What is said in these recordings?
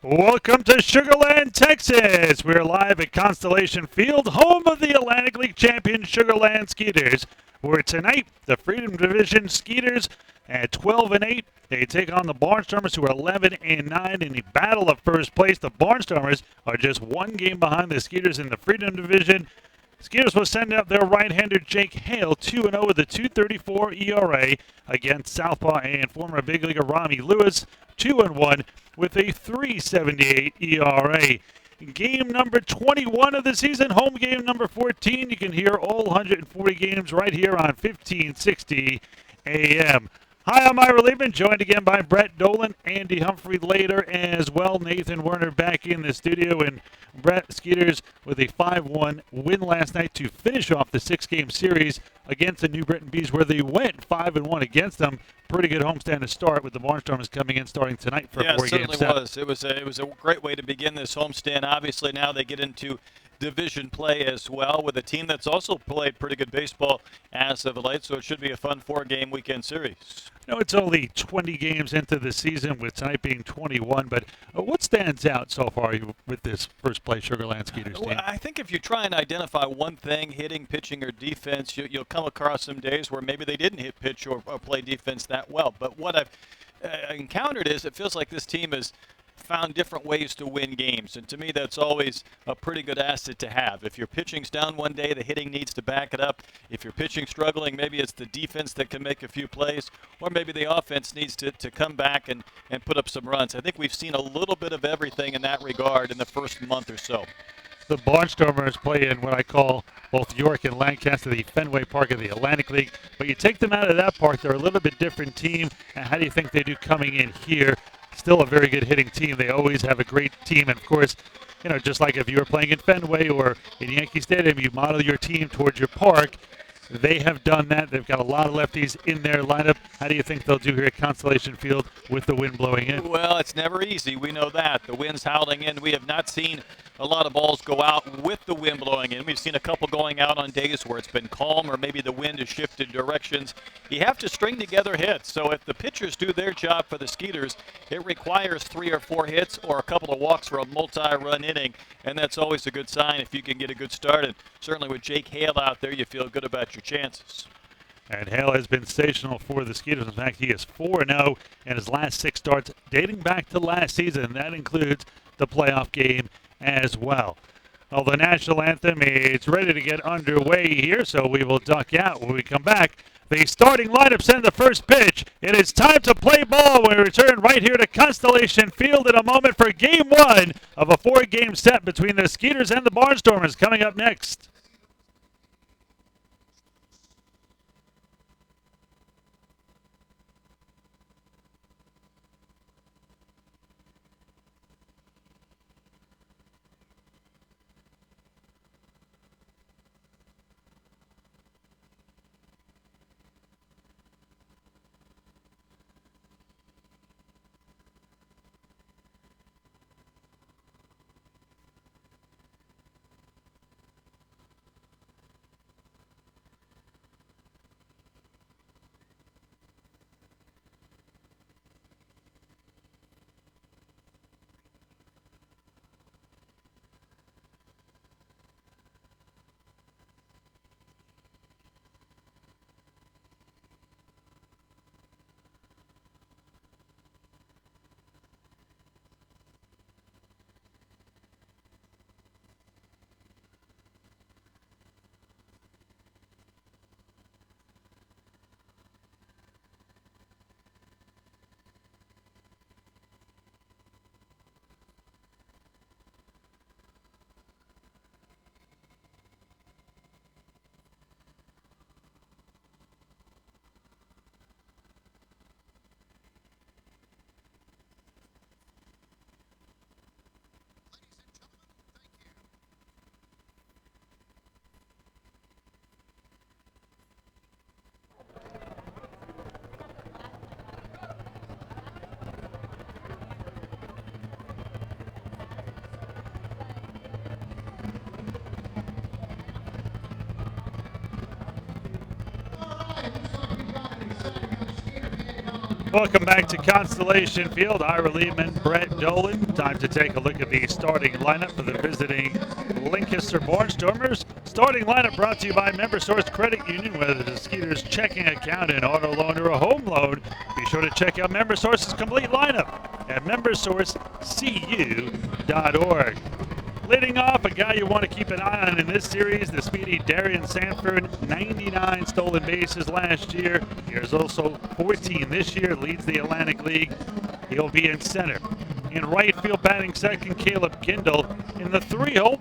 Welcome to Sugar Land, Texas. We're live at Constellation Field, home of the Atlantic League champion Sugar Land Skeeters. Where tonight, the Freedom Division Skeeters at 12-8. They take on the Barnstormers, who are 11-9 in the battle of first place. The Barnstormers are just one game behind the Skeeters in the Freedom Division. Skeeters will send out their right-hander Jake Hale, 2-0 with a 2.34 ERA against Southpaw and former big leaguer Rami Lewis, 2-1 with a 3.78 ERA. Game number 21 of the season, home game number 14. You can hear all 140 games right here on 1560 AM. Hi, I'm Ira Liebman, joined again by Brett Dolan, Andy Humphrey later as well. Nathan Werner back in the studio, and Brett, Skeeters with a 5-1 win last night to finish off the six-game series against the New Britain Bees, where they went 5-1 against them. Pretty good homestand to start, with the Barnstormers coming in starting tonight for a four-game set. Yeah, it certainly was. It was a great way to begin this homestand. Obviously, now they get into division play as well with a team that's also played pretty good baseball as of late, so it should be a fun four-game weekend series. No, it's only 20 games into the season, with tonight being 21, but what stands out so far with this first-place Sugar Land Skeeters team? Well, I think if you try and identify one thing, hitting, pitching, or defense, you'll come across some days where maybe they didn't hit, pitch, or play defense that well. But what I've encountered is it feels like this team is found different ways to win games, and to me that's always a pretty good asset to have. If your pitching's down one day, the hitting needs to back it up. If your pitching struggling, maybe it's the defense that can make a few plays, or maybe the offense needs to come back and put up some runs. I think we've seen a little bit of everything in that regard in the first month or so. The Barnstormers play in what I call both York and Lancaster, the Fenway Park of the Atlantic League. But you take them out of that park, they're a little bit different team. And how do you think they do coming in here? Still a very good hitting team. They always have a great team. And, of course, you know, just like if you were playing in Fenway or in Yankee Stadium, you model your team towards your park. They have done that. They've got a lot of lefties in their lineup. How do you think they'll do here at Constellation Field with the wind blowing in? Well, it's never easy. We know that. The wind's howling in. We have not seen a lot of balls go out with the wind blowing in. We've seen a couple going out on days where it's been calm or maybe the wind has shifted directions. You have to string together hits. So if the pitchers do their job for the Skeeters, it requires 3 or 4 hits or a couple of walks for a multi-run inning, and that's always a good sign if you can get a good start. And certainly with Jake Hale out there, you feel good about your chances. And Hale has been sensational for the Skeeters. In fact, he is 4-0 in his last 6 starts dating back to last season. That includes the playoff game as well. Well, the national anthem is ready to get underway here, so we will duck out when we come back. The starting lineup send the first pitch. It is time to play ball when we return right here to Constellation Field in a moment for Game 1 of a 4-game set between the Skeeters and the Barnstormers coming up next. Welcome back to Constellation Field. Ira Lehman, Brett Dolan. Time to take a look at the starting lineup for the visiting Lancaster Barnstormers. Starting lineup brought to you by MemberSource Credit Union. Whether it's a Skeeters checking account, an auto loan, or a home loan, be sure to check out MemberSource's complete lineup at membersourcecu.org. Leading off, a guy you want to keep an eye on in this series, the speedy Darian Sanford, 99 stolen bases last year. He has also 14 this year, leads the Atlantic League. He'll be in center. In right field, batting second, Caleb Gindel. In the three-hole,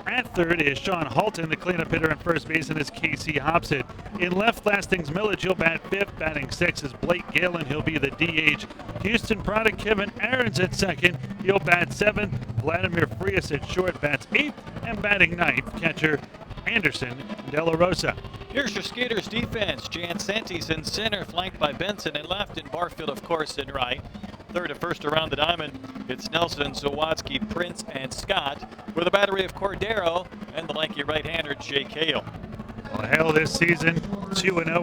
at third is Sean Halton. The cleanup hitter at first base and is Casey Hobson. In left, Lastings Millage, he'll bat fifth. Batting sixth is Blake Galen. He'll be the DH. Houston product Kevin Aarons at second. He'll bat seventh. Vladimir Frias at short bats eighth. And batting ninth, catcher Anderson De La Rosa. Here's your Skeeters defense. Jan Santis in center, flanked by Benson in left, and Barfield, of course, in right. Third and first around the diamond, it's Nelson, Zawadski, Prince, and Scott, with a battery of Cordero and the lanky right-hander Jake Hale. Well, Hale this season, 2-0, a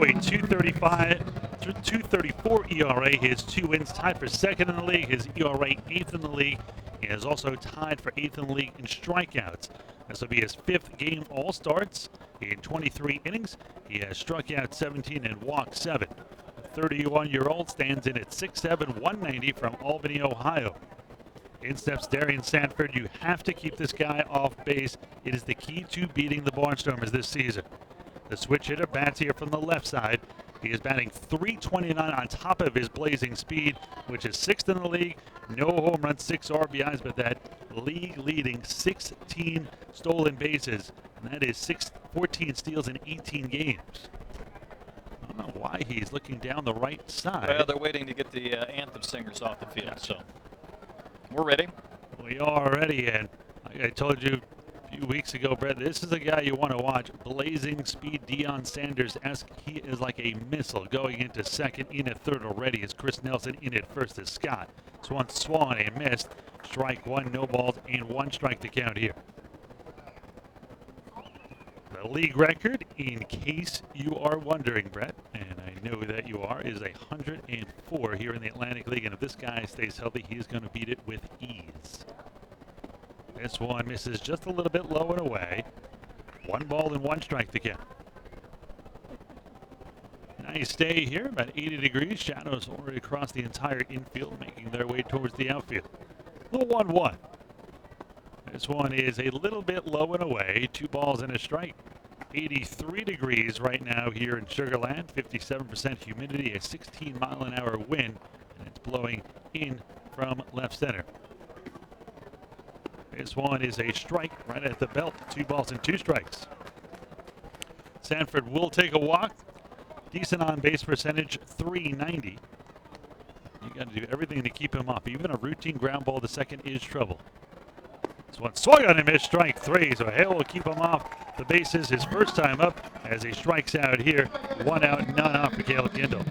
2.34 ERA. His 2 wins tied for second in the league. His ERA 8th in the league. He is also tied for 8th in the league in strikeouts. This will be his 5th game all starts. In 23 innings, he has struck out 17 and walked 7. The 31-year-old stands in at 6'7", 190 from Albany, Ohio. In steps Darian Sanford. You have to keep this guy off base. It is the key to beating the Barnstormers this season. The switch hitter bats here from the left side. He is batting .329 on top of his blazing speed, which is 6th in the league. No home runs, 6 RBIs, but that league-leading 16 stolen bases. And that is 14 steals in 18 games. I don't know why he's looking down the right side. Well, they're waiting to get the anthem singers off the field, gotcha. So we're ready. We are ready, and like I told you a few weeks ago, Brett, this is a guy you want to watch. Blazing speed, Deion Sanders-esque. He is like a missile going into second, in at third already as Chris Nelson, in at first as Scott. This one swung and missed. Strike one, no balls, and 1 strike to count here. The league record, in case you are wondering, Brett, and I know that you are, is 104 here in the Atlantic League, and if this guy stays healthy, he's going to beat it with ease. This one misses just a little bit low and away. 1 ball and 1 strike to count. Nice day here, about 80 degrees. Shadows already across the entire infield, making their way towards the outfield. Little 1-1. This one is a little bit low and away. 2 balls and a strike. 83 degrees right now here in Sugar Land. 57% humidity, a 16-mile-an-hour wind, and it's blowing in from left center. This one is a strike right at the belt. 2 balls and 2 strikes. Sanford will take a walk. Decent on-base percentage, .390. You got to do everything to keep him up. Even a routine ground ball to second is trouble. This one swung on him, missed, strike 3. So Hale will keep him off the bases his first time up as he strikes out here. 1 out, none off for Caleb Gindel.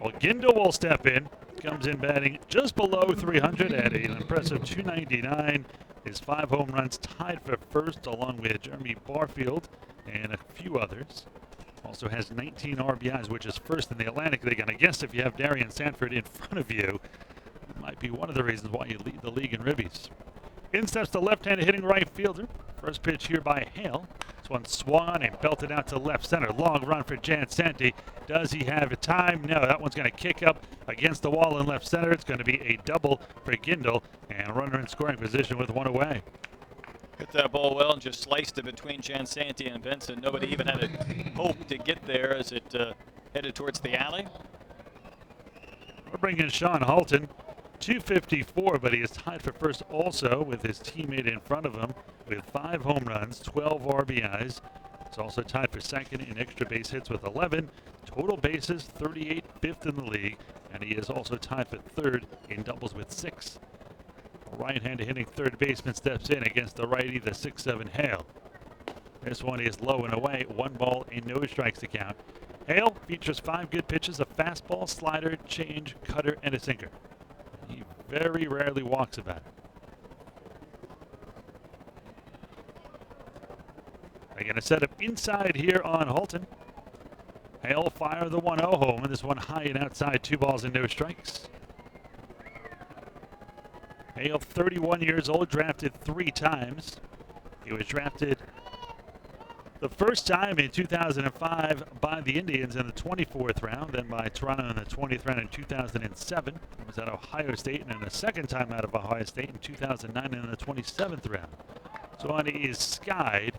Well, Gindel will step in. Comes in batting just below 300 at an impressive 299. His 5 home runs tied for first along with Jeremy Barfield and a few others. Also has 19 RBIs, which is first in the Atlantic League. And I guess if you have Darian Sanford in front of you, it might be one of the reasons why you lead the league in ribbies. In steps the left-handed hitting right fielder. First pitch here by Hale. This one swung on and belted out to left center. Long run for Jan Santi. Does he have time? No, that one's going to kick up against the wall in left center. It's going to be a double for Gindel, and a runner in scoring position with 1 away. Hit that ball well and just sliced it between Jan Santi and Benson. Nobody even had a hope to get there as it headed towards the alley. We're bringing Sean Halton. 254, but he is tied for first also with his teammate in front of him with 5 home runs, 12 RBIs. It's also tied for second in extra base hits with 11. Total bases, 38, 5th in the league, and he is also tied for third in doubles with 6. A right-handed hitting third baseman steps in against the righty, the 6'7" Hale. This one is low and away, 1 ball and no strikes to count. Hale features 5 good pitches, a fastball, slider, change, cutter, and a sinker. He very rarely walks about it. They're going to set up inside here on Halton. Hale fire the 1-0 home, and this one high and outside, 2 balls and no strikes. Hale, 31 years old, drafted 3 times. He was drafted the first time in 2005 by the Indians in the 24th round, then by Toronto in the 20th round in 2007. He was at Ohio State, and then the second time out of Ohio State in 2009 in the 27th round. So on is skied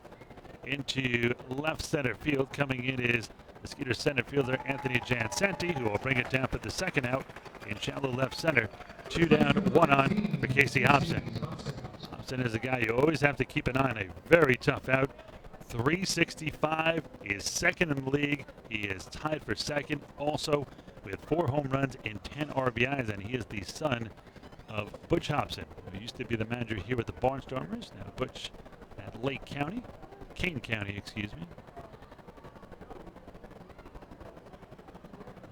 into left center field. Coming in is the Skeeters center fielder Anthony Jancenti, who will bring it down for the second out in shallow left center. 2 down, 1 on for Casey Hobson. Hobson is a guy you always have to keep an eye on. A very tough out. 365 is second in the league. He is tied for second also with 4 home runs and 10 RBIs, and he is the son of Butch Hobson, who used to be the manager here with the Barnstormers. Now Butch at Lake County, Kane County, excuse me.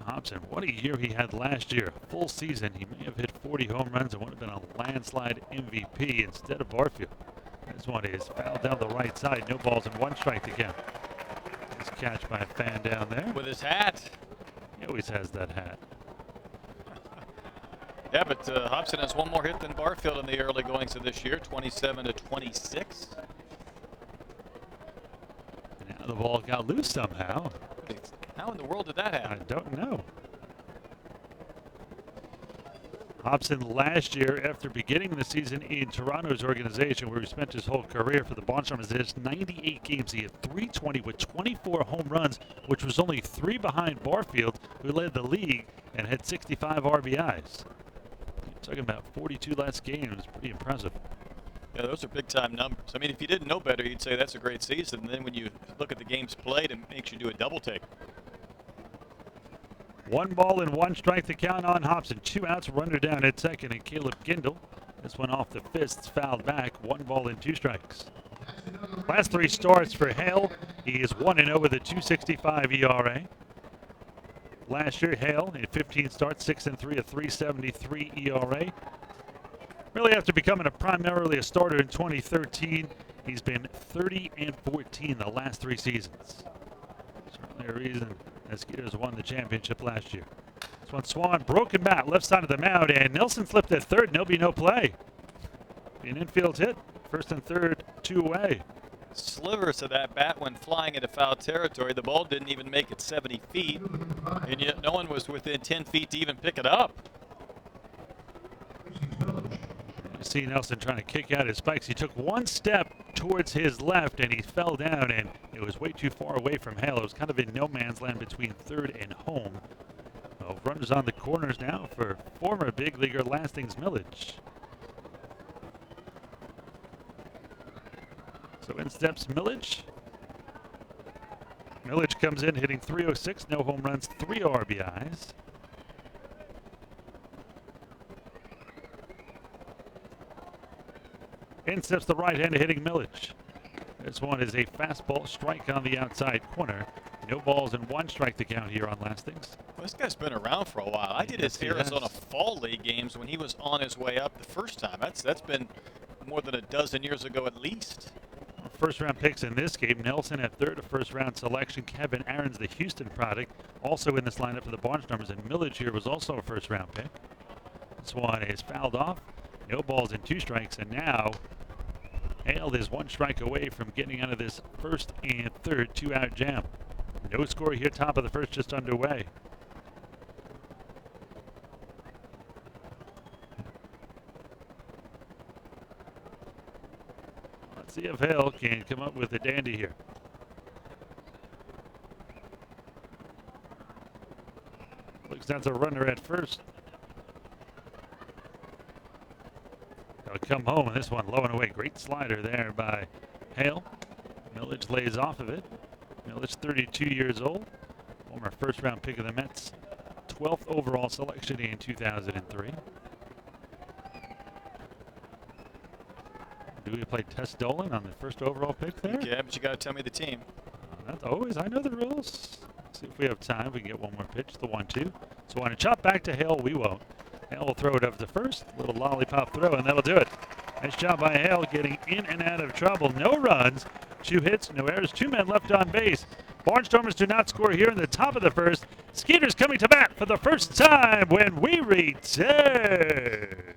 Hobson, what a year he had last year. Full season, he may have hit 40 home runs and would have been a landslide MVP instead of Barfield. This one is fouled down the right side. No balls and 1 strike to count. Nice catch by a fan down there. With his hat. He always has that hat. Yeah, but Hobson has 1 more hit than Barfield in the early goings of this year, 27-26. Now the ball got loose somehow. How in the world did that happen? I don't know. Hobson last year, after beginning the season in Toronto's organization, where he spent his whole career for the Barnstormers, his 98 games, he had 320 with 24 home runs, which was only 3 behind Barfield, who led the league and had 65 RBIs. Talking about 42 less games, pretty impressive. Yeah, those are big-time numbers. I mean, if you didn't know better, you'd say that's a great season. And then when you look at the games played, it makes you do a double take. 1 ball and 1 strike to count on Hobson. 2 outs, runner down at second, and Caleb Gindel. This one off the fists, fouled back. 1 ball and 2 strikes. Last 3 starts for Hale. He is 1-0 with a 2.65 ERA. Last year, Hale in 15 starts, 6-3, a 3.73 ERA. Really, after becoming primarily a starter in 2013, he's been 30-14 the last 3 seasons. Certainly a reason the Skeeters won the championship last year. This one, Swan, broken bat, left side of the mound, and Nelson slipped at third, and there'll be no play. An infield hit, first and third, 2 away. Slivers of that bat went flying into foul territory. The ball didn't even make it 70 feet, and yet no one was within 10 feet to even pick it up. You see Nelson trying to kick out his spikes. He took 1 step towards his left, and he fell down, and it was way too far away from Hale. It was kind of in no man's land between third and home. Well, runners on the corners now for former big leaguer Lastings Millage. So in steps Millage. Millage comes in hitting .306, no home runs, 3 RBIs. In steps the right-hander hitting Millage. This one is a fastball strike on the outside corner. No balls and 1 strike to count here on Lastings. Well, this guy's been around for a while. I did his Arizona Fall League games when he was on his way up the first time. That's been more than a dozen years ago at least. First-round picks in this game. Nelson at third, a first-round selection. Kevin Aaron's the Houston product, also in this lineup for the Barnstormers. And Millage here was also a first-round pick. This one is fouled off. No balls and 2 strikes, and now Hale is 1 strike away from getting out of this first and third 2-out jam. No score here, top of the first, just underway. Let's see if Hale can come up with a dandy here. Looks that's a runner at first. They'll come home, and this one low and away. Great slider there by Hale. Millage lays off of it. Millage, 32 years old. Former first-round pick of the Mets. 12th overall selection in 2003. Do we play Tess Dolan on the first overall pick there? Yeah, but you got to tell me the team. That's always, I know the rules. Let's see if we have time. We can get 1 more pitch. The 1-2. So want to chop back to Hale. We won't. Hale will throw it up to first. Little lollipop throw, and that'll do it. Nice job by Hale getting in and out of trouble. No runs, 2 hits, no errors, 2 men left on base. Barnstormers do not score here in the top of the first. Skeeters coming to bat for the first time when we return.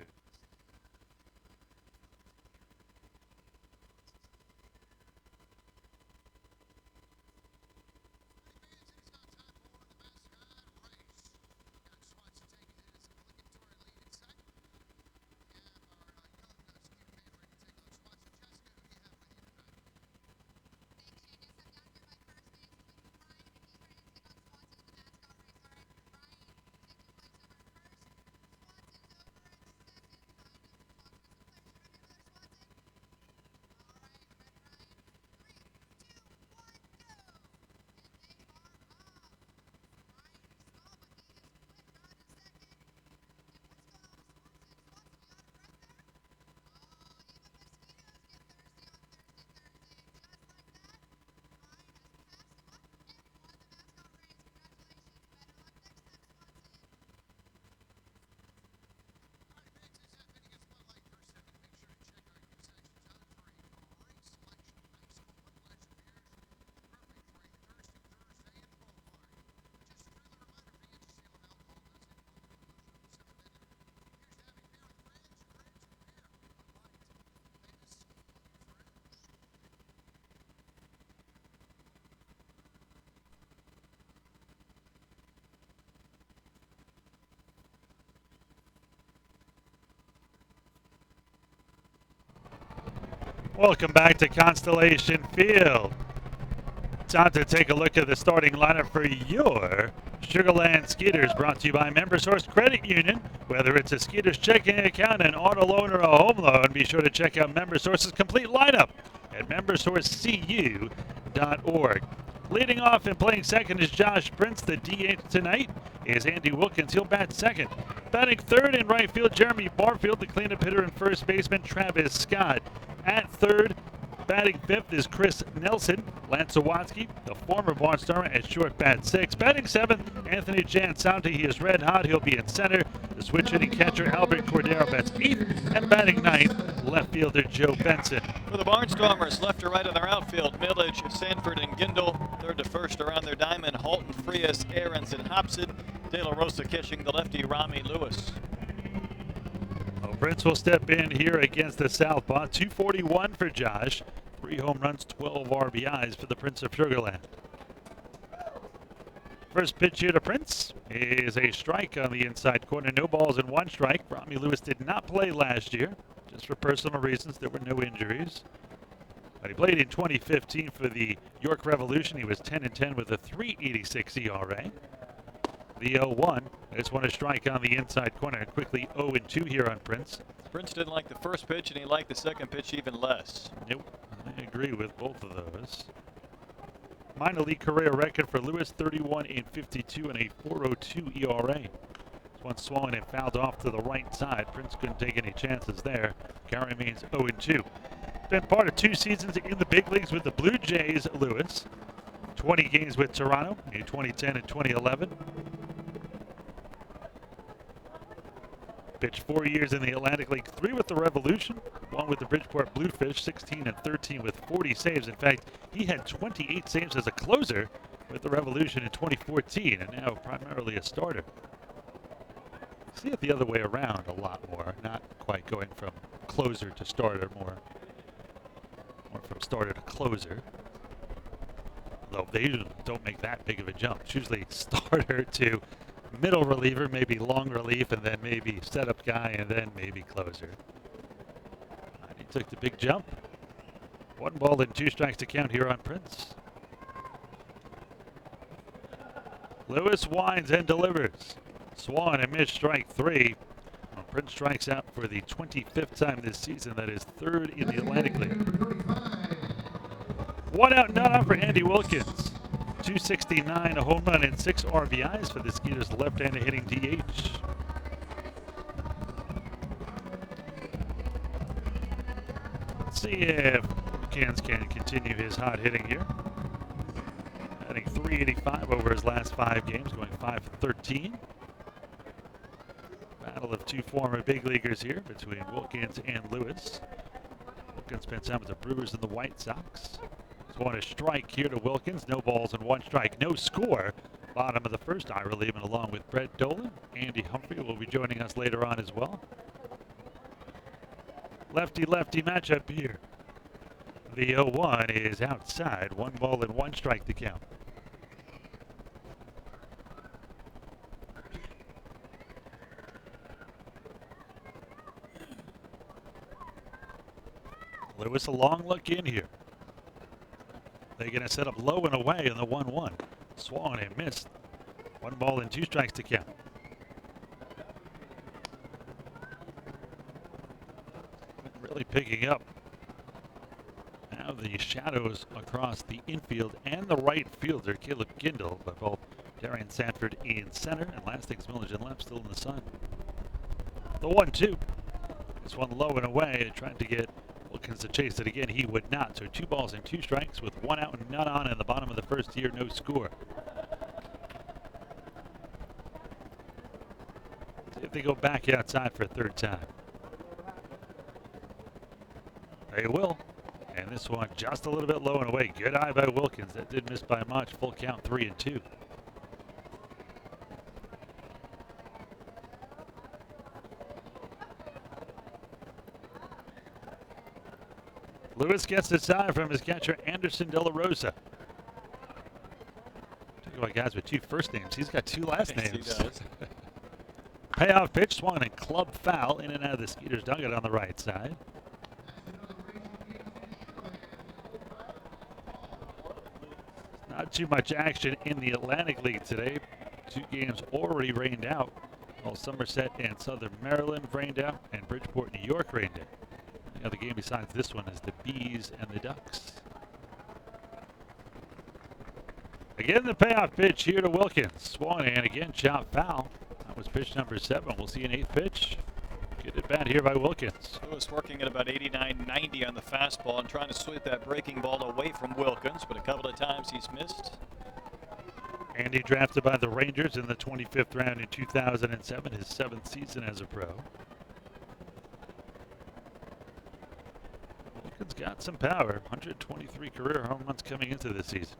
Welcome back to Constellation Field. Time to take a look at the starting lineup for your Sugarland Skeeters, brought to you by MemberSource Credit Union. Whether it's a Skeeters checking account, an auto loan, or a home loan, be sure to check out MemberSource's complete lineup at membersourcecu.org. Leading off and playing second is Josh Prince. The DH tonight is Andy Wilkins. He'll bat second. Batting third in right field, Jeremy Barfield. The cleanup hitter and first baseman, Travis Scott. At third, batting fifth is Chris Nelson. Lance Sawatsky, the former Barnstormer, at short, bat sixth. Batting seventh, Anthony Jansanti. He is red hot. He'll be in center. The switch hitting catcher, Albert Cordero, bats eighth. And batting ninth, left fielder Joe Benson. For the Barnstormers, left to right in their outfield, Millage, Sanford, and Gindel. Third to first around their diamond, Halton, Frias, Aarons, and Hobson. De La Rosa catching the lefty, Rami Lewis. Prince will step in here against the Southpaw. 241 for Josh. 3 home runs, 12 RBIs for the Prince of Sugarland. First pitch here to Prince is a strike on the inside corner. No balls and 1 strike. Rami Lewis did not play last year, just for personal reasons. There were no injuries. But he played in 2015 for the York Revolution. He was 10-10 with a 3.86 ERA. The 0-1. This one a strike on the inside corner. Quickly 0-2 here on Prince. Prince didn't like the first pitch, and he liked the second pitch even less. Nope. I agree with both of those. Minor league career record for Lewis, 31 in 52 and a 4.02 ERA. This one swung and fouled off to the right side. Prince couldn't take any chances there. Count remains 0-2. Been part of 2 seasons in the big leagues with the Blue Jays, Lewis. 20 games with Toronto in 2010 and 2011. Pitched 4 years in the Atlantic League, 3 with the Revolution, 1 with the Bridgeport Bluefish, 16 and 13 with 40 saves. In fact, he had 28 saves as a closer with the Revolution in 2014, and now primarily a starter. See it the other way around a lot more, not quite going from closer to starter, more from starter to closer. Although they usually don't make that big of a jump. It's usually starter to middle reliever, maybe long relief, and then maybe setup guy, and then maybe closer. And he took the big jump. 1 ball and 2 strikes to count here on Prince. Lewis winds and delivers. Swan and missed strike 3. Well, Prince strikes out for the 25th time this season. That is 3rd in the Atlantic League. 1 out, none out for Andy Wilkins. 269, a home run, and 6 RBIs for the Skeeters left-handed hitting DH. Let's see if Wilkins can continue his hot hitting here. Batting .385 over his last 5 games, going 5-13. Battle of 2 former big leaguers here between Wilkins and Lewis. Wilkins spent time with the Brewers and the White Sox. Going to strike here to Wilkins. No balls and one strike. No score. Bottom of the first. Ira Lehman along with Brett Dolan. Andy Humphrey will be joining us later on as well. Lefty-lefty matchup here. The 0-1 is outside. 1 ball and 1 strike to count. Lewis a long look in here. They're going to set up low and away in the 1-1. Swung and missed. 1 ball and 2 strikes to count. Really picking up now the shadows across the infield and the right fielder, Caleb Gindel, but both Darian Sanford in center and Lastings Millage in left, still in the sun. The 1-2. This one low and away, trying to get Wilkins to chase it again. He would not. So 2 balls and 2 strikes with 1 out and none on in the bottom of the first here. No score. See if they go back outside for a 3rd time. They will. And this one just a little bit low and away. Good eye by Wilkins. That did miss by much. Full count 3-2. Lewis gets the sign from his catcher, Anderson De La Rosa. Talking about guys with 2 first names. He's got 2 last names. He does. Payoff pitch, swung and club foul in and out of the Skeeters dugout on the right side. Not too much action in the Atlantic League today. 2 games already rained out. While Somerset and Southern Maryland rained out, and Bridgeport, New York rained out. The other game besides this one is the Bees and the Ducks. Again, the payoff pitch here to Wilkins. Swung and again, chop foul. That was pitch number 7. We'll see an 8th pitch. Get it bad here by Wilkins. Lewis working at about 89-90 on the fastball and trying to sweep that breaking ball away from Wilkins, but a couple of times he's missed. Andy drafted by the Rangers in the 25th round in 2007, his 7th season as a pro. Wilkins got some power. 123 career home runs coming into this season.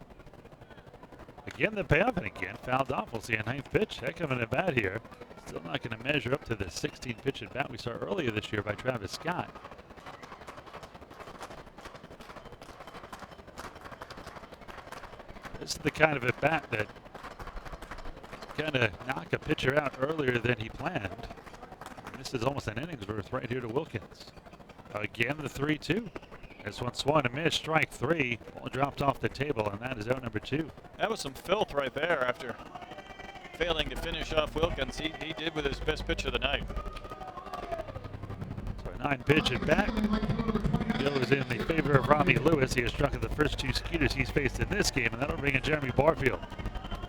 Again, the payoff, and again fouled off. We'll see a 9th pitch. Heck of an at bat here. Still not going to measure up to the 16th pitch at bat we saw earlier this year by Travis Scott. This is the kind of at bat that kind of knock a pitcher out earlier than he planned. And this is almost an inning's worth right here to Wilkins. Again, the 3-2. This one swung and missed, strike 3. Ball dropped off the table, and that is out number 2. That was some filth right there after failing to finish off Wilkins. He did with his best pitch of the night. So a 9 pitch at bat. Goes in the favor of Robbie Lewis. He has struck at the first 2 Skeeters he's faced in this game, and that'll bring in Jeremy Barfield.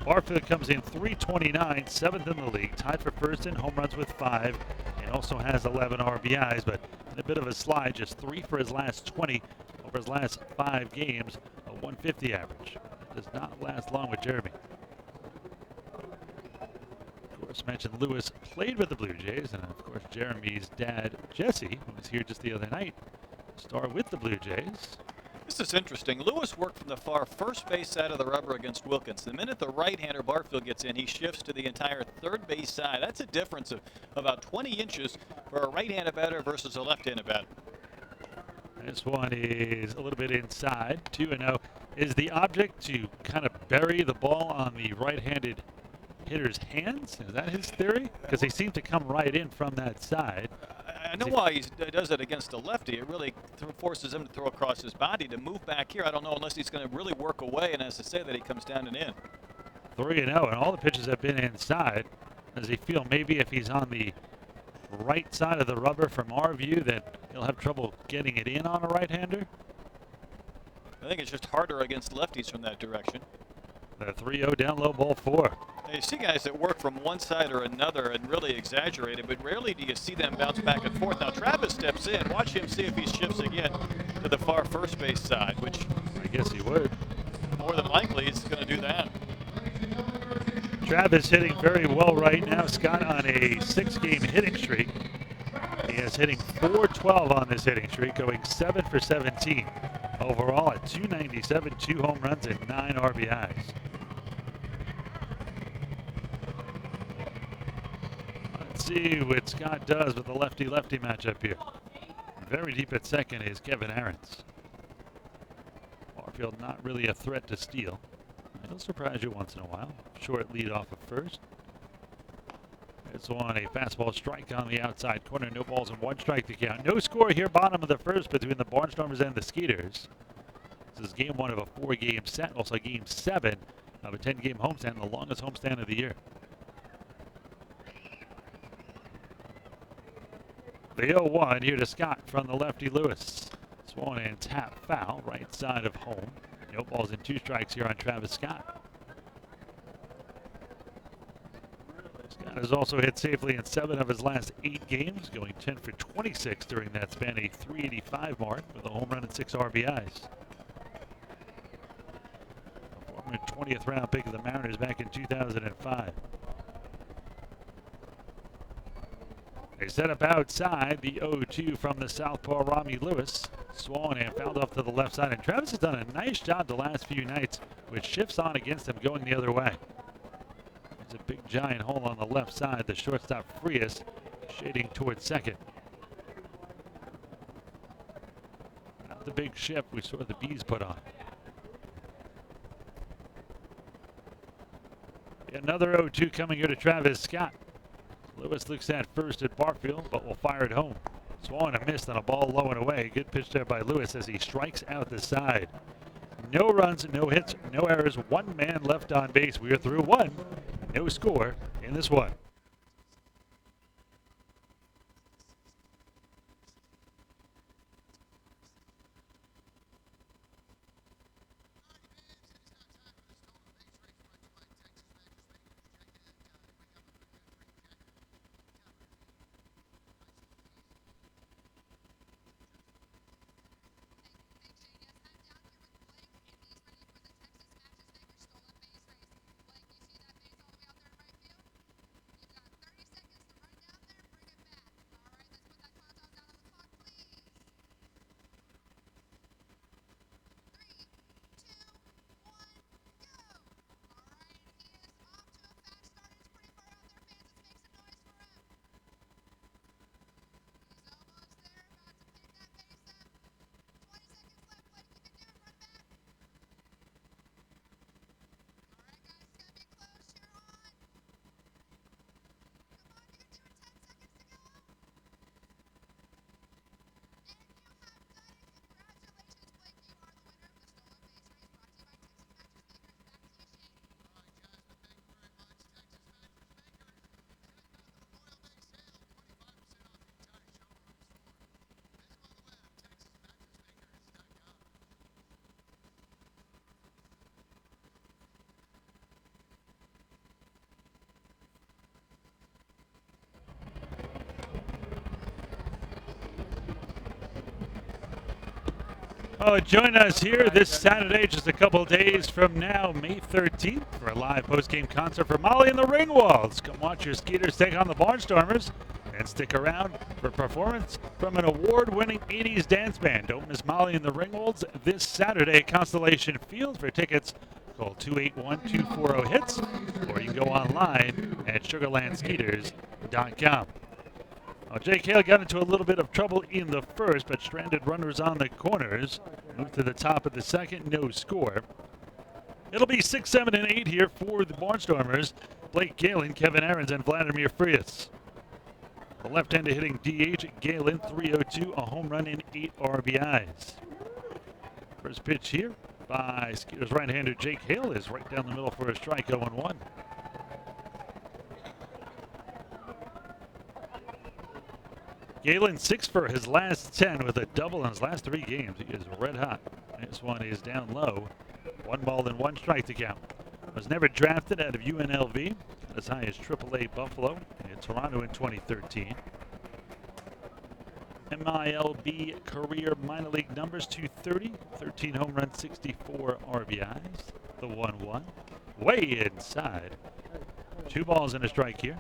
Barfield comes in 329, 7th in the league, tied for first in home runs with 5, and also has 11 RBIs, but in a bit of a slide, just 3 for his last 20 over his last 5 games, a 150 average. It does not last long with Jeremy. Of course, mentioned Lewis played with the Blue Jays, and of course Jeremy's dad, Jesse, who was here just the other night, star with the Blue Jays. This is interesting. Lewis worked from the far first base side of the rubber against Wilkins. The minute the right-hander Barfield gets in, he shifts to the entire third base side. That's a difference of about 20 inches for a right-handed batter versus a left-handed batter. This one is a little bit inside. 2-0. Is the object to kind of bury the ball on the right-handed hitter's hands? Is that his theory? Because they seem to come right in from that side. I know why he does it against a lefty. It really forces him to throw across his body. To move back here, I don't know unless he's going to really work away and has to say that he comes down and in. 3-0, and all the pitches have been inside. Does he feel maybe if he's on the right side of the rubber from our view that he'll have trouble getting it in on a right-hander? I think it's just harder against lefties from that direction. The 3-0 down low, ball 4. Now you see guys that work from one side or another and really exaggerate it, but rarely do you see them bounce back and forth. Now Travis steps in. Watch him see if he shifts again to the far first base side, which I guess he would. More than likely he's going to do that. Travis hitting very well right now. Scott on a 6-game hitting streak. He has hitting .412 on this hitting streak, going 7 for 17. Overall at .297, 2 home runs and 9 RBIs. Let's see what Scott does with the lefty-lefty matchup here. Very deep at second is Kevin Ahrens. Barfield not really a threat to steal. He'll surprise you once in a while. Short lead off of first. It's on a fastball strike on the outside corner. No balls and 1 strike to count. No score here, bottom of the first between the Barnstormers and the Skeeters. This is game 1 of a 4-game set. Also game 7 of a 10-game homestand, the longest homestand of the year. The 0-1 here to Scott from the lefty Lewis. Swung and tap foul, right side of home. No balls and 2 strikes here on Travis Scott. Scott has also hit safely in 7 of his last 8 games, going 10 for 26 during that span, a .385 mark with a home run and 6 RBIs. A former 20th round pick of the Mariners back in 2005. They set up outside, the 0-2 from the southpaw Rami Lewis. Swung and fouled off to the left side, and Travis has done a nice job the last few nights with shifts on against him going the other way. There's a big giant hole on the left side. The shortstop Frias shading towards second. Not the big shift we saw the Bees put on. Another 0-2 coming here to Travis Scott. Lewis looks at first at Barfield, but will fire it home. Swung and missed on a ball low and away. Good pitch there by Lewis as he strikes out the side. No runs, no hits, no errors. 1 man left on base. We are through 1. No score in this one. Oh, join us here this Saturday, just a couple days from now, May 13th, for a live post-game concert for Molly and the Ringwalds. Come watch your Skeeters take on the Barnstormers and stick around for a performance from an award-winning 80s dance band. Don't miss Molly and the Ringwalds this Saturday at Constellation Field. For tickets, call 281-240-HITS, or you can go online at sugarlandskeeters.com. Well, Jake Hale got into a little bit of trouble in the first, but stranded runners on the corners. Moved to the top of the second, no score. It'll be 6, 7, and 8 here for the Barnstormers. Blake Galen, Kevin Ahrens, and Vladimir Frias. The left-hander hitting DH, Galen, .302, a home run and 8 RBIs. First pitch here by Skeeters right-hander Jake Hale is right down the middle for a strike, 0-1. Galen 6 for his last 10 with a double in his last 3 games. He is red hot. This one is down low. 1 ball and 1 strike to count. Was never drafted out of UNLV. As high as AAA Buffalo in Toronto in 2013. MILB career minor league numbers 230, 13 home runs, 64 RBIs. The 1-1. Way inside. 2 balls and a strike here.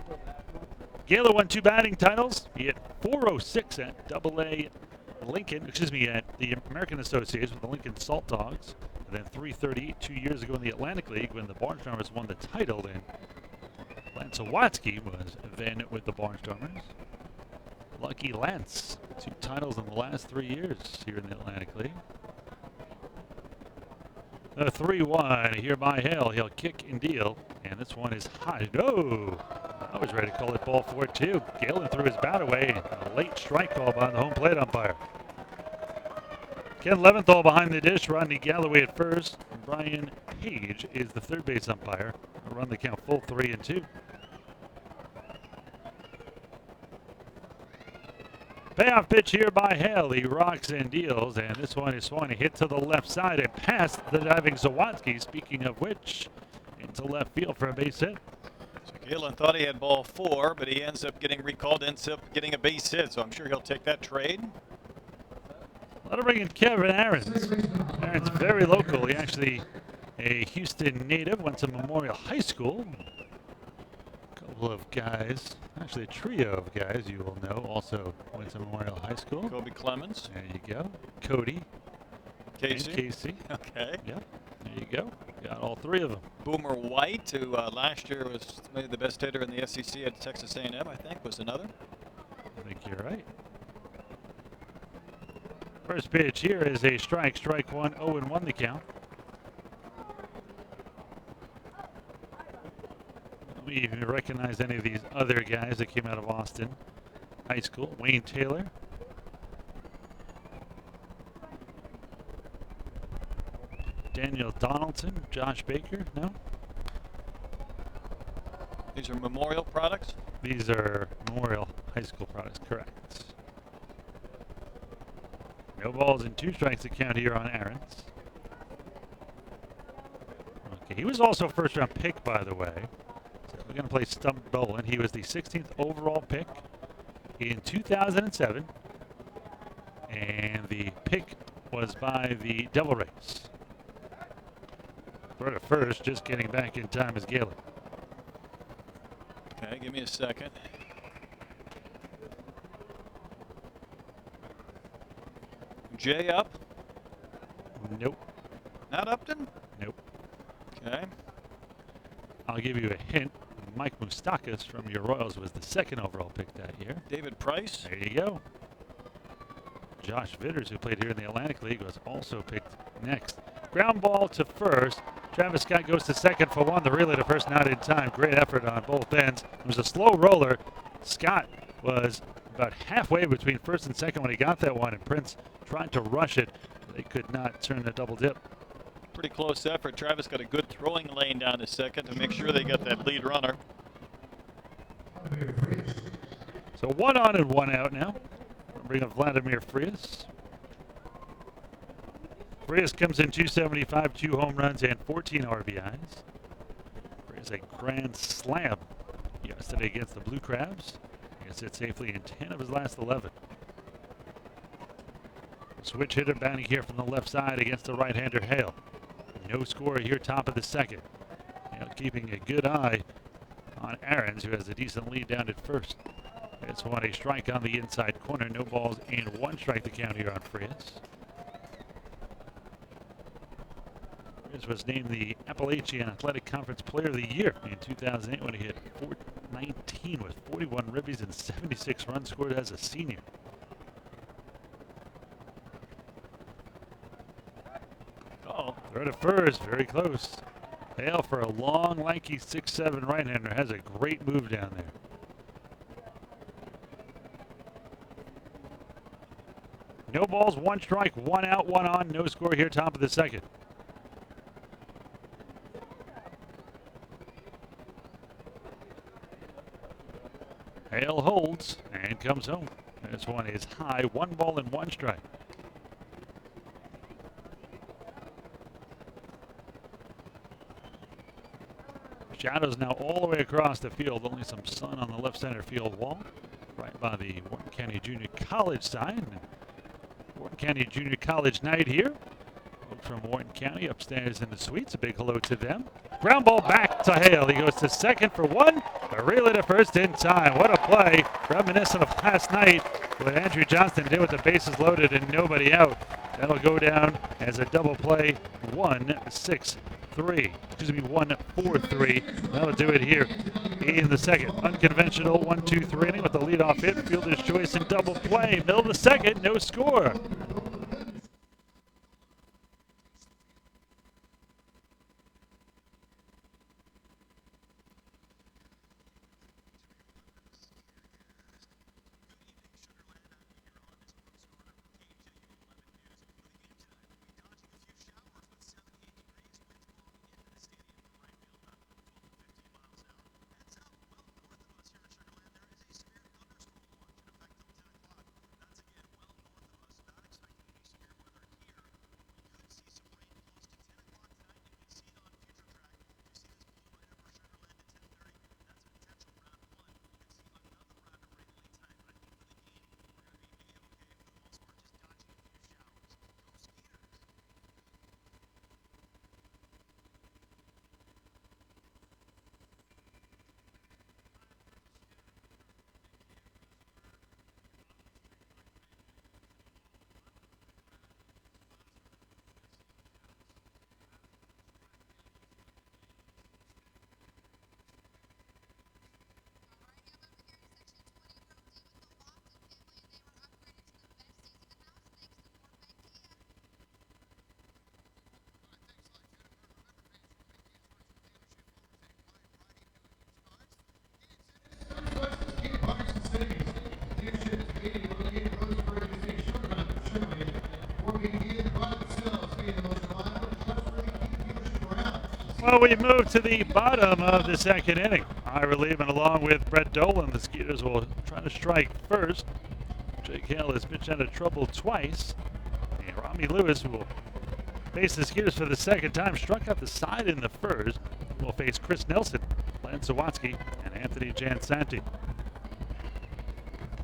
Gala won 2 batting titles. He hit .406 at Double-A Lincoln, at the American Association with the Lincoln Salt Dogs. And then .338 2 years ago in the Atlantic League when the Barnstormers won the title. And Lance Sawatsky was then with the Barnstormers. Lucky Lance, 2 titles in the last 3 years here in the Atlantic League. The 3-1 here by Hale. He'll kick and deal. And this one is high. No! I was ready to call it ball 4-2. Galen threw his bat away. A late strike call by the home plate umpire. Ken Leventhal behind the dish. Rodney Galloway at first. Brian Page is the third base umpire. I'll run the count full 3-2. Payoff pitch here by Hale. He rocks and deals, and this one is swung a hit to the left side and past the diving Sawatsky. Speaking of which, into left field for a base hit. So Galen thought he had ball 4, but he ends up getting recalled, ends up getting a base hit. So I'm sure he'll take that trade. Let him bring in Kevin Aarons. Aarons very local. He actually a Houston native. Went to Memorial High School. Couple of guys, actually a trio of guys you will know, also went to Memorial High School. Kobe Clemens. There you go. Cody. Casey. And Casey. Okay. Yep. There you go. Got all 3 of them. Boomer White, who last year was maybe the best hitter in the SEC at Texas A&M, I think, was another. I think you're right. First pitch here is a strike. Strike 1, 0-1 the count. We even recognize any of these other guys that came out of Austin High School. Wayne Taylor. Daniel Donaldson. Josh Baker. No? These are Memorial products? These are Memorial High School products, correct. No balls and 2 strikes to count here on Aarons. Okay, he was also first round pick, by the way. So we're going to play Stump Dolan. He was the 16th overall pick in 2007. And the pick was by the Devil Rays. We're at first, just getting back in time is Galen. Okay, give me a second. Jay up? Nope. Not Upton? Nope. Okay. I'll give you a hint. Mike Moustakas from your Royals was the 2nd overall pick that year. David Price? There you go. Josh Vitters, who played here in the Atlantic League, was also picked next. Ground ball to first. Travis Scott goes to second for 1. The relay to first not in time. Great effort on both ends. It was a slow roller. Scott was about halfway between first and second when he got that one, and Prince tried to rush it. They could not turn a double dip. Pretty close effort. Travis got a good throwing lane down to second to make sure they got that lead runner. So 1 on and 1 out now. We'll bring up Vladimir Frias. Frias comes in 275, 2 home runs, and 14 RBIs. Frias a grand slam yesterday against the Blue Crabs. He gets it safely in 10 of his last 11. Switch hitter batting here from the left side against the right-hander Hale. No score here, top of the 2nd. Hale keeping a good eye on Aarons, who has a decent lead down at first. It's one a strike on the inside corner. No balls and 1 strike to count here on Frias. Frias was named the Appalachian Athletic Conference Player of the Year in 2008 when he hit .419 with 41 ribbies and 76 runs scored as a senior. Throw to first, very close. Hale for a long, lanky 6'7" right-hander. Has a great move down there. No balls, 1 strike, 1 out, 1 on. No score here, top of the 2nd. Hale holds and comes home. This one is high, 1 ball and 1 strike. Shadows now all the way across the field. Only some sun on the left center field wall, right by the Wharton County Junior College sign. Wharton County Junior College night here. From Wharton County upstairs in the suites. A big hello to them. Ground ball back to Hale. He goes to second for one. A relay to first in time. What a play. Reminiscent of last night what Andrew Johnston did with the bases loaded and nobody out. That'll go down as a double play. 1-6-3. Excuse me, 1-4-3. That'll do it here in the second. Unconventional 1-2-3 inning with the leadoff hit. Fielder's choice and double play. Middle of the second, no score. Well, we move to the bottom of the second inning. High relieving along with Brett Dolan. The Skeeters will try to strike first. Jake Hale has pitched out of trouble twice. And Rami Lewis, who will face the Skeeters for the second time, struck out the side in the first. Will face Chris Nelson, Lance Zawatsky, and Anthony Jansanti.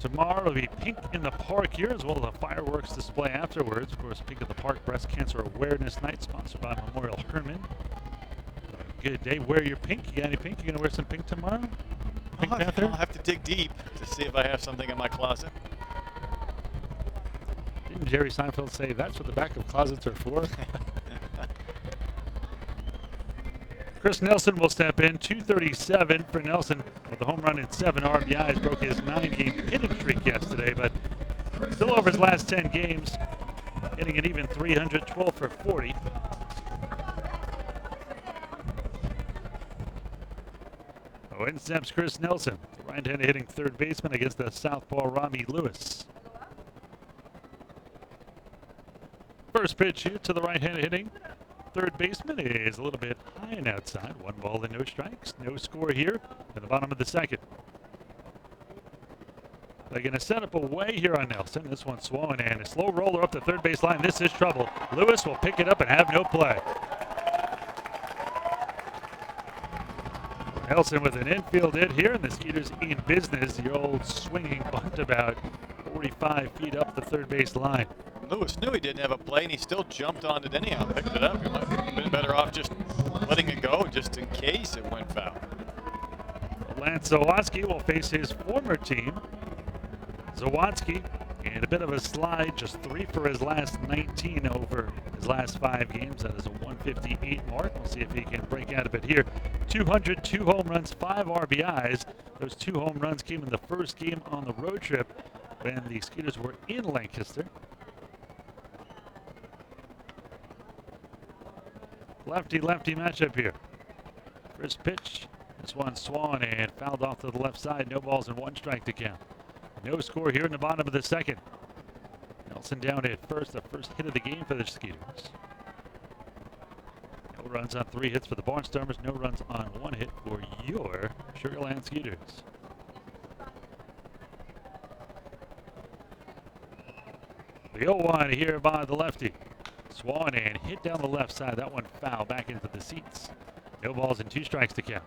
Tomorrow will be Pink in the Park here, as well as a fireworks display afterwards. Of course, Pink in the Park Breast Cancer Awareness Night, sponsored by Memorial Hermann. Good day. Wear your pink. You got any pink? You gonna wear some pink tomorrow? Pink Panther? I'll have to dig deep to see if I have something in my closet. Didn't Jerry Seinfeld say that's what the back of closets are for? Chris Nelson will step in. 237 for Nelson with a home run and 7 RBIs. Broke his 9-game hitting streak yesterday, but still over his last 10 games, hitting an even 312 for 40. In steps Chris Nelson, the right-handed hitting third baseman against the southpaw Rami Lewis. First pitch here to the right-handed hitting third baseman is a little bit high and outside. 1 ball and no strikes. No score here in the bottom of the second. They're going to set up a way here on Nelson. This one swung and a slow roller up the third base line. This is trouble. Lewis will pick it up and have no play. Nelson with an infield hit here, and the Skeeters in business. The old swinging bunt about 45 feet up the third base line. Lewis knew he didn't have a play, and he still jumped on it anyhow, picked it up. He might have been better off just letting it go, just in case it went foul. Lance Zawatsky will face his former team. Zawatsky, and a bit of a slide, just 3 for his last 19 over his last 5 games. That is a 158 mark. We'll see if he can break out of it here. 202 home runs, 5 RBIs. Those 2 home runs came in the first game on the road trip when the Skeeters were in Lancaster. Lefty-lefty matchup here. First pitch. This one swung and fouled off to the left side. No balls and 1 strike to count. No score here in the bottom of the second. Nelson down at first, the first hit of the game for the Skeeters. No runs on 3 hits for the Barnstormers. No runs on 1 hit for your Sugar Land Skeeters. The 0-1 here by the lefty. Swung and hit down the left side. That one foul back into the seats. No balls and 2 strikes to count.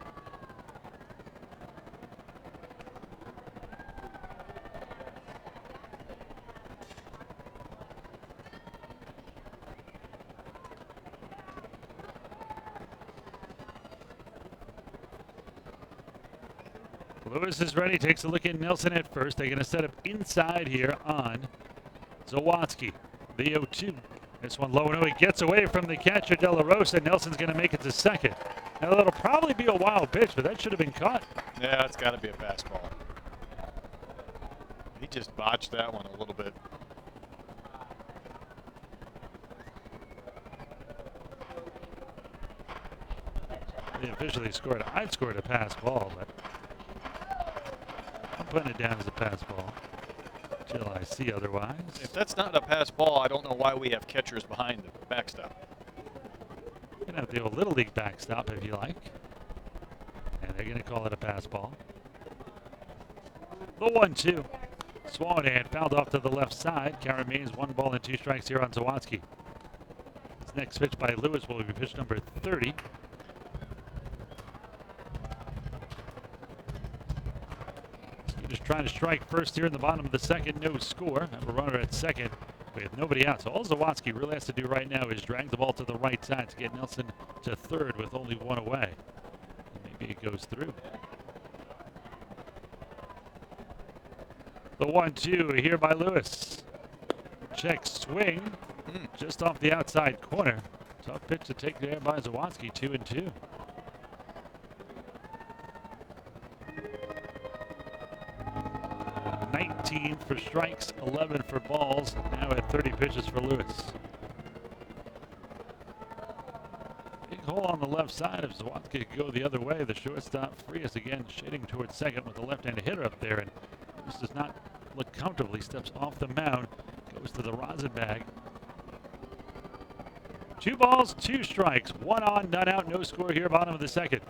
Lewis is ready, takes a look at Nelson at first. They're going to set up inside here on Zawadzki. The 0-2. This one low and he gets away from the catcher, De La Rosa. Nelson's going to make it to second. Now that'll probably be a wild pitch, but that should have been caught. Yeah, it's got to be a fastball. He just botched that one a little bit. They officially scored. I'd scored a pass ball, but I'm putting it down as a pass ball until I see otherwise. If that's not a pass ball, I don't know why we have catchers behind the backstop. You can have the old Little League backstop if you like. And they're going to call it a pass ball. The 1-2. Swanahan fouled off to the left side. Count remains 1 ball and 2 strikes here on Zawadzki. This next pitch by Lewis will be pitch number 30. Just trying to strike first here in the bottom of the second. No score. Have a runner at second with nobody out. So all Zawadzki really has to do right now is drag the ball to the right side to get Nelson to third with only 1 away. And maybe it goes through. The 1-2 here by Lewis. Check swing just off the outside corner. Tough pitch to take there by Zawadzki. 2-2. 19 for strikes, 11 for balls. Now at 30 pitches for Lewis. Big hole on the left side. If Zawadzki could go the other way, the shortstop Frias again shading towards second with the left-handed hitter up there. And this does not look comfortably. Steps off the mound, goes to the rosin bag. 2 balls, 2 strikes. 1 on, none out, no score here, bottom of the second.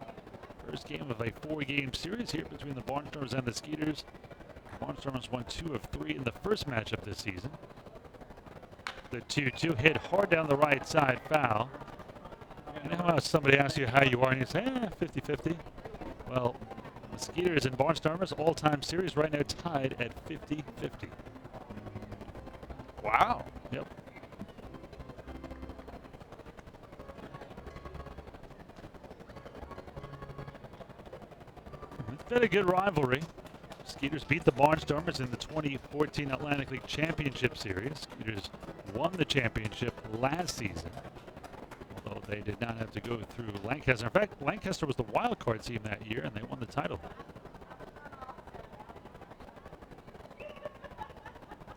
First game of a 4-game series here between the Barnstormers and the Skeeters. Barnstormers won 2 of 3 in the first matchup this season. The 2-2 hit hard down the right side, foul. You know how somebody asks you how you are and you say, 50-50? Well, the Skeeters and Barnstormers all-time series right now tied at 50-50. Wow. Yep. It's been a good rivalry. Skeeters beat the Barnstormers in the 2014 Atlantic League Championship Series. Skeeters won the championship last season, although they did not have to go through Lancaster. In fact, Lancaster was the wild card team that year, and they won the title.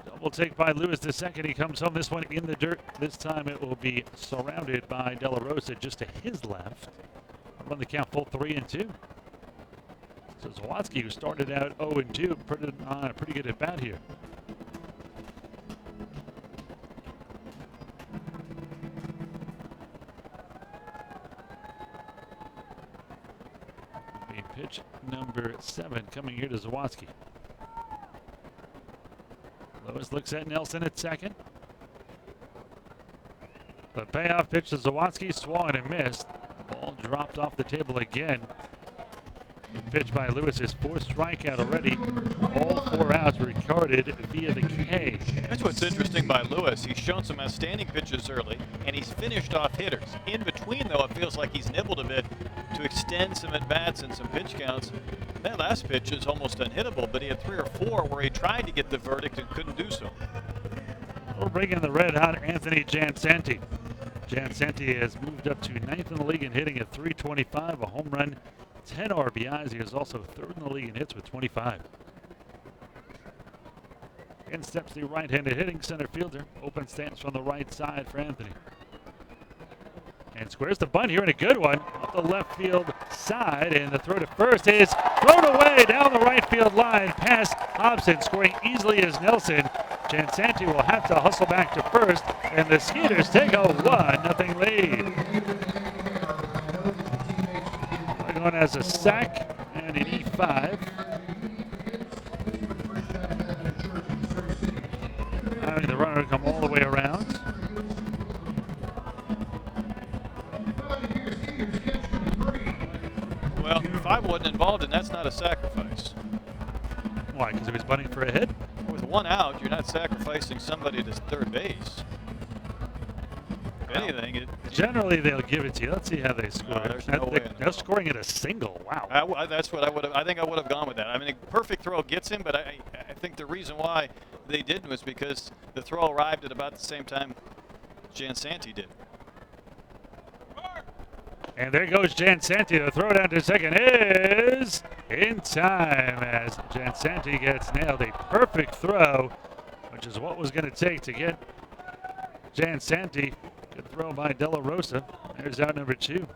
Double take by Lewis the second. He comes home. This one in the dirt. This time it will be surrounded by De La Rosa just to his left. Run the count full 3-2. So Zawadzki, who started out 0-2, put it on a pretty good at bat here. Pitch number 7 coming here to Zawadzki. Lewis looks at Nelson at second. The payoff pitch to Zawadzki, swung and missed. Ball dropped off the table again. Pitch by Lewis, his 4th strikeout already. All 4 outs recorded via the K. That's what's interesting by Lewis. He's shown some outstanding pitches early, and he's finished off hitters. In between, though, it feels like he's nibbled a bit to extend some at-bats and some pitch counts. That last pitch is almost unhittable, but he had 3 or 4 where he tried to get the verdict and couldn't do so. We'll bring in the red-hot Anthony Jansanti. Jansanti has moved up to 9th in the league in hitting at .325, a home run, 10 RBIs. He is also 3rd in the league in hits with 25. In steps the right-handed hitting center fielder. Open stance from the right side for Anthony. And squares the bunt here, and a good one up the left field side. And the throw to first is thrown away down the right field line past Hobson, scoring easily as Nelson. Jansanti will have to hustle back to first, and the Skeeters take a 1-0 lead. Going as a sack and an E5. Having the runner come all the way around. Well, if I wasn't involved, and that's not a sacrifice. Why? Because he was bunting for a hit? With 1 out, you're not sacrificing somebody to third base. If anything, generally they'll give it to you. Let's see how they score. No, there's no way They're scoring at a single. Wow. that's what I would have. I think I would have gone with that. I mean, a perfect throw gets him, but I think the reason why they didn't was because the throw arrived at about the same time Jansanti did. And there goes Jansanti. The throw down to second is in time as Jansanti gets nailed. A perfect throw, which is what was going to take to get Jansanti. Good throw by De La Rosa. There's out number 2.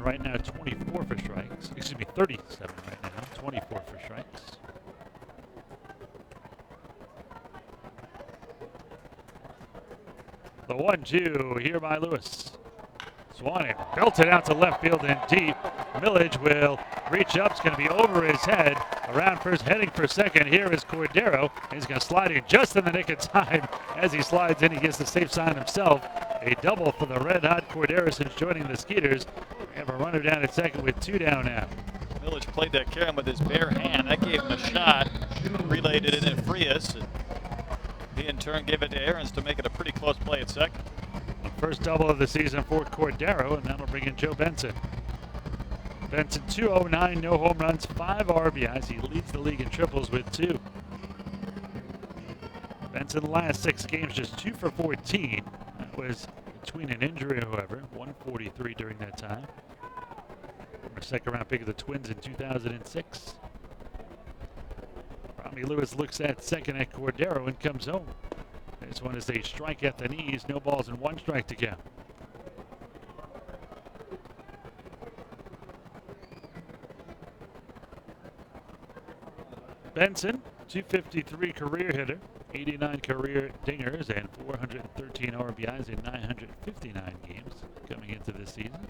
Right now, 24 for strikes. Excuse me, 37 right now, 24 for strikes. The 1-2 here by Lewis. Swanee belted out to left field and deep. Millage will reach up. It's going to be over his head. Around first, heading for second. Here is Cordero. He's going to slide in just in the nick of time. As he slides in, he gets the safe sign himself. A double for the red-hot Cordero since joining the Skeeters. We have a runner down at second with 2 down now. Millage played that carry with his bare hand. That gave him a shot. Relayed it in at Frias. And he in turn gave it to Aarons to make it a pretty close play at second. The first double of the season for Cordero, and that'll bring in Joe Benson. Benson 209, no home runs, 5 RBIs. He leads the league in triples with 2. Benson last 6 games just 2 for 14. That was between an injury, however, 143 during that time. Former second-round pick of the Twins in 2006. Robbie Lewis looks at second at Cordero and comes home. This one is a strike at the knees, no balls and 1 strike to count. Benson, 253 career hitter, 89 career dingers, and 413 RBIs in 959 games coming into this season.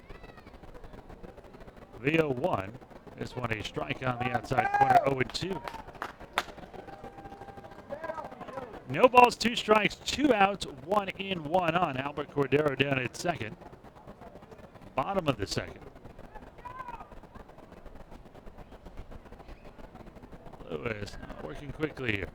The 0-1, this one a strike on the outside corner, 0-2. No balls, 2 strikes, 2 outs, 1 in, 1 on. Albert Cordero down at second. Bottom of the second. Lewis working quickly here.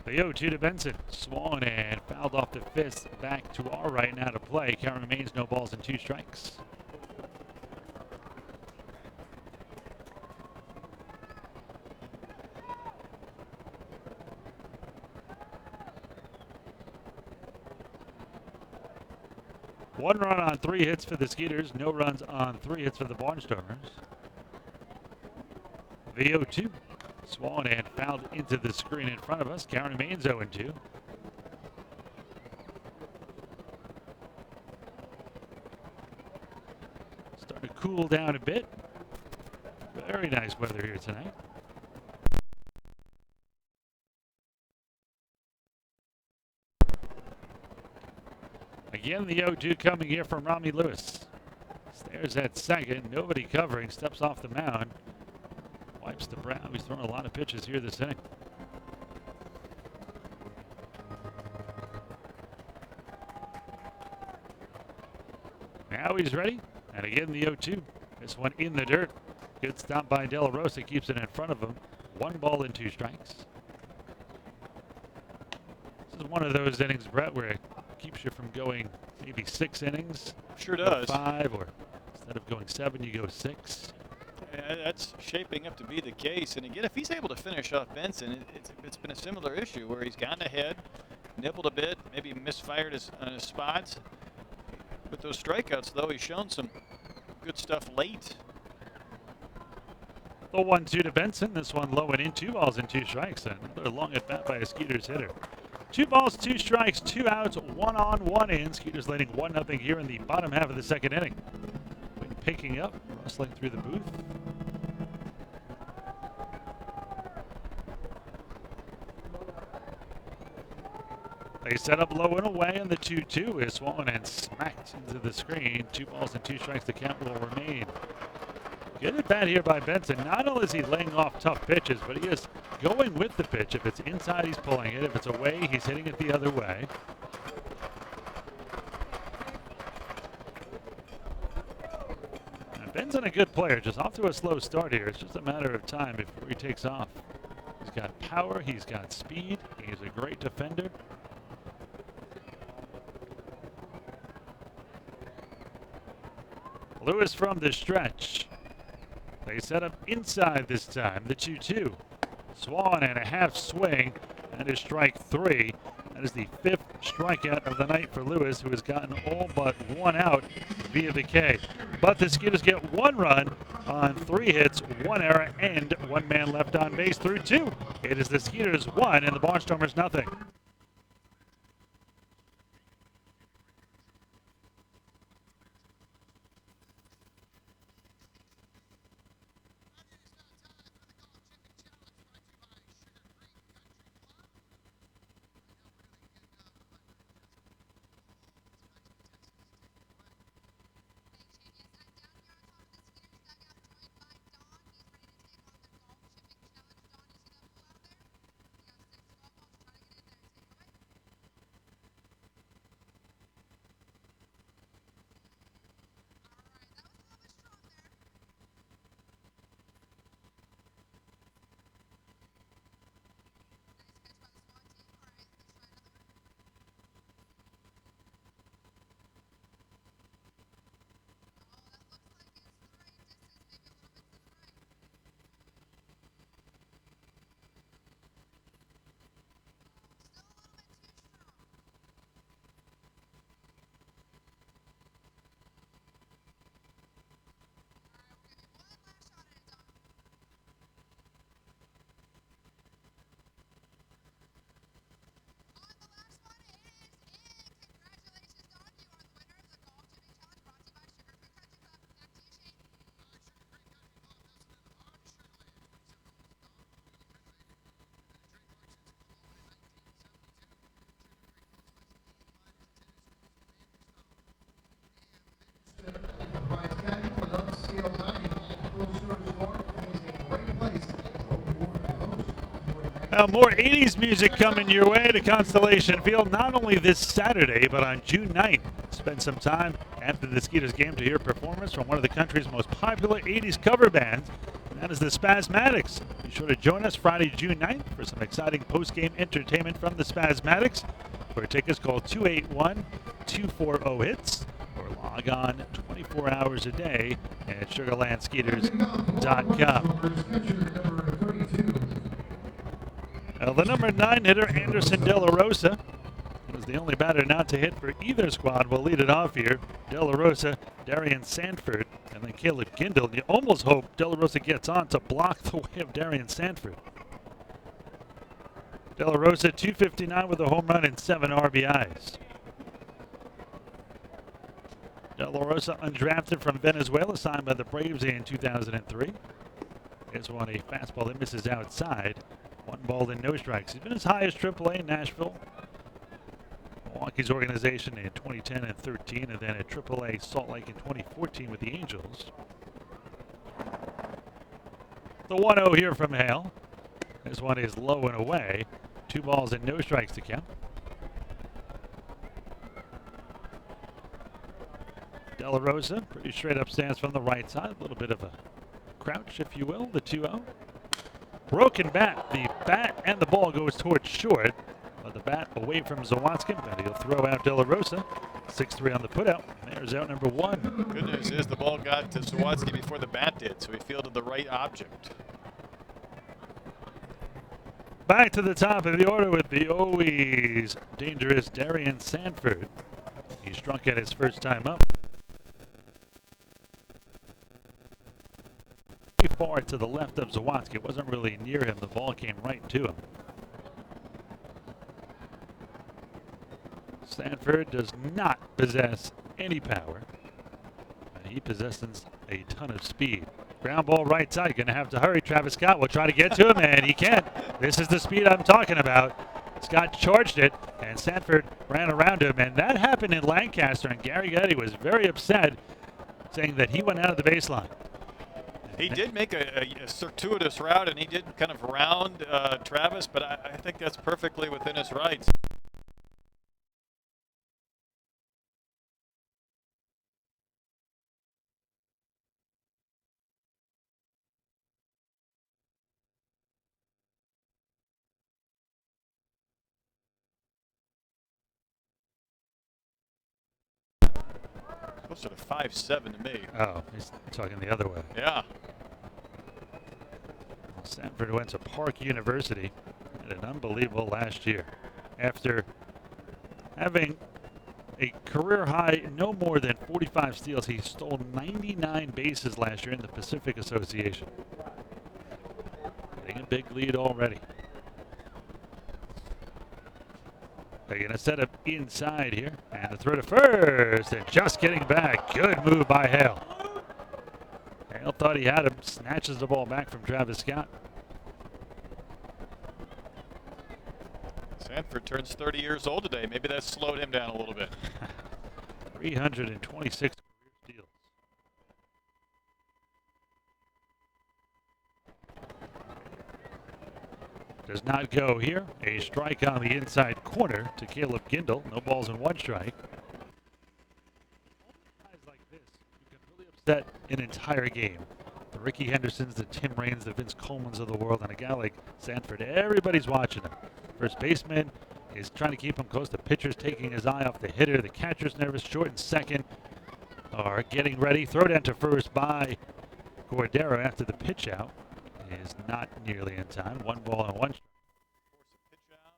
The 0-2 to Benson. Swung and fouled off the fist. Back to our right now to play. Count remains no balls and 2 strikes. One run on 3 hits for the Skeeters. No runs on 3 hits for the Barnstormers. The 0-2. Swung and fouled into the screen in front of us. Count remains 0-2. Starting to cool down a bit. Very nice weather here tonight. Again, the 0-2 coming here from Rami Lewis. Stares at second. Nobody covering. Steps off the mound. Wipes the brow. He's thrown a lot of pitches here this inning. Now he's ready. And again, the 0-2. This one in the dirt. Good stop by De La Rosa. Keeps it in front of him. 1 ball and 2 strikes. This is one of those innings, Brett, where it keeps you from going maybe 6 innings. Sure does. 5, or instead of going 7, you go 6. That's shaping up to be the case. And again, if he's able to finish off Benson, it's been a similar issue where he's gotten ahead, nibbled a bit, maybe misfired on his spots. With those strikeouts, though, he's shown some good stuff late. The 1-2 to Benson. This one low and in. 2 balls and 2 strikes. Another long at bat by a Skeeters hitter. 2 balls, 2 strikes, 2 outs, 1 on, 1 in. Skeeters leading 1-0 here in the bottom half of the second inning. Wind picking up, rustling through the booth. They set up low and away, and the 2-2 is swollen and smacked into the screen. 2 balls and 2 strikes. The count will remain. Good at bat here by Benson. Not only is he laying off tough pitches, but he is going with the pitch. If it's inside, he's pulling it. If it's away, he's hitting it the other way. And Benson, a good player, just off to a slow start here. It's just a matter of time before he takes off. He's got power. He's got speed. He's a great defender. Lewis from the stretch. They set up inside this time. The 2-2. Swan and a half swing. That is strike 3. That is the 5th strikeout of the night for Lewis, who has gotten all but 1 out via the K. But the Skeeters get 1 run on 3 hits, 1 error, and 1 man left on base through 2. It is the Skeeters 1 and the Barnstormers nothing. Now more 80s music coming your way to Constellation Field, not only this Saturday, but on June 9th. Spend some time after the Skeeters game to hear performance from one of the country's most popular 80s cover bands, and that is the Spasmatics. Be sure to join us Friday, June 9th for some exciting post-game entertainment from the Spasmatics. For tickets, call 281-240-HITS or log on 24 hours a day at sugarlandskeeters.com. The number 9 hitter, Anderson De La Rosa, was the only batter not to hit for either squad. Will lead it off here. De La Rosa, Darian Sanford, and then Caleb Gindel. You almost hope De La Rosa gets on to block the way of Darian Sanford. De La Rosa, 259 with a home run and 7 RBIs. De La Rosa, undrafted from Venezuela, signed by the Braves in 2003. Here's one, a fastball that misses outside. 1 ball and no strikes. He's been as high as AAA in Nashville, Milwaukee's organization in 2010 and 13, and then at AAA Salt Lake in 2014 with the Angels. The 1-0 here from Hale. This one is low and away. 2 balls and no strikes to count. De La Rosa, pretty straight up stance from the right side. A little bit of a crouch, if you will. The 2-0. Broken bat. The bat and the ball goes towards short. But the bat away from Zawatskin, but he'll throw out De La Rosa. 6-3 on the putout. There's out number 1. Good news is the ball got to Zawatsky before the bat did, so he fielded the right object. back to the top of the order with the always dangerous Darian Sanford. He struck at his first time up. Far to the left of Zawadzki. It wasn't really near him. The ball came right to him. Sanford does not possess any power. He possesses a ton of speed. Ground ball right side. Going to have to hurry. Travis Scott will try to get to him, and he can't. This is the speed I'm talking about. Scott charged it, and Sanford ran around him, and that happened in Lancaster, and Gary Getty was very upset, saying that he went out of the baseline. He did make a circuitous route, and he did kind of round Travis, but I think that's perfectly within his rights. Closer to 5'7" to me. Oh, he's talking the other way. Yeah. Sanford went to Park University, had an unbelievable last year. After having a career high, no more than 45 steals, he stole 99 bases last year in the Pacific Association. Getting a big lead already. They're going to set up inside here, and the throw to first, and just getting back. Good move by Hale. Hale thought he had him, snatches the ball back from Travis Scott. Sanford turns 30 years old today. Maybe that slowed him down a little bit. 326 steals. Does not go here. A strike on the inside corner to Caleb Gindel. No balls and one strike. Guys like this, you can really upset an entire game. The Ricky Hendersons, the Tim Raines, the Vince Colemans of the world, and a guy like Sanford. Everybody's watching him. First baseman is trying to keep him close. The pitcher's taking his eye off the hitter. The catcher's nervous. Short and second are getting ready. Throw down to first by Cordero after the pitch out is not nearly in time. One ball and one strike. Force a pitch out.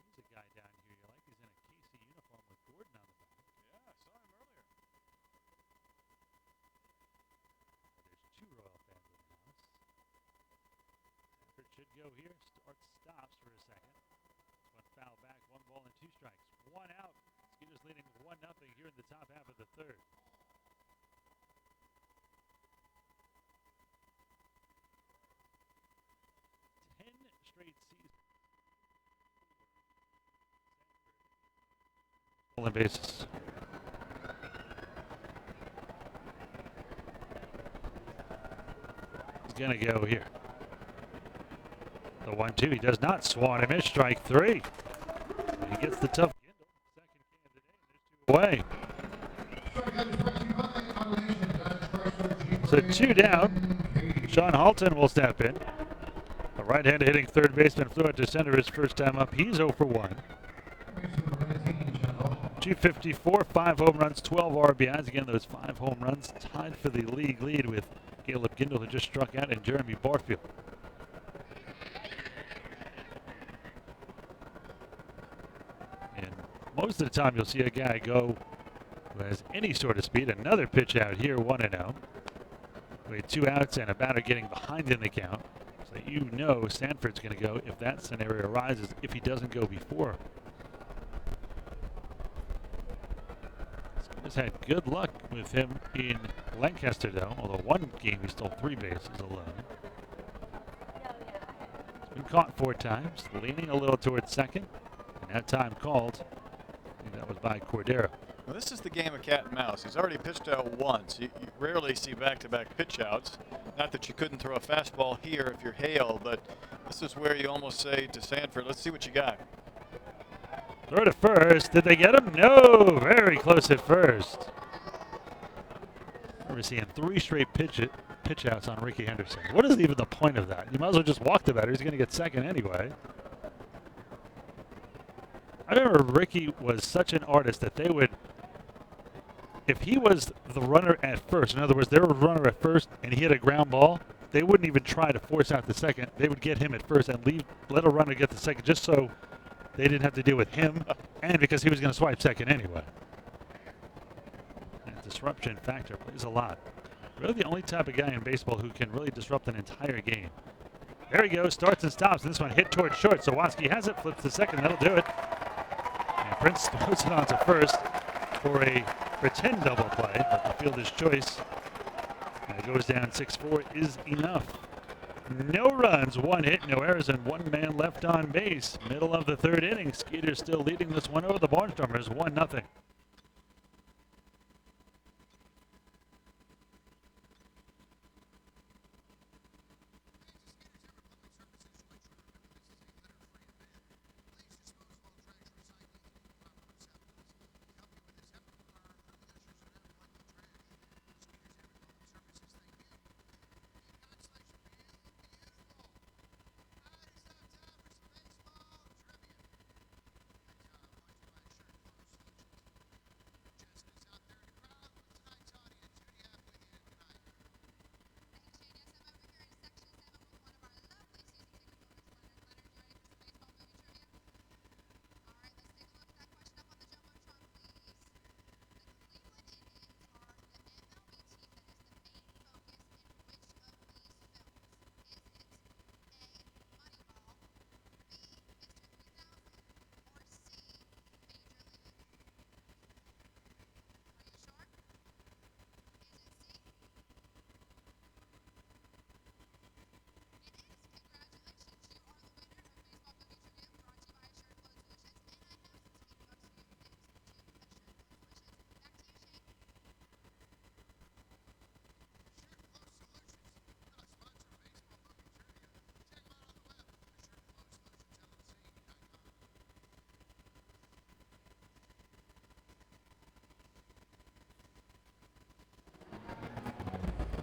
There's a guy down here you like. He's in a KC uniform with Gordon on the back. Yeah, I saw him earlier. There's two Royal fans in the house. Sanford should go here. Stops for a second. This one foul back. One ball and two strikes. One out. Skeeters leading 1-0 here in the top half of the third. 10 straight seasons. Stolen bases. He's going to go here. The 1-2. He does not swan him in. Strike three. He gets the tough Gindel. Second can today. There's 2 away. So 2 down. Sean Halton will step in. The right-handed hitting third baseman flew out to center his first time up. He's 0 for 1. 254, 5 home runs, 12 RBIs. Again, those 5 home runs tied for the league lead with Caleb Gindel, who just struck out, and Jeremy Barfield. And most of the time, you'll see a guy go who has any sort of speed. Another pitch out here, 1-0. With 2 outs and a batter getting behind in the count. So you know Sanford's going to go if that scenario arises, if he doesn't go before. He's had good luck with him in Lancaster, though, although one game he stole 3 bases alone. He's been caught 4 times, leaning a little towards second, and that time called. I think that was by Cordero. Well, this is the game of cat and mouse. He's already pitched out once. You rarely see back-to-back pitch outs. Not that you couldn't throw a fastball here if you're Hale, but this is where you almost say to Sanford, let's see what you got. Throw to first. Did they get him? No. Very close at first. We're seeing 3 straight pitch outs on Ricky Henderson. What is even the point of that? You might as well just walk the batter. He's going to get second anyway. I remember Ricky was such an artist that they would, if he was the runner at first, in other words, there was a runner at first and he hit a ground ball, they wouldn't even try to force out the second. They would get him at first and let a runner get the second just so they didn't have to deal with him and because he was going to swipe second anyway. That disruption factor plays a lot. Really the only type of guy in baseball who can really disrupt an entire game. There he goes, starts and stops. This one hit towards short. Sawatsky has it, flips to second. That'll do it. And Prince throws it on to first for a pretend double play, but the fielder's choice. And it goes down 6-4 is enough. No runs, one hit, no errors, and one man left on base. Middle of the third inning. Skeeters still leading this one over the Barnstormers, 1-0.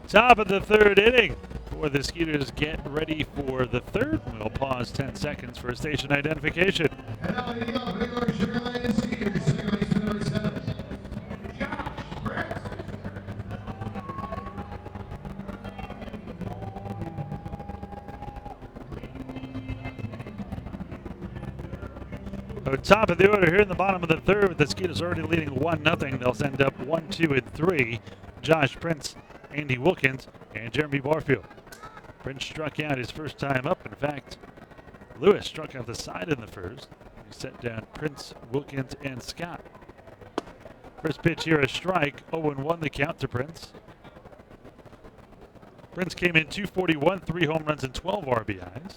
Top of the third inning for the Skeeters get ready for the third. We'll pause 10 seconds for station identification. So top of the order here in the bottom of the third with the Skeeters already leading 1-0. They'll send up 1, 2, and 3. Josh Prince, Andy Wilkins, and Jeremy Barfield. Prince struck out his first time up. In fact, Lewis struck out the side in the first. He set down Prince, Wilkins, and Scott. First pitch here, a strike. 0-1 the count to Prince. Prince came in 241, 3 home runs, and 12 RBIs.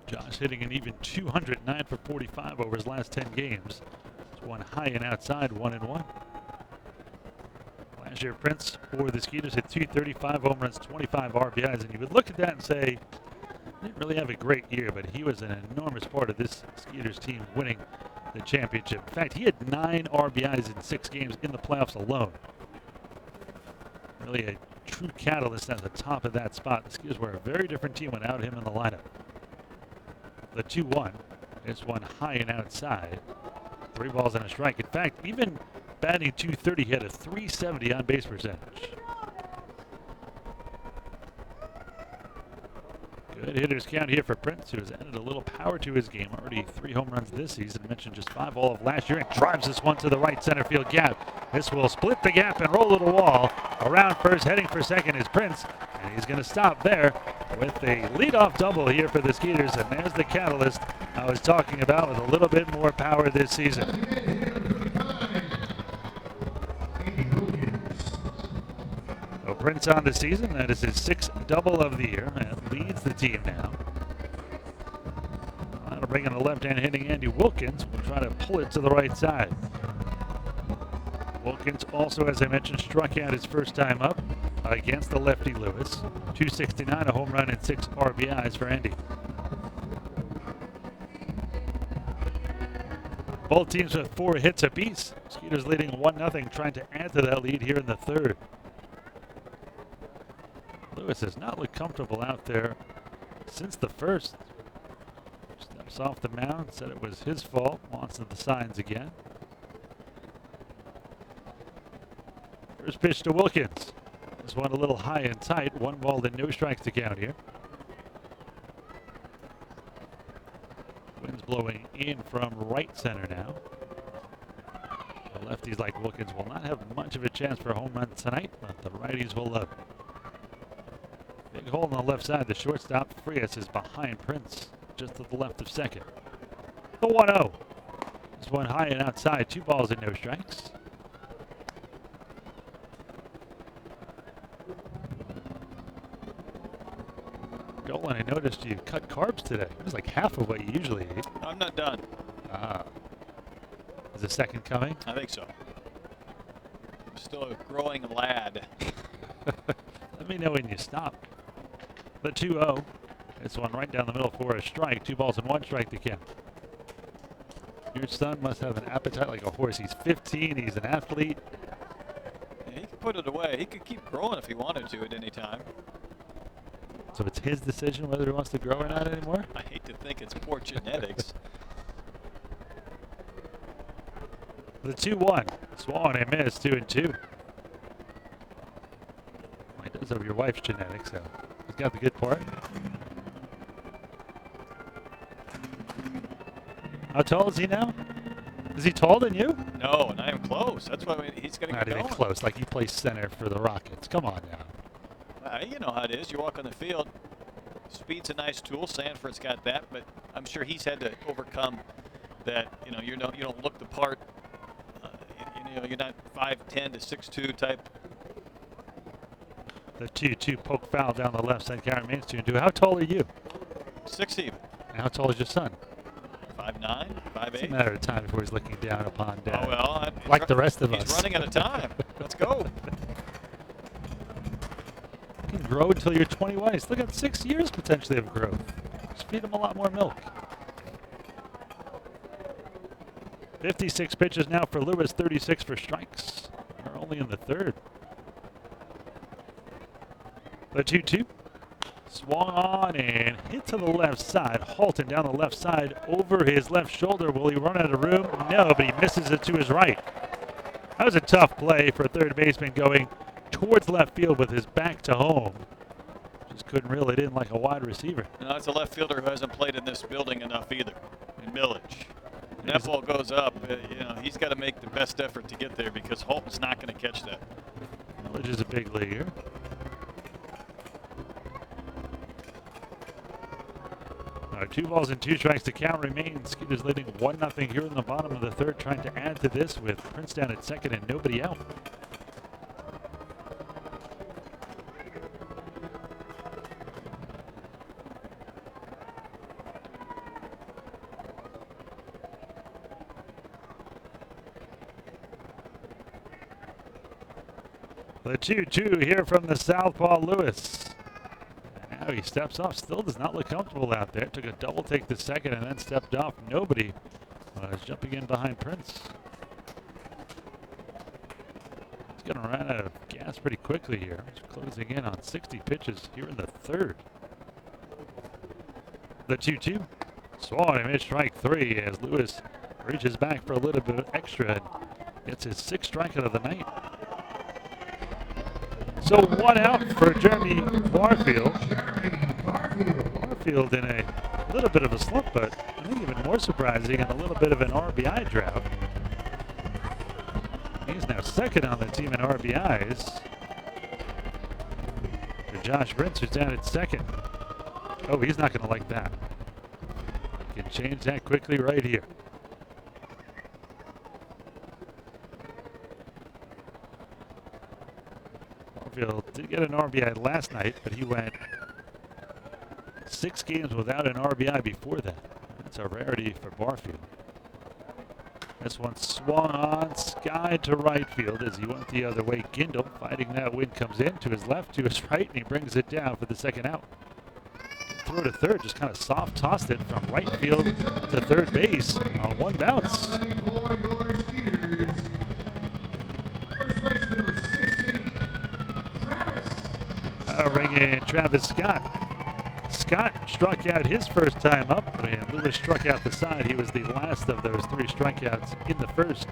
Josh hitting an even 209 for 45 over his last 10 games. It's one high and outside, 1-1. Last year, Prince for the Skeeters hit 235 home runs, 25 RBIs, and you would look at that and say, he didn't really have a great year, but he was an enormous part of this Skeeters team winning the championship. In fact, he had 9 RBIs in 6 games in the playoffs alone. Really a true catalyst at the top of that spot. The Skeeters were a very different team without him in the lineup. The 2-1 is one high and outside. 3 balls and a strike. In fact, even batting 230, he had a 370 on base percentage. Good hitters count here for Prince, who has added a little power to his game. Already 3 home runs this season. Mentioned just 5 all of last year, and drives this one to the right center field gap. This will split the gap and roll to the wall. Around first, heading for second is Prince, and he's going to stop there with a leadoff double here for the Skeeters. And there's the catalyst I was talking about with a little bit more power this season. So Prince on the season. That is his 6th double of the year and leads the team now. That'll bring in the left-hand hitting Andy Wilkins. We'll try to pull it to the right side. Wilkins also, as I mentioned, struck out his first time up against the lefty Lewis. 269, a home run, and 6 RBIs for Andy. Both teams with 4 hits apiece. Skeeters leading 1-0, trying to add to that lead here in the third. Lewis has not looked comfortable out there since the first. Steps off the mound, said it was his fault, wants the signs again. First pitch to Wilkins. This one a little high and tight. 1 ball and no strikes to count here. Wind's blowing in from right center now. The lefties like Wilkins will not have much of a chance for a home run tonight, but the righties will love it. Big hole on the left side. The shortstop, Frias, is behind Prince, just to the left of second. The 1-0. This one high and outside. 2 balls and no strikes. Golan, I noticed you cut carbs today. It was like half of what you usually eat. I'm not done. Ah. Is the second coming? I think so. I'm still a growing lad. Let me know when you stop. The 2-0. This one right down the middle for a strike. 2 balls and 1 strike to count. Your son must have an appetite like a horse. He's 15. He's an athlete. Yeah, he could put it away. He could keep growing if he wanted to at any time. So it's his decision whether he wants to grow or not anymore? I hate to think it's poor genetics. The 2-1. Swung and missed. 2-2. Well, he does have your wife's genetics, so he's got the good part. How tall is he now? Is he taller than you? No, and I am close. That's why he's going to Not get even going. close. Like you play center for the Rockets. Come on now. You know how it is. You walk on the field. Speed's a nice tool. Sanford's got that, but I'm sure he's had to overcome that. You know, you don't look the part. You're not 5'10" to 6'2" type. The 2-2 poke foul down the left side. Karen Main Street. How tall are you? 6 even. And how tall is your son? 5'9", 5'8". It's a matter of time before he's looking down upon Dad. Oh well, like the rest of us. He's running out of time. Let's go. You can grow until you're 21. He's still got 6 years potentially of growth. Just feed him a lot more milk. 56 pitches now for Lewis, 36 for strikes. We're only in the third. The 2-2. Swung on and hit to the left side. Halton down the left side over his left shoulder. Will he run out of room? No, but he misses it to his right. That was a tough play for a third baseman going towards left field with his back to home. Just couldn't reel it in like a wide receiver. No, it's a left fielder who hasn't played in this building enough either, in Millage. When that ball goes up, he's got to make the best effort to get there because Halton's not going to catch that. Millage is a big leaguer. Now 2 balls and 2 strikes to count remain. Skeeters leading 1-0 here in the bottom of the third, trying to add to this with Prince down at second and nobody out. The 2-2 here from the southpaw Lewis. And now he steps off. Still does not look comfortable out there. Took a double take to second and then stepped off. Nobody was jumping in behind Prince. He's going to run out of gas pretty quickly here. He's closing in on 60 pitches here in the third. The 2-2. Swung and missed strike 3 as Lewis reaches back for a little bit extra and gets his 6th strikeout of the night. So 1 out for Jeremy Barfield. Barfield in a little bit of a slump, but I think even more surprising in a little bit of an RBI drought. He's now second on the team in RBIs. For Josh Prince, who's down at second. Oh, he's not going to like that. Can change that quickly right here. Barfield did get an RBI last night, but he went 6 games without an RBI before that. That's a rarity for Barfield. This one swung on, skied to right field as he went the other way. Gindle fighting that wind comes in to his left, to his right, and he brings it down for the 2nd out. Throw to third, just kind of soft tossed it from right field to third base on 1 bounce. Ring in Travis Scott. Scott struck out his first time up, and Lewis struck out the side. He was the last of those 3 strikeouts in the first.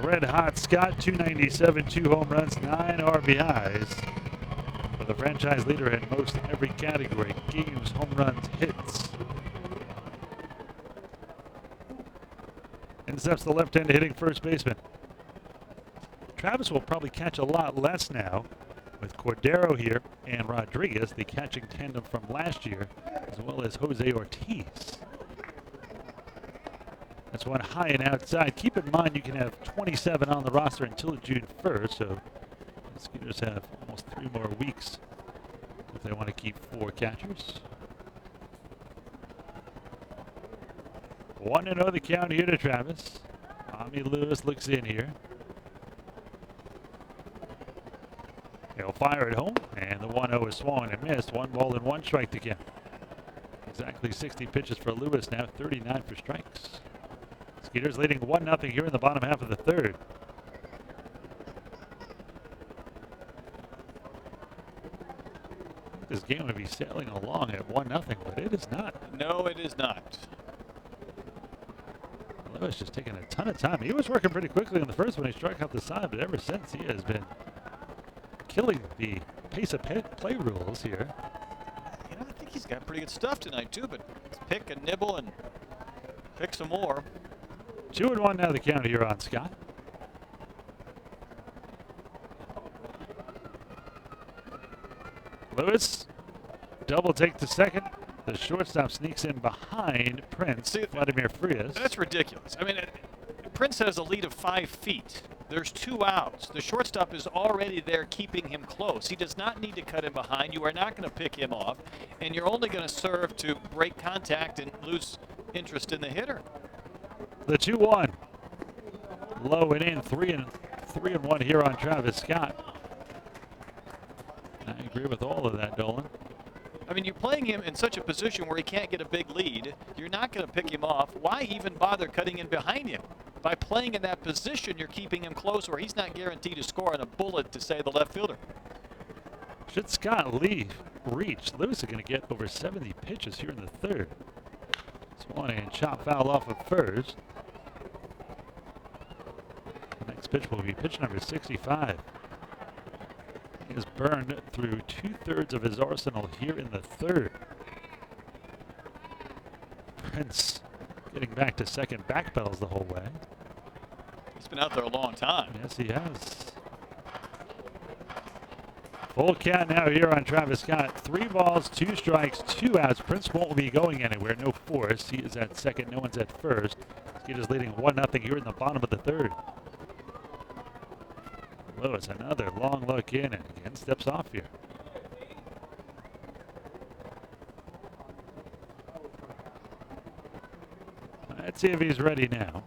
The red-hot Scott, 297, 2 home runs, 9 RBIs. For the franchise leader in most every category: games, home runs, hits. Intercepts the left-handed hitting first baseman. Travis will probably catch a lot less now with Cordero here and Rodriguez, the catching tandem from last year, as well as Jose Ortiz. That's one high and outside. Keep in mind you can have 27 on the roster until June 1st, so the Skeeters have almost 3 more weeks if they want to keep 4 catchers. 1-0 the count here to Travis. Tommy Lewis looks in here. He'll fire at home, and the 1-0 is swung and missed. 1 ball and 1 strike to count. Exactly 60 pitches for Lewis now, 39 for strikes. Skeeters leading 1-0 here in the bottom half of the third. This game would be sailing along at 1-0, but it is not. No, it is not. Lewis just taking a ton of time. He was working pretty quickly in the first when he struck out the side, but ever since he has been killing the pace of play rules here. You know, I think he's got pretty good stuff tonight too, but pick and nibble and pick some more. 2-1 now the count here on Scott. Lewis, double take to second. The shortstop sneaks in behind Prince. Vladimir Frias. That's ridiculous. I mean, Prince has a lead of 5 feet. There's 2 outs. The shortstop is already there keeping him close. He does not need to cut him behind. You are not going to pick him off, and you're only going to serve to break contact and lose interest in the hitter. The 2-1. Low and in, 3-1 here on Travis Scott. I agree with all of that, Dolan. I mean, you're playing him in such a position where he can't get a big lead. You're not going to pick him off. Why even bother cutting in behind him? By playing in that position, you're keeping him close where he's not guaranteed to score on a bullet to say the left fielder. Should Scott reach, Lewis is going to get over 70 pitches here in the third. Swung and chop foul off of first. The next pitch will be pitch number 65. He has burned through 2/3 of his arsenal here in the third. Prince getting back to second, backpedals the whole way. He's been out there a long time. Yes, he has. Full count now here on Travis Scott. 3 balls, 2 strikes, 2 outs. Prince won't be going anywhere. No force. He is at second. No one's at first. Skeeters leading 1-0 here in the bottom of the third. Lewis, another long look in, and again steps off here. Let's see if he's ready now.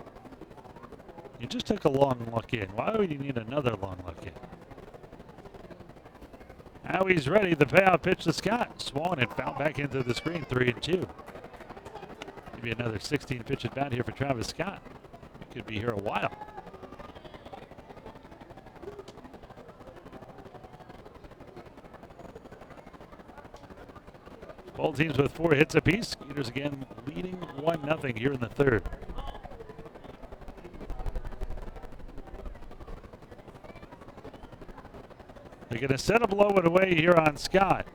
You just took a long look in. Why would you need another long look in? Now he's ready. The payout pitch to Scott. Swung and fouled back into the screen. 3-2. Maybe another 16 pitch at bat here for Travis Scott. He could be here a while. Both teams with 4 hits apiece. Skeeters again leading 1-0 here in the third. They're going to set up low and away here on Scott.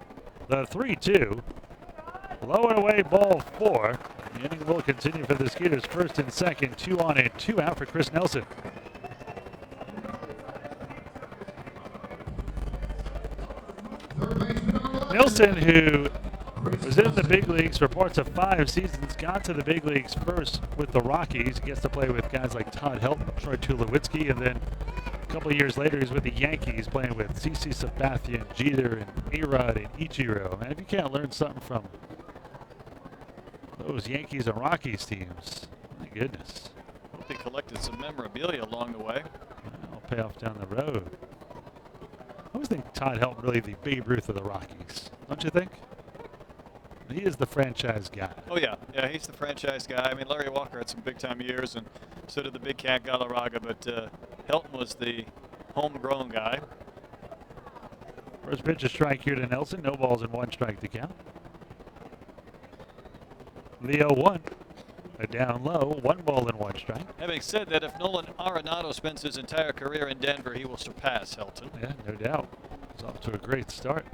The 3-2. Low and away, ball 4. The inning will continue for the Skeeters. First and second, 2 on and 2 out for Chris Nelson. Nelson, who was in the big leagues for parts of 5 seasons, got to the big leagues first with the Rockies. He gets to play with guys like Todd Helton, Troy Tulowitzki, and then a couple of years later he's with the Yankees playing with CC Sabathia, Jeter, and A-Rod, and Ichiro. Man, if you can't learn something from those Yankees and Rockies teams, my goodness. Hope they collected some memorabilia along the way. That'll pay off down the road. I always think Todd Helton really the Babe Ruth of the Rockies, don't you think? He is the franchise guy. Oh, yeah. Yeah, he's the franchise guy. I mean, Larry Walker had some big-time years, and so did the big cat Galarraga, but Helton was the homegrown guy. First pitch, a strike here to Nelson. No balls and 1 strike to count. The 0-1. A down low, 1-1 strike. Having said that, if Nolan Arenado spends his entire career in Denver, he will surpass Helton. Yeah, no doubt. He's off to a great start.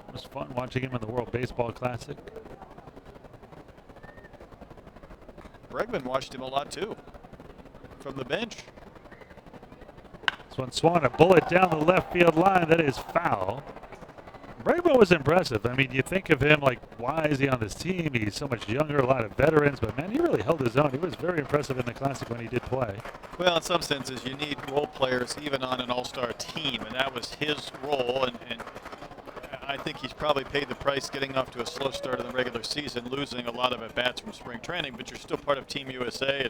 It was fun watching him in the World Baseball Classic. Bregman watched him a lot too, from the bench. This one swung a bullet down the left field line. That is foul. Bregman was impressive. I mean, you think of him like, why is he on this team? He's so much younger, a lot of veterans, but man, he really held his own. He was very impressive in the Classic when he did play. Well, in some senses, you need role players even on an all-star team, and that was his role, and I think he's probably paid the price getting off to a slow start in the regular season, losing a lot of at-bats from spring training, but you're still part of Team USA,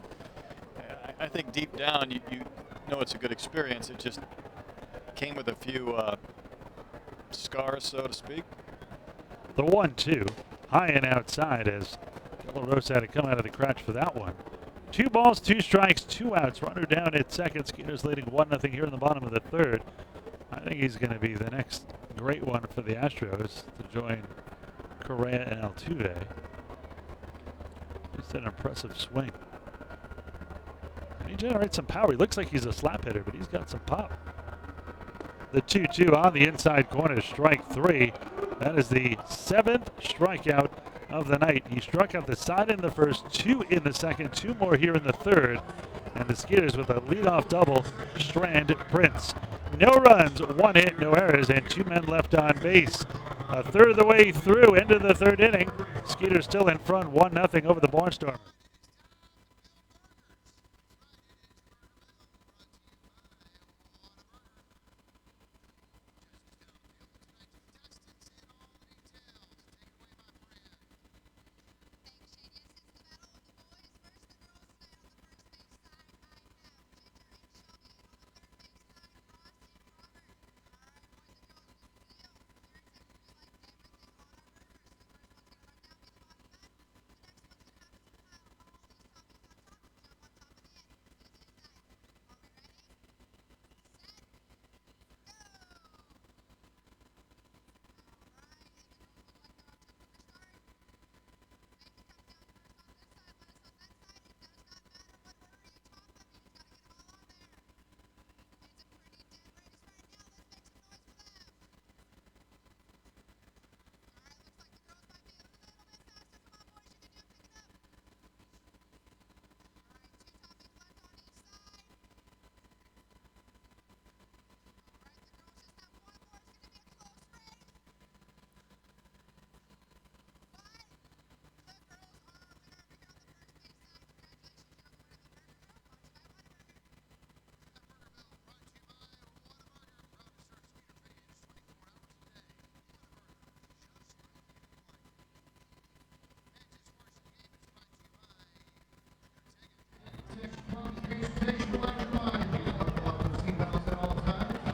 and I think deep down you know it's a good experience. It just came with a few scars, so to speak. The 1-2, high and outside as De La Rosa had to come out of the crotch for that one. 2 balls, 2 strikes, 2 outs. Runner down at second. Skeeters leading 1-0 here in the bottom of the third. I think he's going to be the next great one for the Astros to join Correa and Altuve. Just an impressive swing. And he generates some power. He looks like he's a slap hitter, but he's got some pop. The 2-2 on the inside corner, strike 3. That is the 7th strikeout of the night. He struck out the side in the first, 2 in the second, 2 more here in the third. And the Skeeters with a leadoff double, Strand Prince. No runs, 1 hit, no errors, and 2 men left on base. A third of the way through, into the third inning. Skeeters still in front, 1-0 over the Barnstormers.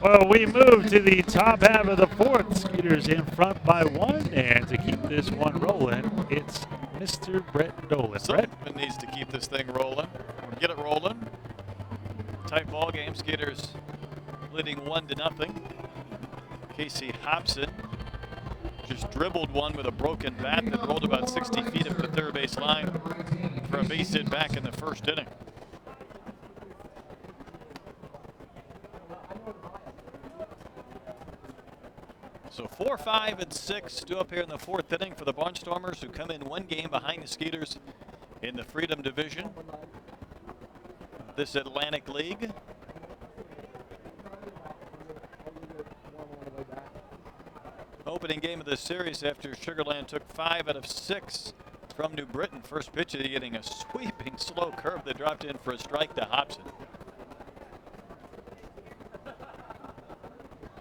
Well, we move to the top half of the fourth. Skeeters in front by 1, and to keep this one rolling, it's Mr. Brett Dolan. Someone needs to keep this thing rolling. Or get it rolling. Tight ball game. Skeeters leading 1-0. Casey Hobson just dribbled one with a broken bat that rolled about 60 feet up the third base line for a base hit back in the first inning. So 4, 5, and 6 due up here in the fourth inning for the Barnstormers, who come in 1 game behind the Skeeters in the Freedom Division. This Atlantic League. Opening game of the series after Sugar Land took 5 out of 6 from New Britain. First pitch of the inning, a sweeping slow curve that dropped in for a strike to Hobson.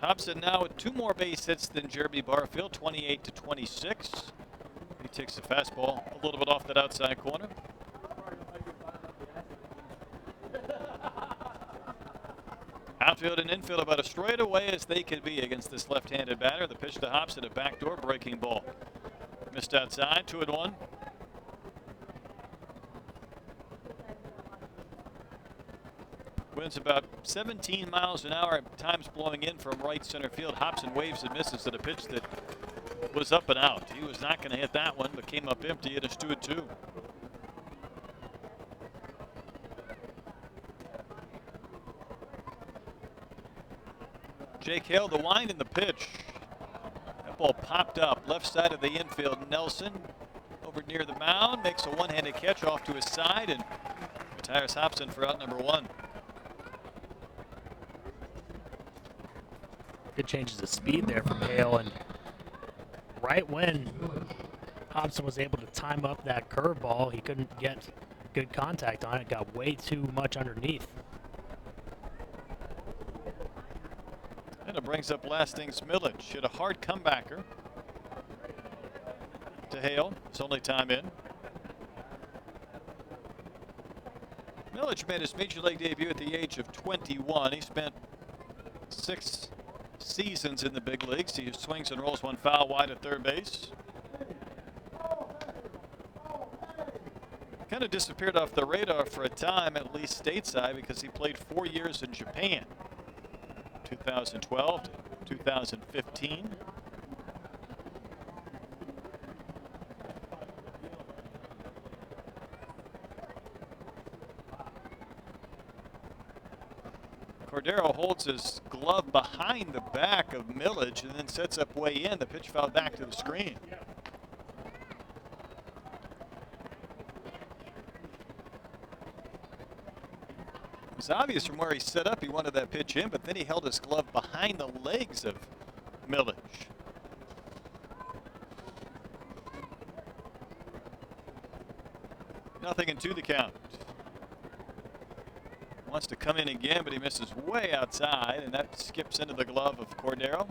Hobson now with 2 more base hits than Jeremy Barfield, 28-26. He takes the fastball a little bit off that outside corner. Outfield and infield about as straight away as they could be against this left-handed batter. The pitch to Hobson, a backdoor breaking ball. Missed outside, 2-1. Winds about 17 miles an hour, at times blowing in from right center field. Hobson waves and misses at a pitch that was up and out. He was not going to hit that one, but came up empty, and it's 2-2. Jake Hale, the wind and the pitch. That ball popped up left side of the infield. Nelson over near the mound, makes a one-handed catch off to his side and retires Hobson for out number 1. Good changes of speed there from Hale, and right when Hobson was able to time up that curveball, he couldn't get good contact on it. Got way too much underneath. And it brings up last thing's Millage. Hit a hard comebacker to Hale. His only time in. Millage made his major league debut at the age of 21. He spent 6 seasons in the big leagues. He swings and rolls one foul wide at third base. Kind of disappeared off the radar for a time, at least stateside, because he played 4 years in Japan, 2012 to 2015. Cordero holds his glove behind the back of Millage and then sets up way in. The pitch fouled back to the screen. It was obvious from where he set up he wanted that pitch in, but then he held his glove behind the legs of Millage. Nothing and 2 the count. Wants to come in again, but he misses way outside, and that skips into the glove of Cordero.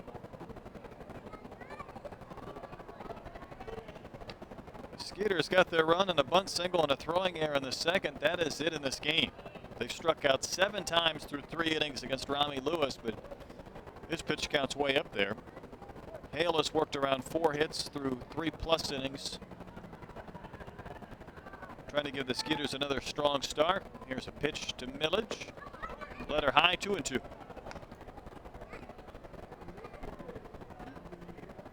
Skeeters got their run and a bunt single and a throwing error in the second. That is it in this game. They've struck out 7 times through 3 innings against Rami Lewis, but his pitch count's way up there. Hale has worked around 4 hits through 3+ innings. Trying to give the Skeeters another strong start. Here's a pitch to Millage. Letter high, 2-2.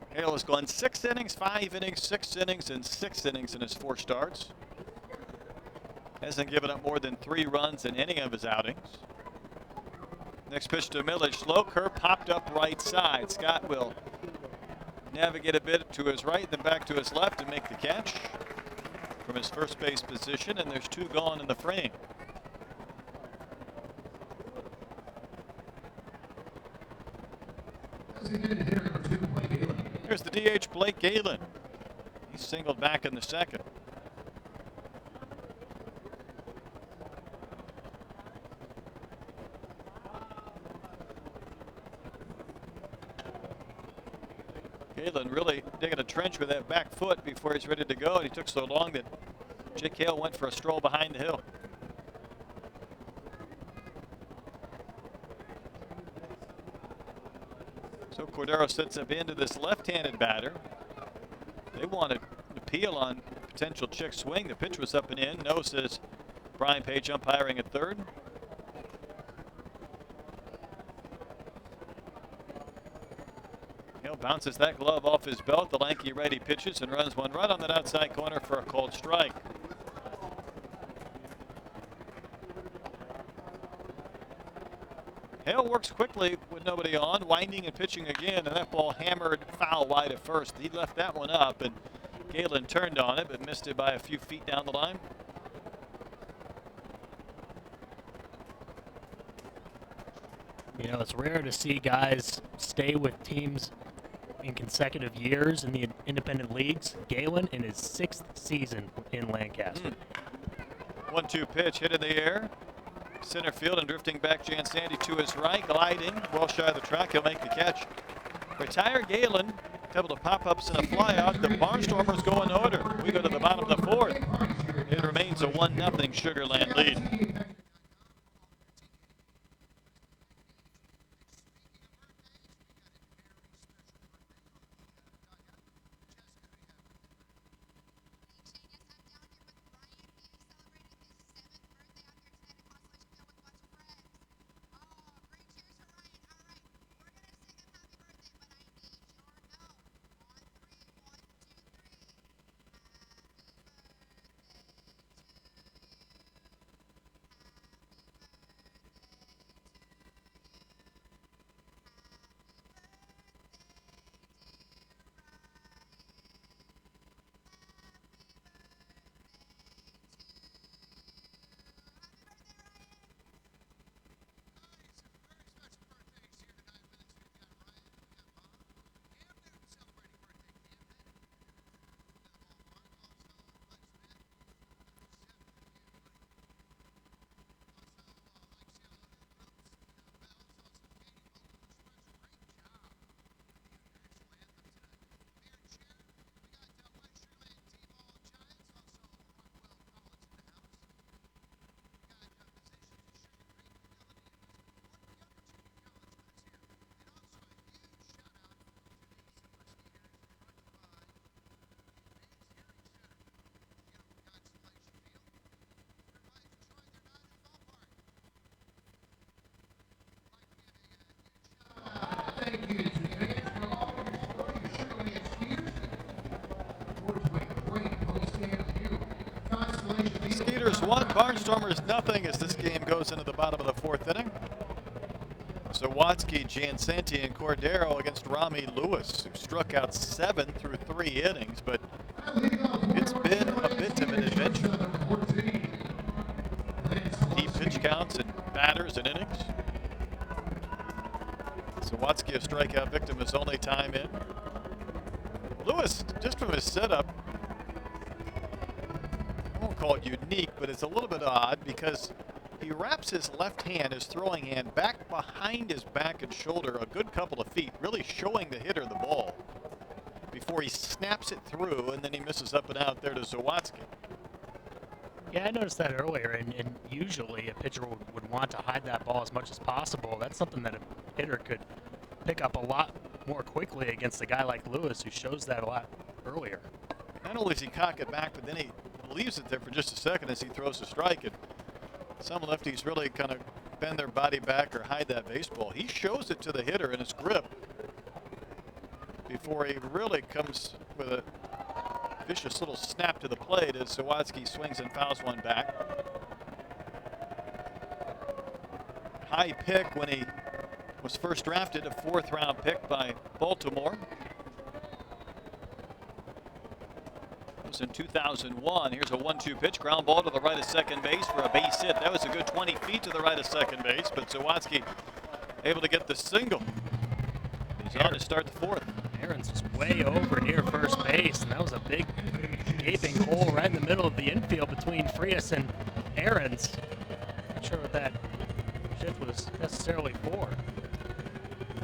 Hale has gone 6 innings, 5 innings, 6 innings, and 6 innings in his 4 starts. Hasn't given up more than 3 runs in any of his outings. Next pitch to Millage. Slow curve popped up right side. Scott will navigate a bit to his right, then back to his left and make the catch from his first base position, and there's 2 gone in the frame. Here's the DH, Blake Galen. He singled back in the second. Galen really digging a trench with that back foot before he's ready to go, and he took so long that Jake Hale went for a stroll behind the hill. So Cordero sets up into this left-handed batter. They wanted an appeal on potential check swing. The pitch was up and in. No, says Brian Page, umpiring at third. Hale bounces that glove off his belt. The lanky righty pitches and runs one right on that outside corner for a called strike. Hale works quickly with nobody on, winding and pitching again, and that ball hammered foul wide at first. He left that one up, and Galen turned on it, but missed it by a few feet down the line. You know, it's rare to see guys stay with teams in consecutive years in the independent leagues. Galen in his 6th season in Lancaster. 1-2 pitch hit in the air. Center field and drifting back Jan Sandy to his right, gliding well shy of the track. He'll make the catch. Retire Galen, couple of pop-ups and a flyout. The Barnstormers go in order. We go to the bottom of the 4th. It remains a 1-0 Sugar Land lead. Skeeters 1, Barnstormers nothing as this game goes into the bottom of the 4th inning. Zawatsky, Jansanti, and Cordero against Rami Lewis, who struck out 7 through 3 innings, but it's been a bit of an adventure. Deep pitch counts and batters and innings. Zawatsky, a strikeout victim, his only time in. Lewis, just from his setup, I won't call it unique, but it's a little bit odd because he wraps his left hand, his throwing hand, back behind his back and shoulder a good couple of feet, really showing the hitter the ball before he snaps it through, and then he misses up and out there to Zawatsky. Yeah, I noticed that earlier, and usually a pitcher would want to hide that ball as much as possible. That's something that a hitter could pick up a lot more quickly against a guy like Lewis, who shows that a lot earlier. Not only does he cock it back, but then he leaves it there for just a second as he throws a strike. And some lefties really kind of bend their body back or hide that baseball. He shows it to the hitter in his grip before he really comes with a vicious little snap to the plate as Zawatsky swings and fouls one back. High pick when he was first drafted, a 4th round pick by Baltimore. It was in 2001. Here's a 1-2 pitch, ground ball to the right of second base for a base hit. That was a good 20 feet to the right of second base, but Zawatsky able to get the single. He's on to start the 4th. Aaron's was way over near first base, and that was a big gaping hole right in the middle of the infield between Frias and Aaron's. Not sure what that shift was necessarily for.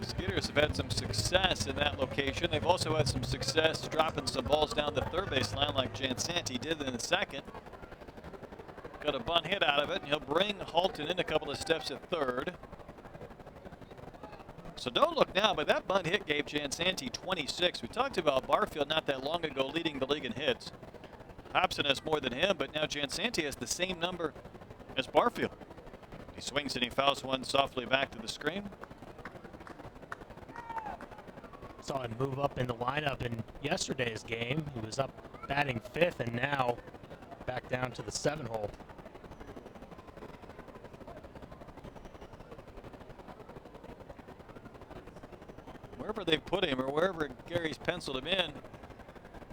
Skeeters have had some success in that location. They've also had some success dropping some balls down the third base line like Jansanti did in the 2nd. Got a bunt hit out of it, and he'll bring Halton in a couple of steps at 3rd. So don't look now, but that bunt hit gave Jansanti 26. We talked about Barfield not that long ago leading the league in hits. Hobson has more than him, but now Jansanti has the same number as Barfield. He swings and he fouls one softly back to the screen. Saw him move up in the lineup in yesterday's game. He was up batting 5th and now back down to the 7 hole. Wherever they put him or wherever Gary's penciled him in,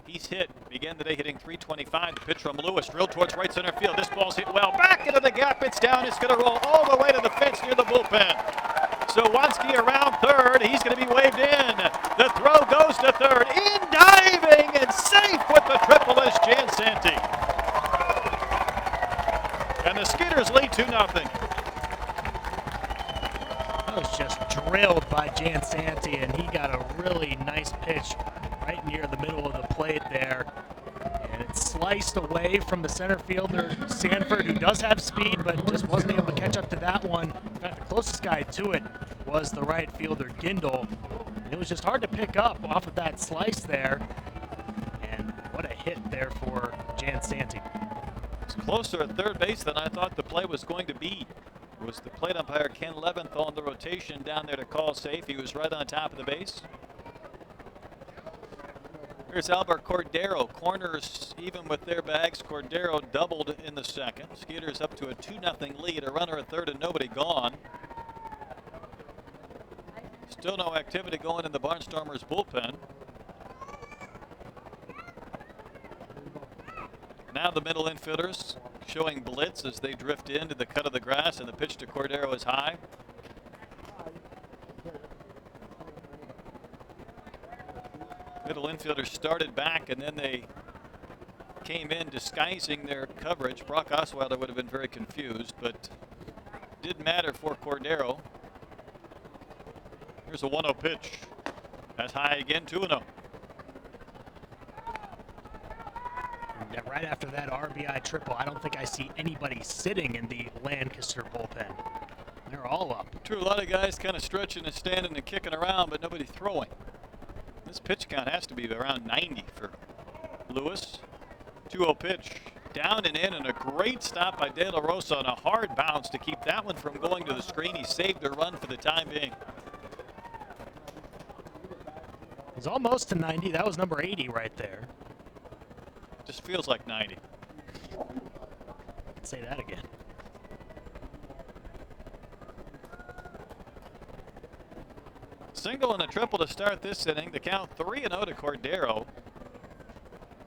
he's hit. Began the day hitting .325. The pitch from Lewis, drilled towards right center field. This ball's hit well. Back into the gap. It's down. It's going to roll all the way to the fence near the bullpen. Zawatsky around 3rd. He's going to be waved in. The throw goes to 3rd. In diving and safe with the triple is Jansanti. And the Skeeters lead 2-0. That was just drilled by Jansanti, and he got a really nice pitch right near the middle of the plate there. And it sliced away from the center fielder, Sanford, who does have speed, but just wasn't able to catch up to that one. In fact, the closest guy to it was the right fielder, Gindel. And it was just hard to pick up off of that slice there. And what a hit there for Jansanti. It's closer at 3rd base than I thought the play was going to be. It was the plate umpire, Ken Leventhal, on the rotation down there to call safe. He was right on top of the base. Here's Albert Cordero. Corners even with their bags. Cordero doubled in the 2nd. Skeeters up to a 2-0 lead. A runner at 3rd and nobody gone. Still no activity going in the Barnstormers bullpen. Now the middle infielders showing blitz as they drift into the cut of the grass, and the pitch to Cordero is high. Middle infielders started back, and then they came in disguising their coverage. Brock Osweiler would have been very confused, but didn't matter for Cordero. Here's a 1-0 pitch. That's high again, 2-0. Right after that RBI triple, I don't think I see anybody sitting in the Lancaster bullpen. They're all up. True, a lot of guys kind of stretching and standing and kicking around, but nobody throwing. This pitch count has to be around 90 for Lewis. 2-0 pitch. Down and in, and a great stop by De La Rosa on a hard bounce to keep that one from going to the screen. He saved a run for the time being. was almost to 90. That was number 80 right there. Just feels like 90. Say that again. Single and a triple to start this inning. The count 3-0 to Cordero.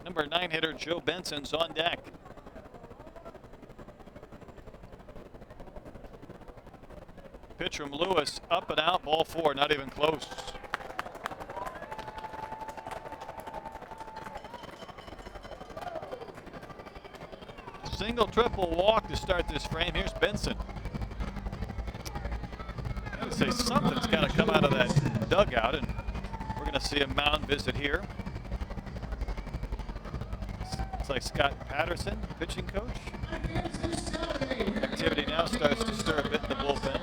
Number 9 hitter Joe Benson's on deck. Pitch from Lewis, up and out, ball 4, not even close. Single, triple, walk to start this frame. Here's Benson. I gotta say, something's got to come out of that dugout, and we're going to see a mound visit here. It's like Scott Patterson, pitching coach. Activity now starts to stir a bit in the bullpen.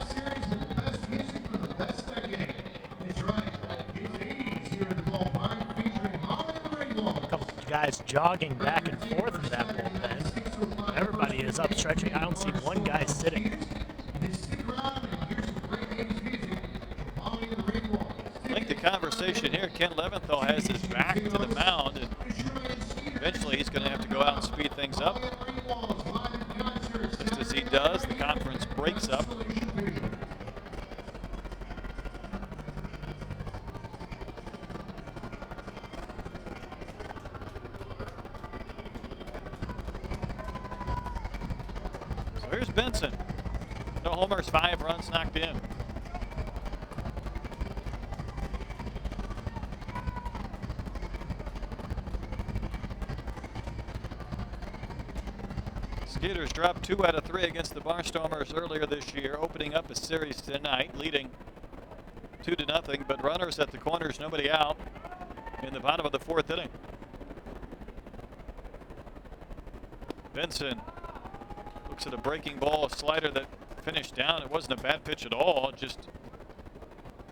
A couple of guys jogging back and forth in that bullpen. Everybody is up stretching. I don't see one guy sitting. Lengthy conversation here. Ken Leventhal has his back to the mound, and eventually he's going to have to go out and speed things up. Just as he does, the conference breaks up. So here's Benson. No homers, 5 runs knocked in. Skeeters dropped 2 out of 3 against the Barnstormers earlier this year, opening up a series tonight, leading 2-0, but runners at the corners, nobody out in the bottom of the 4th inning. Benson looks at a breaking ball, a slider that finished down. It wasn't a bad pitch at all, it just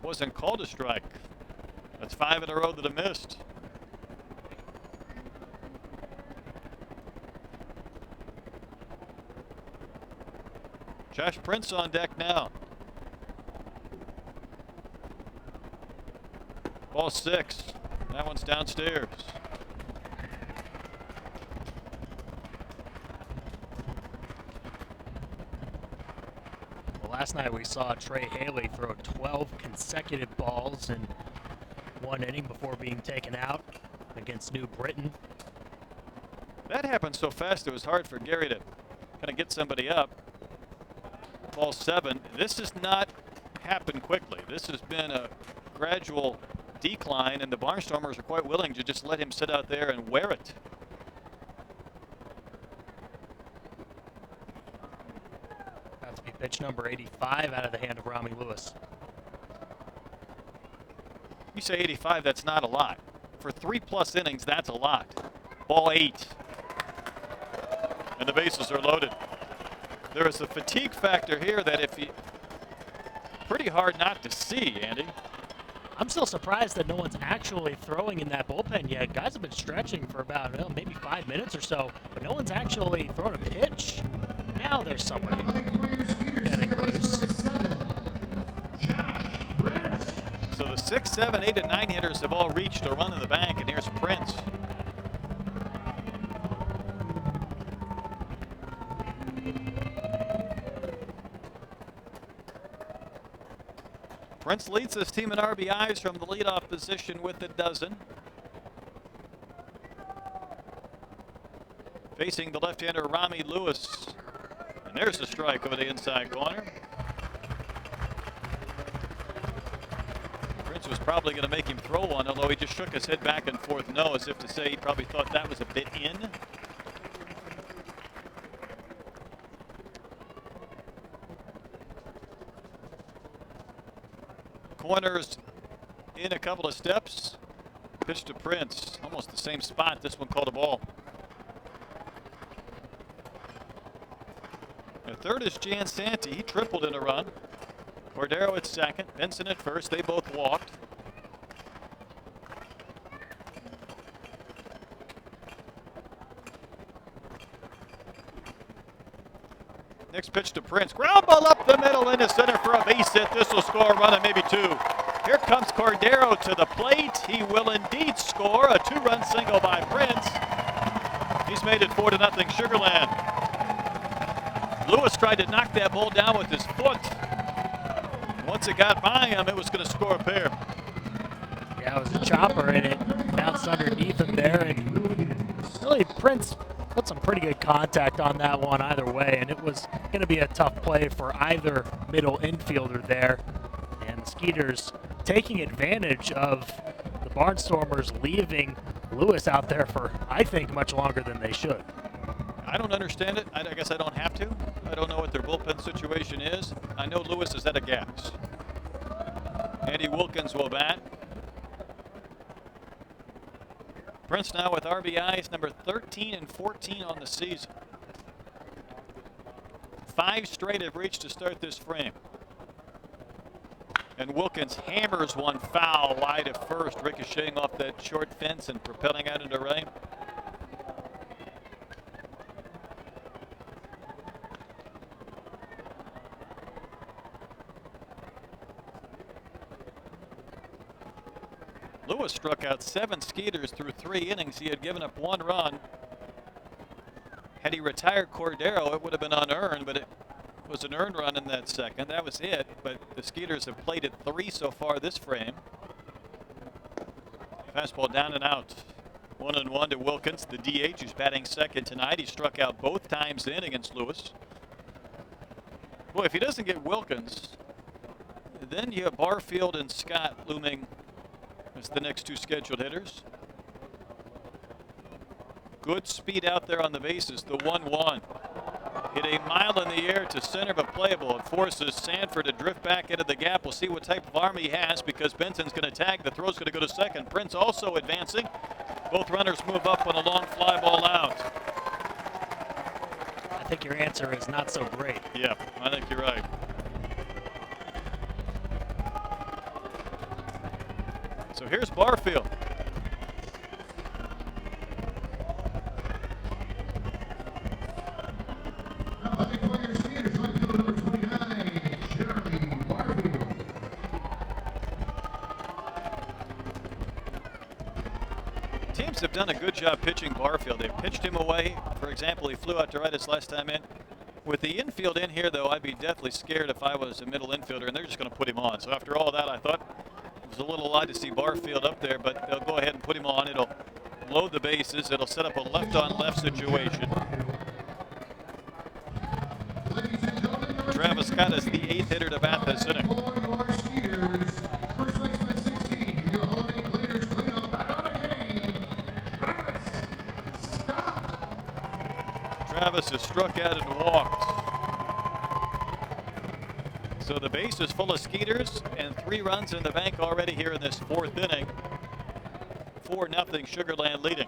wasn't called a strike. That's 5 in a row that have missed. Josh Prince on deck now. Ball 6. That one's downstairs. Well, last night we saw Trey Haley throw 12 consecutive balls in 1 inning before being taken out against New Britain. That happened so fast it was hard for Gary to kind of get somebody up. Ball 7. This has not happened quickly. This has been a gradual decline, and the Barnstormers are quite willing to just let him sit out there and wear it. About to be pitch number 85 out of the hand of Rami Lewis. You say 85, that's not a lot. For 3+ innings, that's a lot. Ball 8. And the bases are loaded. There is a fatigue factor here that pretty hard not to see, Andy. I'm still surprised that no one's actually throwing in that bullpen yet. Guys have been stretching for about maybe 5 minutes or so, but no one's actually thrown a pitch. Now there's somebody getting loose. So the 6, 7, 8, and 9 hitters have all reached a run in the bank, and here's Prince. Prince leads this team in RBIs from the leadoff position with a dozen. Facing the left-hander Rami Lewis. And there's a strike over the inside corner. Prince was probably going to make him throw one, although he just shook his head back and forth no, as if to say he probably thought that was a bit in. Corners in a couple of steps. Pitch to Prince. Almost the same spot. This one called a ball. The third is Jan Santee. He tripled in a run. Cordero at second. Benson at first. They both walked. Next pitch to Prince. Ground ball up the middle into center for a base hit. This will score a run and maybe 2. Here comes Cordero to the plate. He will indeed score. A 2-run single by Prince. He's made it 4-0 Sugarland. Lewis tried to knock that ball down with his foot. Once it got by him, it was going to score a pair. Yeah, it was a chopper, and it bounced underneath him there. And really, Prince put some pretty good contact on that one either way, and it was going to be a tough play for either middle infielder there. And the Skeeters taking advantage of the Barnstormers leaving Lewis out there for, I think, much longer than they should. I don't understand it. I guess I don't have to. I don't know what their bullpen situation is. I know Lewis is at a gas. Andy Wilkins will bat. Prince now with RBIs number 13 and 14 on the season. 5 straight have reached to start this frame. And Wilkins hammers one foul wide at first, ricocheting off that short fence and propelling out into right. Lewis struck out 7 Skeeters through 3 innings. He had given up 1 run. Had he retired Cordero, it would have been unearned, but it was an earned run in that second. That was it, but the Skeeters have played it 3 so far this frame. Fastball down and out. 1-1 to Wilkins, the DH, who's batting second tonight. He struck out both times in against Lewis. Boy, if he doesn't get Wilkins, then you have Barfield and Scott looming as the next 2 scheduled hitters. Good speed out there on the bases, the 1-1. Hit a mile in the air to center, but playable. It forces Sanford to drift back into the gap. We'll see what type of arm he has because Benson's going to tag. The throw's going to go to second. Prince also advancing. Both runners move up on a long fly ball out. I think your answer is not so great. Yeah, I think you're right. So here's Barfield. Teams have done a good job pitching Barfield. They've pitched him away. For example, he flew out to right his last time in. With the infield in here, though, I'd be deathly scared if I was a middle infielder, and they're just going to put him on. So after all that, I thought it was a little odd to see Barfield up there, but they'll go ahead and put him on. It'll load the bases. It'll set up a left-on-left situation. Travis Scott is the 8th hitter to bat this inning. Travis has struck out and walked. So the base is full of Skeeters and 3 runs in the bank already here in this 4th inning. 4-0 Sugarland leading.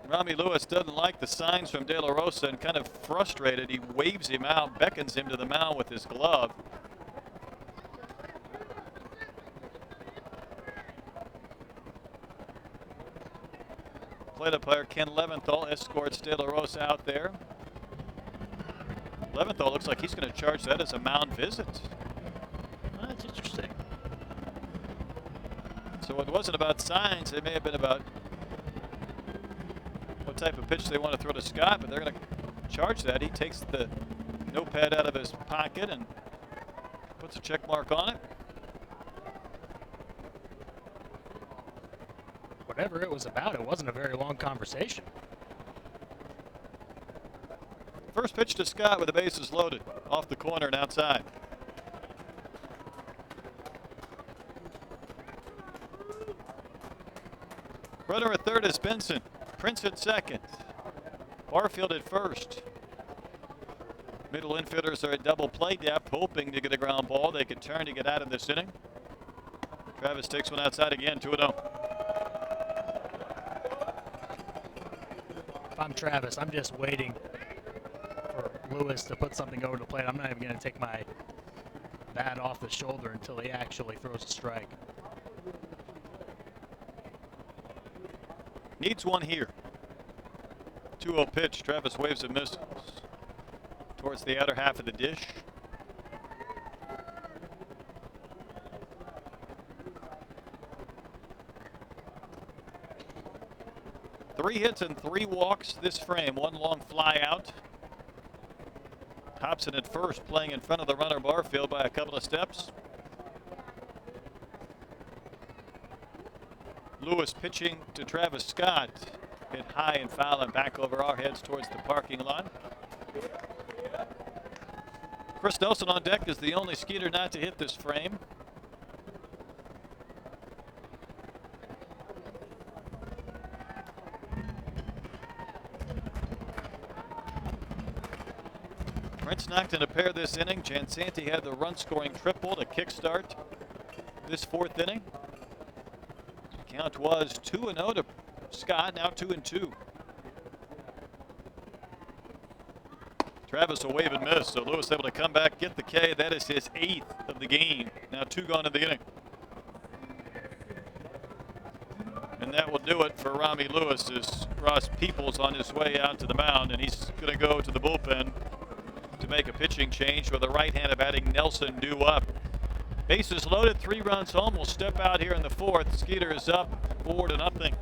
Rami Lewis doesn't like the signs from De La Rosa and kind of frustrated. He waves him out, beckons him to the mound with his glove. Plate umpire Ken Leventhal escorts De La Rosa out there. Leventhal looks like he's going to charge that as a mound visit. That's interesting. So it wasn't about signs. It may have been about what type of pitch they want to throw to Scott, but they're going to charge that. He takes the notepad out of his pocket and puts a check mark on it. Whatever it was about, it wasn't a very long conversation. First pitch to Scott with the bases loaded off the corner and outside. Runner at third is Benson. Prince at second. Barfield at first. Middle infielders are at double play depth, hoping to get a ground ball. They could turn to get out of this inning. Travis takes one outside again, 2-0. If I'm Travis, I'm just waiting for Lewis to put something over the plate. I'm not even going to take my bat off the shoulder until he actually throws a strike. Needs one here. 2-0 pitch. Travis waves and misses towards the outer half of the dish. Three hits and 3 walks this frame. 1 long fly out. Hobson at first, playing in front of the runner Barfield by a couple of steps. Lewis pitching to Travis Scott. Hit high and foul and back over our heads towards the parking lot. Chris Nelson on deck is the only Skeeter not to hit this frame. Prince knocked in a pair this inning. Jansanti had the run-scoring triple to kickstart this 4th inning. Count was 2-0 to Scott, now 2-2. Travis a wave and miss, so Lewis able to come back, get the K. That is his 8th of the game. Now 2 gone in the inning. And that will do it for Rami Lewis as Ross Peoples on his way out to the mound, and he's going to go to the bullpen to make a pitching change with a right-handed batting Nelson due up. Bases loaded, 3 runs home. We'll step out here in the 4th. Skeeter is up 4-0.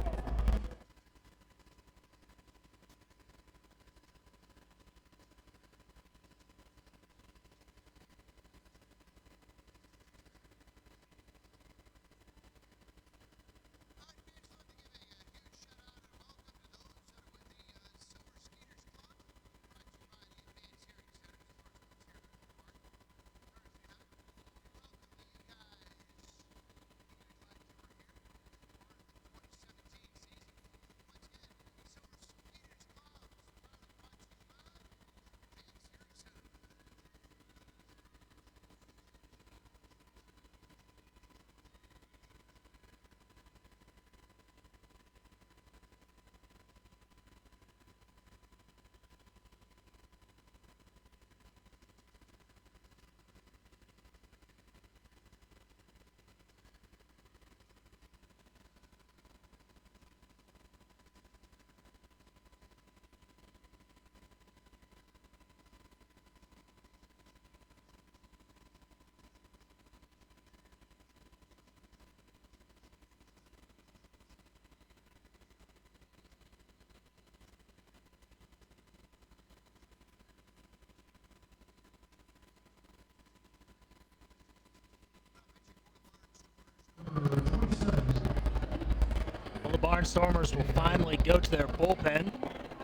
Well, the Barnstormers will finally go to their bullpen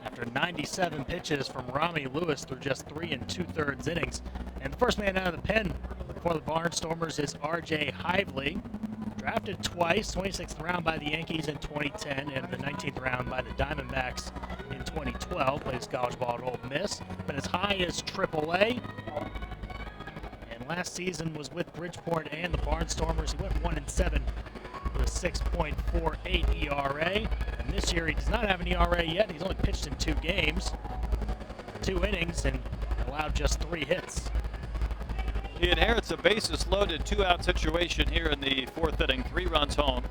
after 97 pitches from Rami Lewis through just 3 2/3 innings. And the first man out of the pen for the Barnstormers is R.J. Hively. Drafted twice, 26th round by the Yankees in 2010 and the 19th round by the Diamondbacks in 2012. Plays college ball at Ole Miss, but as high as AAA. And last season was with Bridgeport and the Barnstormers. He went 1-7 with a 6.48 ERA. And this year he does not have an ERA yet. He's only pitched in 2 games, 2 innings, and allowed just 3 hits. He inherits a bases loaded 2-out situation here in the 4th inning, 3 runs home.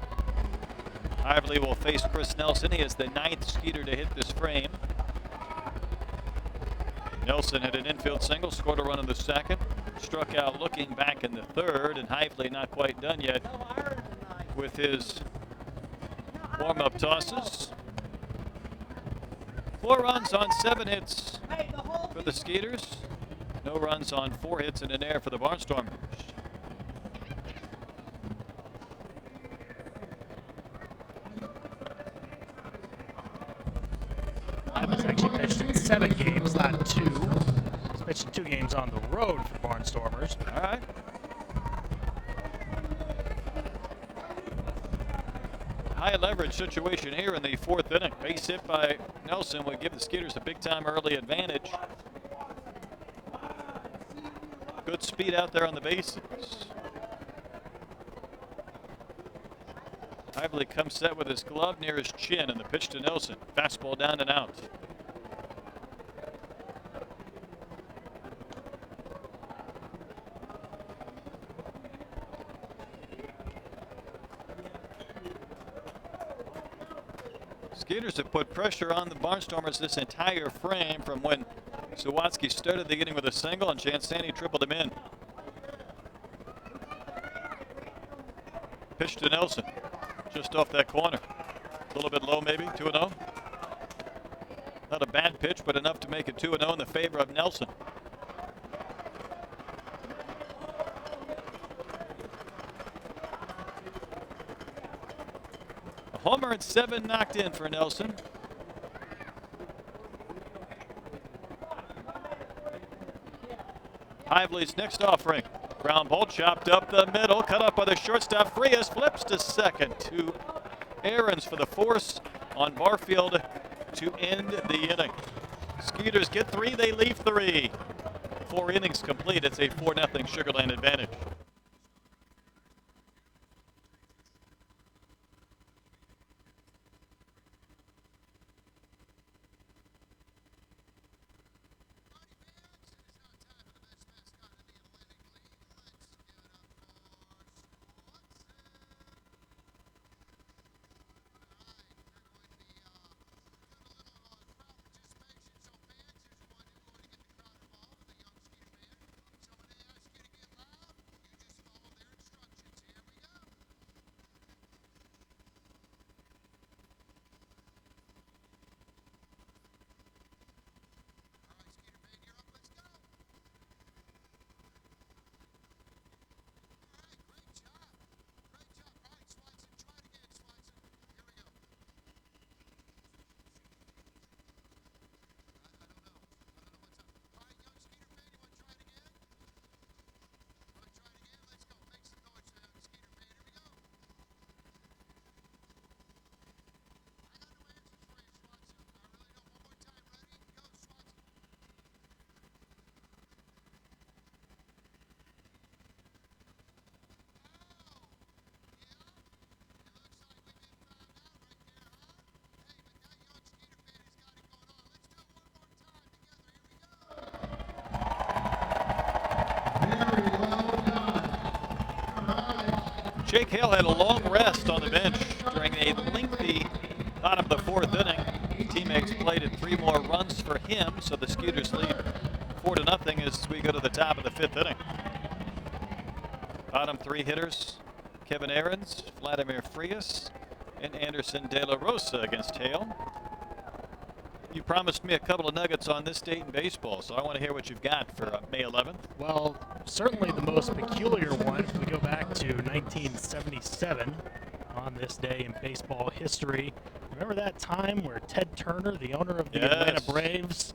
Hively will face Chris Nelson. He is the 9th Skeeter to hit this frame. Nelson had an infield single, scored a run in the 2nd, struck out looking back in the 3rd, and Hively not quite done yet with his warm-up tosses. 4 runs on 7 hits for the Skeeters. No runs on 4 hits and an error for the Barnstormers. Ivan's actually pitched in 7 games, not 2. He's pitched in 2 games on the road for Barnstormers. All right. High leverage situation here in the 4th inning. Base hit by Nelson would give the Skeeters a big-time early advantage. Good speed out there on the bases. Hively comes set with his glove near his chin, and the pitch to Nelson. Fastball down and out. Skeeters have put pressure on the Barnstormers this entire frame from when Sawatsky started the inning with a single and Chansani tripled him in. Pitch to Nelson, just off that corner. A little bit low maybe, 2-0. Not a bad pitch, but enough to make it 2-0 in the favor of Nelson. A homer and 7 knocked in for Nelson. Hively's next offering. Ground ball chopped up the middle, cut up by the shortstop. Frias flips to second to Ahrens for the force on Barfield to end the inning. Skeeters get 3, they leave 3. 4 innings complete. It's a 4-0 Sugar Land advantage. Jake Hale had a long rest on the bench during a lengthy bottom of the 4th inning. Teammates plated 3 more runs for him, so the Skeeters lead 4-0 as we go to the top of the 5th inning. Bottom 3 hitters, Kevin Ahrens, Vladimir Frias, and Anderson De La Rosa against Hale. You promised me a couple of nuggets on this date in baseball, so I want to hear what you've got for May 11th. Well, certainly the most peculiar one, if we go back to 1977, on this day in baseball history. Remember that time where Ted Turner, the owner of the Atlanta Braves,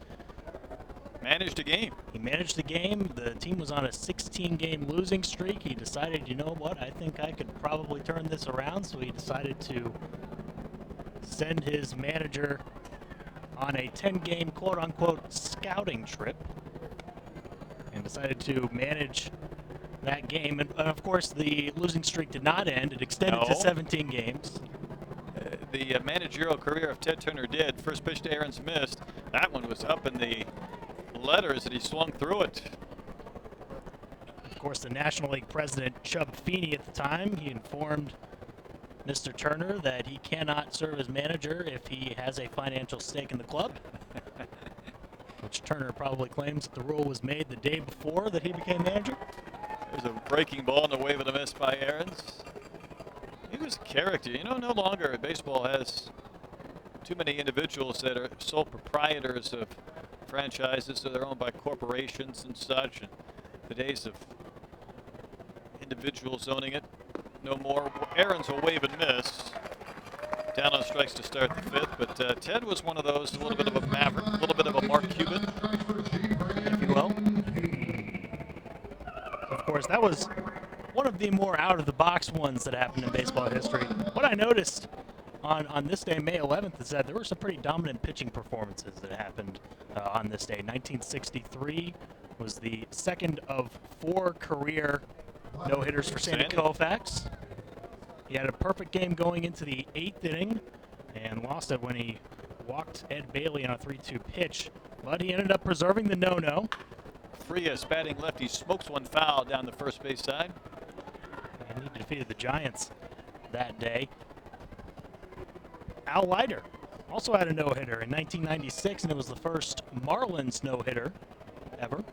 managed a game? He managed the game. The team was on a 16-game losing streak. He decided, you know what, I think I could probably turn this around, so he decided to send his manager on a 10-game quote-unquote scouting trip and decided to manage that game. And of course, the losing streak did not end. It extended to 17 games. The managerial career of Ted Turner did. First pitch to Ahrens missed. That one was up in the letters, and he swung through it. Of course, the National League president, Chub Feeney, at the time, he informed Mr. Turner that he cannot serve as manager if he has a financial stake in the club, which Turner probably claims that the rule was made the day before that he became manager. There's a breaking ball and a wave and a miss by Ahrens. He was a character. You know, no longer baseball has too many individuals that are sole proprietors of franchises that are owned by corporations and such. And the days of individuals owning it, no more. Ahrens will wave and miss. Down on strikes to start the 5th, but Ted was one of those, a little bit of a maverick, a little bit of a Mark Cuban, if you will. Of course, that was one of the more out-of-the-box ones that happened in baseball history. What I noticed on this day, May 11th, is that there were some pretty dominant pitching performances that happened on this day. 1963 was the second of 4 career no-hitters for Sandy Koufax. He had a perfect game going into the 8th inning and lost it when he walked Ed Bailey on a 3-2 pitch, but he ended up preserving the no-no. Frias, batting lefty, smokes one foul down the first base side. And he defeated the Giants that day. Al Leiter Also had a no-hitter in 1996, and it was the first Marlins no-hitter ever.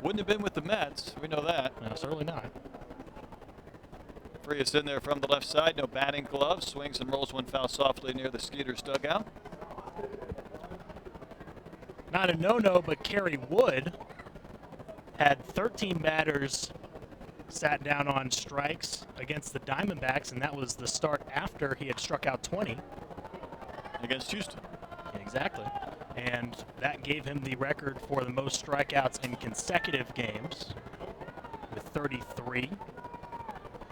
Wouldn't have been with the Mets. We know that. No, certainly not. Frias in there from the left side. No batting gloves. Swings and rolls one foul softly near the Skeeters dugout. Not a no-no, but Kerry Wood had 13 batters sat down on strikes against the Diamondbacks, and that was the start after he had struck out 20. Against Houston. Exactly. And that gave him the record for the most strikeouts in consecutive games with 33.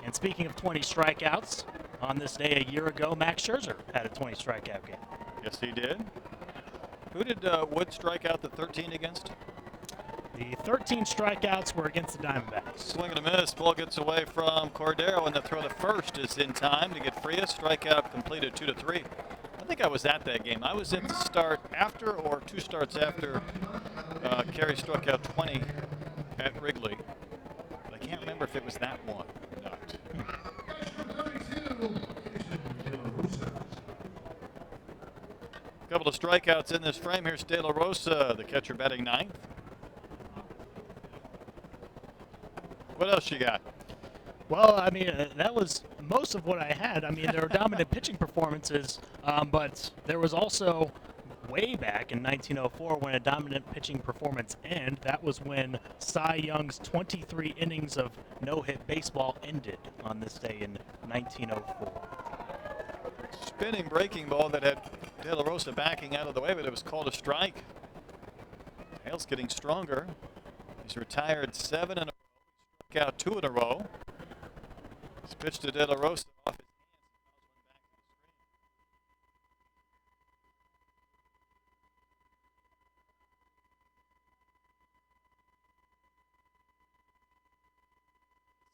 And speaking of 20 strikeouts, on this day a year ago, Max Scherzer had a 20 strikeout game. Yes, he did. Who did Wood strike out the 13 against? The 13 strikeouts were against the Diamondbacks. Swing and a miss. Ball gets away from Cordero, and the throw to first is in time to get Frias. Strikeout completed 2-3. I think I was at that game. I was at the start after or two starts after Kerry struck out 20 at Wrigley. But I can't remember if it was that one or not. A couple of strikeouts in this frame. Here's De La Rosa, the catcher, batting ninth. What else you got? Well, I mean, that was most of what I had. I mean, there were dominant pitching performances, but there was also way back in 1904 when a dominant pitching performance ended. That was when Cy Young's 23 innings of no-hit baseball ended on this day in 1904. Spinning breaking ball that had De La Rosa backing out of the way, but it was called a strike. Hale's getting stronger. He's retired 7 in a row. Struck out 2 in a row. He's pitched to De La Rosa off his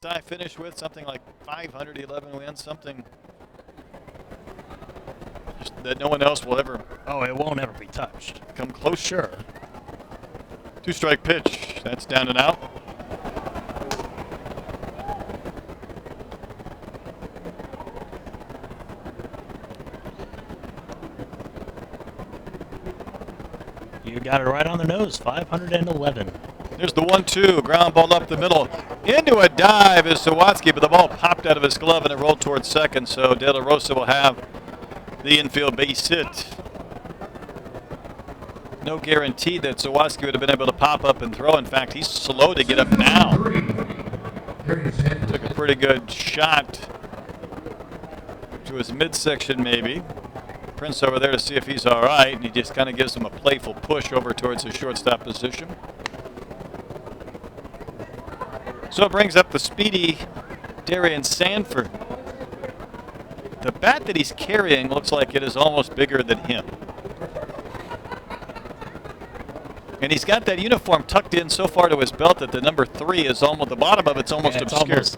hands. Cy finished with something like 511 wins, something just that no one else will ever. Oh, it won't ever be touched. Come close. Sure. 2-strike pitch. That's down and out. You got it right on the nose, 511. There's the 1-2, ground ball up the middle. Into a dive is Sawatsky, but the ball popped out of his glove and it rolled towards second, so De La Rosa will have the infield base hit. No guarantee that Sawatsky would have been able to pop up and throw. In fact, he's slow to get up now. Took a pretty good shot to his midsection maybe. Prince over there to see if he's all right, and he just kind of gives him a playful push over towards his shortstop position. So it brings up the speedy Darian Sanford. The bat that he's carrying looks like it is almost bigger than him. And he's got that uniform tucked in so far to his belt that the number 3 is almost, the bottom of it's almost obscured.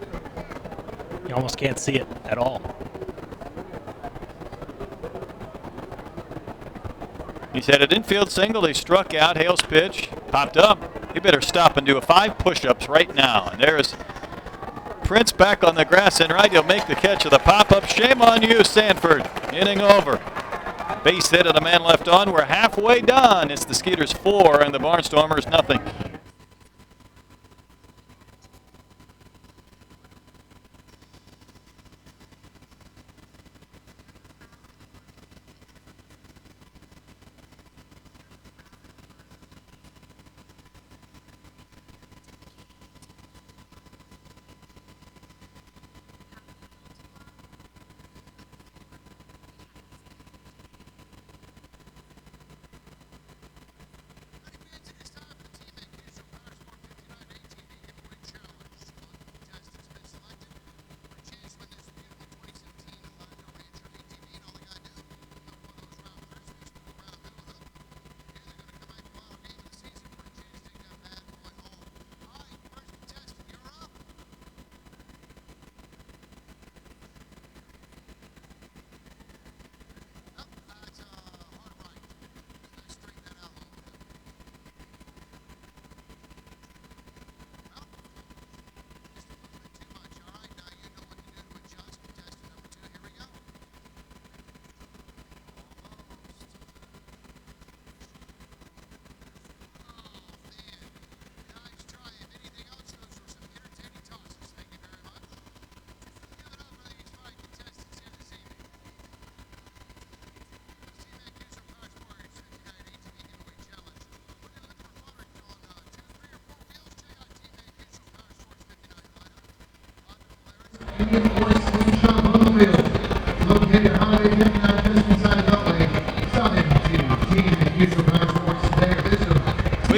You almost can't see it at all. He's had an infield single. He struck out. Hale's pitch popped up. He better stop and do 5 push-ups right now. And there's Prince back on the grass and right. He'll make the catch of the pop-up. Shame on you, Sanford. Inning over. Base hit and a man left on. We're halfway done. It's the Skeeters 4 and the Barnstormers nothing.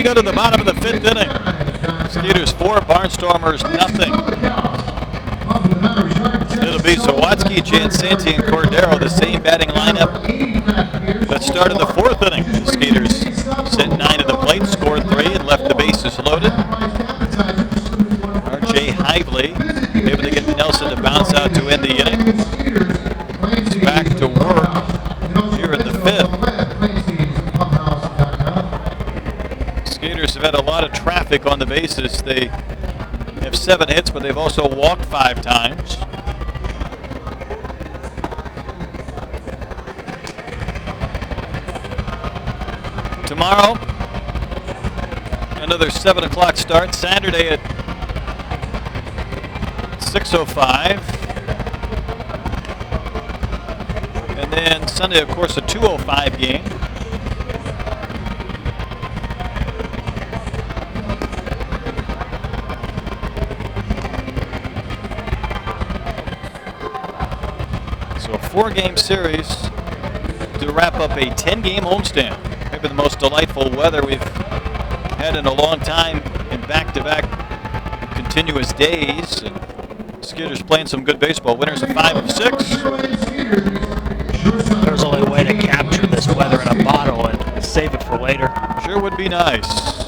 We go to the bottom of the 5th inning. Skeeters 4, Barnstormers nothing. It'll be Zawadzki, Jansanti, and Cordero, the same batting lineup that started the 4th inning. The Skeeters sent 9 to the plate, scored 3, and left the bases loaded. R.J. Hively able to get Nelson to bounce out to end the inning. He's back to work here in the 5th. Skeeters have had a lot of traffic on the bases. They have 7 hits, but they've also walked 5 times. Tomorrow, another 7 o'clock start. Saturday at 6:05. And then Sunday, of course, a 2:05 game. So a 4-game series to wrap up a 10-game homestand. Maybe the most delightful weather we've had in a long time in back-to-back continuous days. And Skeeters playing some good baseball. Winners of 5 of 6. There's only a way to capture this weather in a bottle and save it for later. Sure would be nice.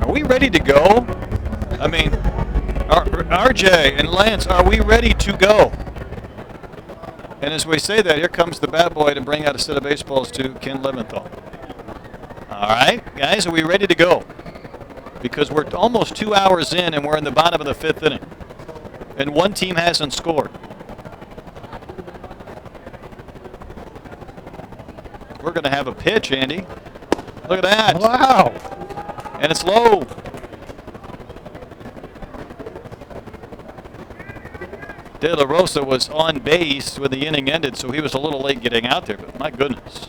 Are we ready to go? I mean, RJ and Lance, are we ready to go? And as we say that, here comes the bad boy to bring out a set of baseballs to Ken Leventhal. All right, guys, are we ready to go? Because we're almost 2 hours in and we're in the bottom of the 5th inning. And one team hasn't scored. We're going to have a pitch, Andy. Look at that. Wow. And it's low. De La Rosa was on base when the inning ended, so he was a little late getting out there, but my goodness.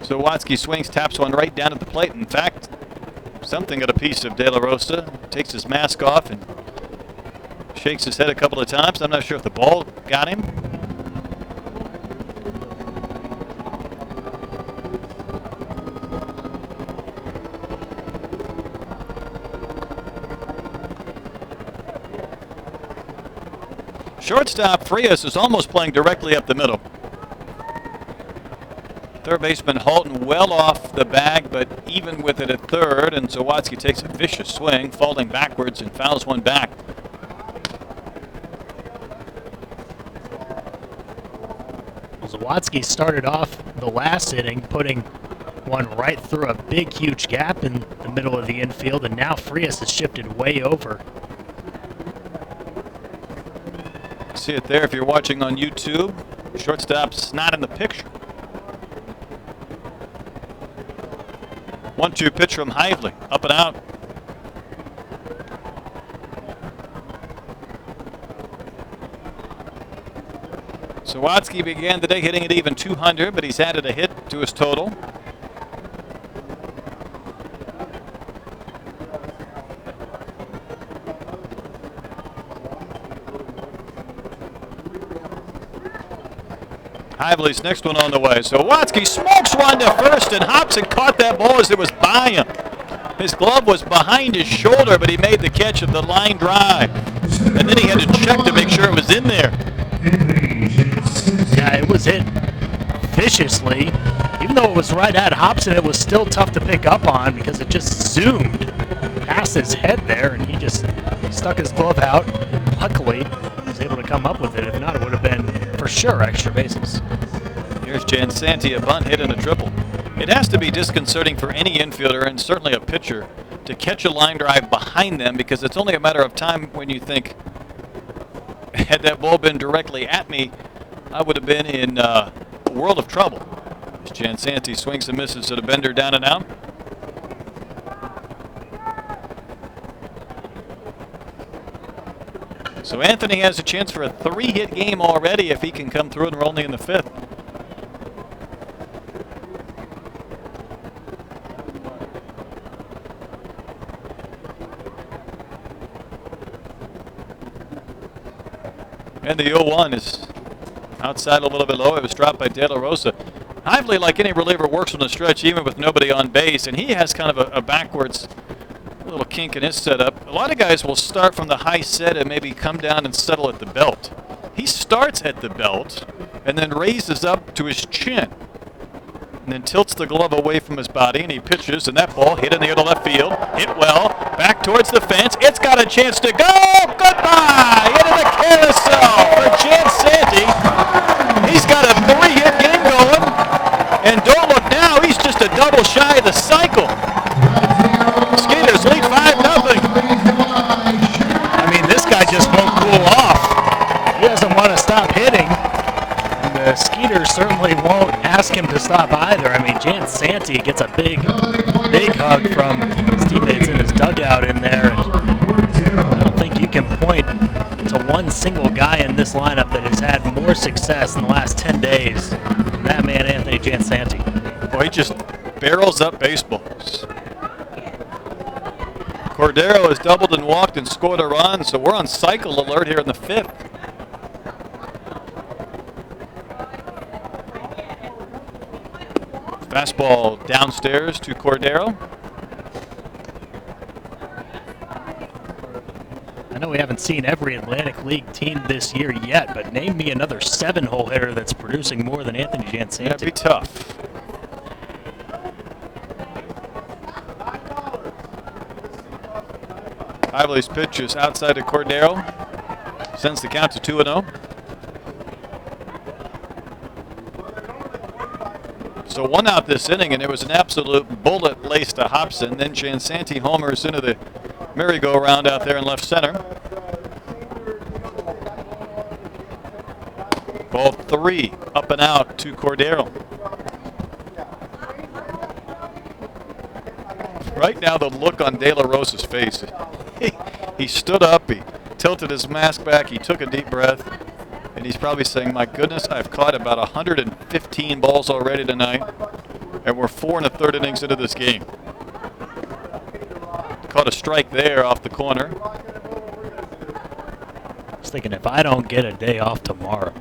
So Watsky swings, taps one right down at the plate. In fact, something got a piece of De La Rosa. Takes his mask off and shakes his head a couple of times. I'm not sure if the ball got him. Shortstop Frias is almost playing directly up the middle. Third baseman Halton well off the bag, but even with it at third, and Zawadzki takes a vicious swing, falling backwards and fouls one back. Zawadzki started off the last inning putting one right through a big, huge gap in the middle of the infield, and now Frias has shifted way over. See it there if you're watching on YouTube. Shortstop's not in the picture. 1-2 pitch from Hively, up and out. Zawadzki began the day hitting at even 200, but he's added a hit to his total. Hively's next one on the way. So Watsky smokes one to first, and Hobson caught that ball as it was by him. His glove was behind his shoulder, but he made the catch of the line drive. And then he had to check to make sure it was in there. Yeah, it was hit viciously. Even though it was right at Hobson, it was still tough to pick up on because it just zoomed past his head there, and he just stuck his glove out. Luckily, he was able to come up with it. If not, it would have been for sure extra bases. Here's Jansanti, a bunt hit and a triple. It has to be disconcerting for any infielder and certainly a pitcher to catch a line drive behind them, because it's only a matter of time when you think, had that ball been directly at me, I would have been in a world of trouble. As Jansanti swings and misses at a bender down and out. So Anthony has a chance for a 3-hit game already if he can come through, and we're only in the 5th. And the 0-1 is outside a little bit low. It was dropped by De La Rosa. Hively, like any reliever, works on the stretch even with nobody on base, and he has kind of a backwards little kink in his setup. A lot of guys will start from the high set and maybe come down and settle at the belt. He starts at the belt and then raises up to his chin and then tilts the glove away from his body, and he pitches, and that ball hit in the air to left field. Hit well, back towards the fence. It's got a chance to go. Goodbye into the carousel for Jansanti. He's got a 3-hit game going, and don't look now, he's just a double shy of the cycle. Skeeters lead 5-0. I mean, this guy just won't cool off. He doesn't want to stop hitting. And the Skeeters certainly won't ask him to stop either. I mean, Jansanti gets a big hug from his teammates in his dugout in there. And I don't think you can point to one single guy in this lineup that has had more success in the last 10 days than that man, Anthony Jansanti. Boy, he just barrels up baseballs. Cordero has doubled and walked and scored a run, so we're on cycle alert here in the 5th. Fastball downstairs to Cordero. I know we haven't seen every Atlantic League team this year yet, but name me another 7-hole hitter that's producing more than Anthony Jansanti. That'd be tough. Hively's pitch is outside of Cordero. Sends the count to 2-0. So 1 out this inning, and it was an absolute bullet laced to Hobson. Then Jansanti homers into the merry-go-round out there in left center. Ball 3 up and out to Cordero. Right now, the look on De La Rosa's face. He stood up, he tilted his mask back, he took a deep breath, and he's probably saying, my goodness, I've caught about 115 balls already tonight, and we're 4 1/3 innings into this game. Caught a strike there off the corner. I was thinking, if I don't get a day off tomorrow.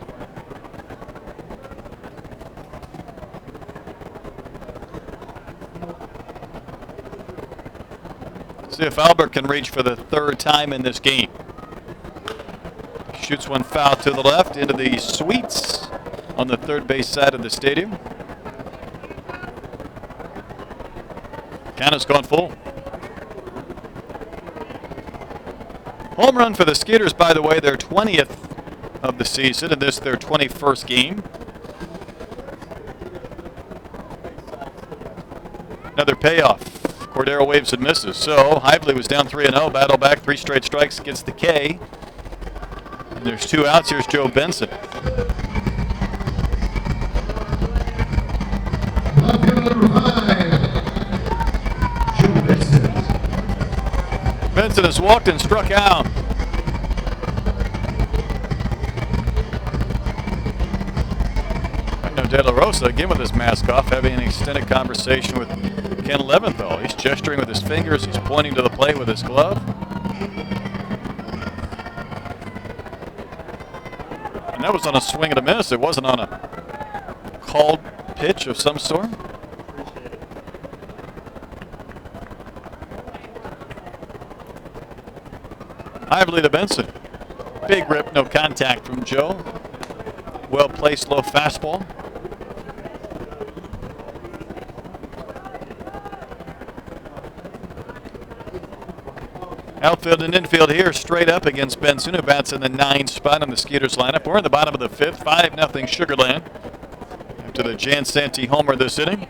See if Albert can reach for the 3rd time in this game. Shoots one foul to the left into the suites on the 3rd base side of the stadium. Count has gone full. Home run for the Skeeters, by the way, their 20th of the season, and this their 21st game. Another payoff. Cordero waves and misses. So Hively was down 3-0. Battle back, 3 straight strikes, gets the K. And there's 2 outs. Here's Joe Benson. Benson has walked and struck out. I know De La Rosa, again with his mask off, having an extended conversation with Ken Leventhal. He's gesturing with his fingers. He's pointing to the plate with his glove. And that was on a swing and a miss. It wasn't on a called pitch of some sort. Hively to Benson. Big rip, no contact from Joe. Well placed low fastball. Outfield and infield here straight up against Benson, who bats in the 9 spot on the Skeeters lineup. We're in the bottom of the 5th, 5-0 Sugarland. After the Jansanti homer this inning.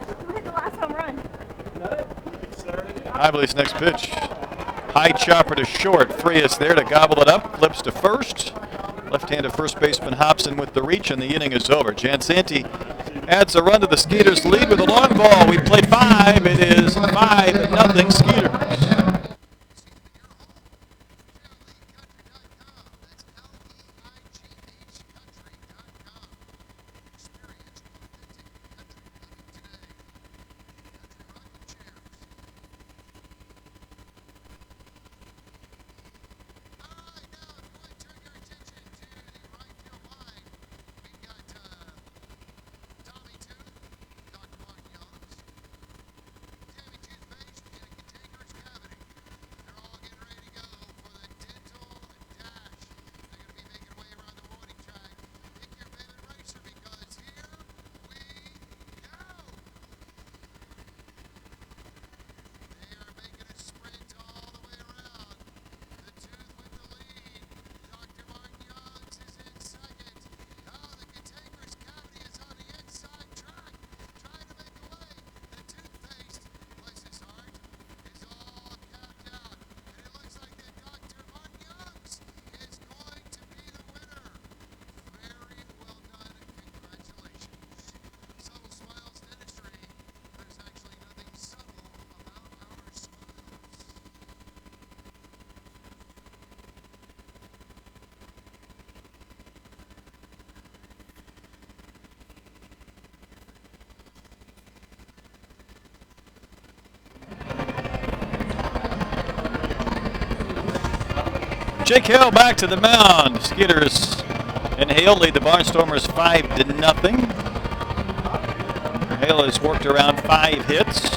Hively's next pitch. High chopper to short. Frias there to gobble it up. Flips to first. Left-handed first baseman Hobson with the reach, and the inning is over. Jansanti adds a run to the Skeeters' lead with a long ball. We played 5. It is 5-0 Skeeters. Jake Hale back to the mound. Skeeters and Hale lead the Barnstormers 5-0. Hale has worked around 5 hits.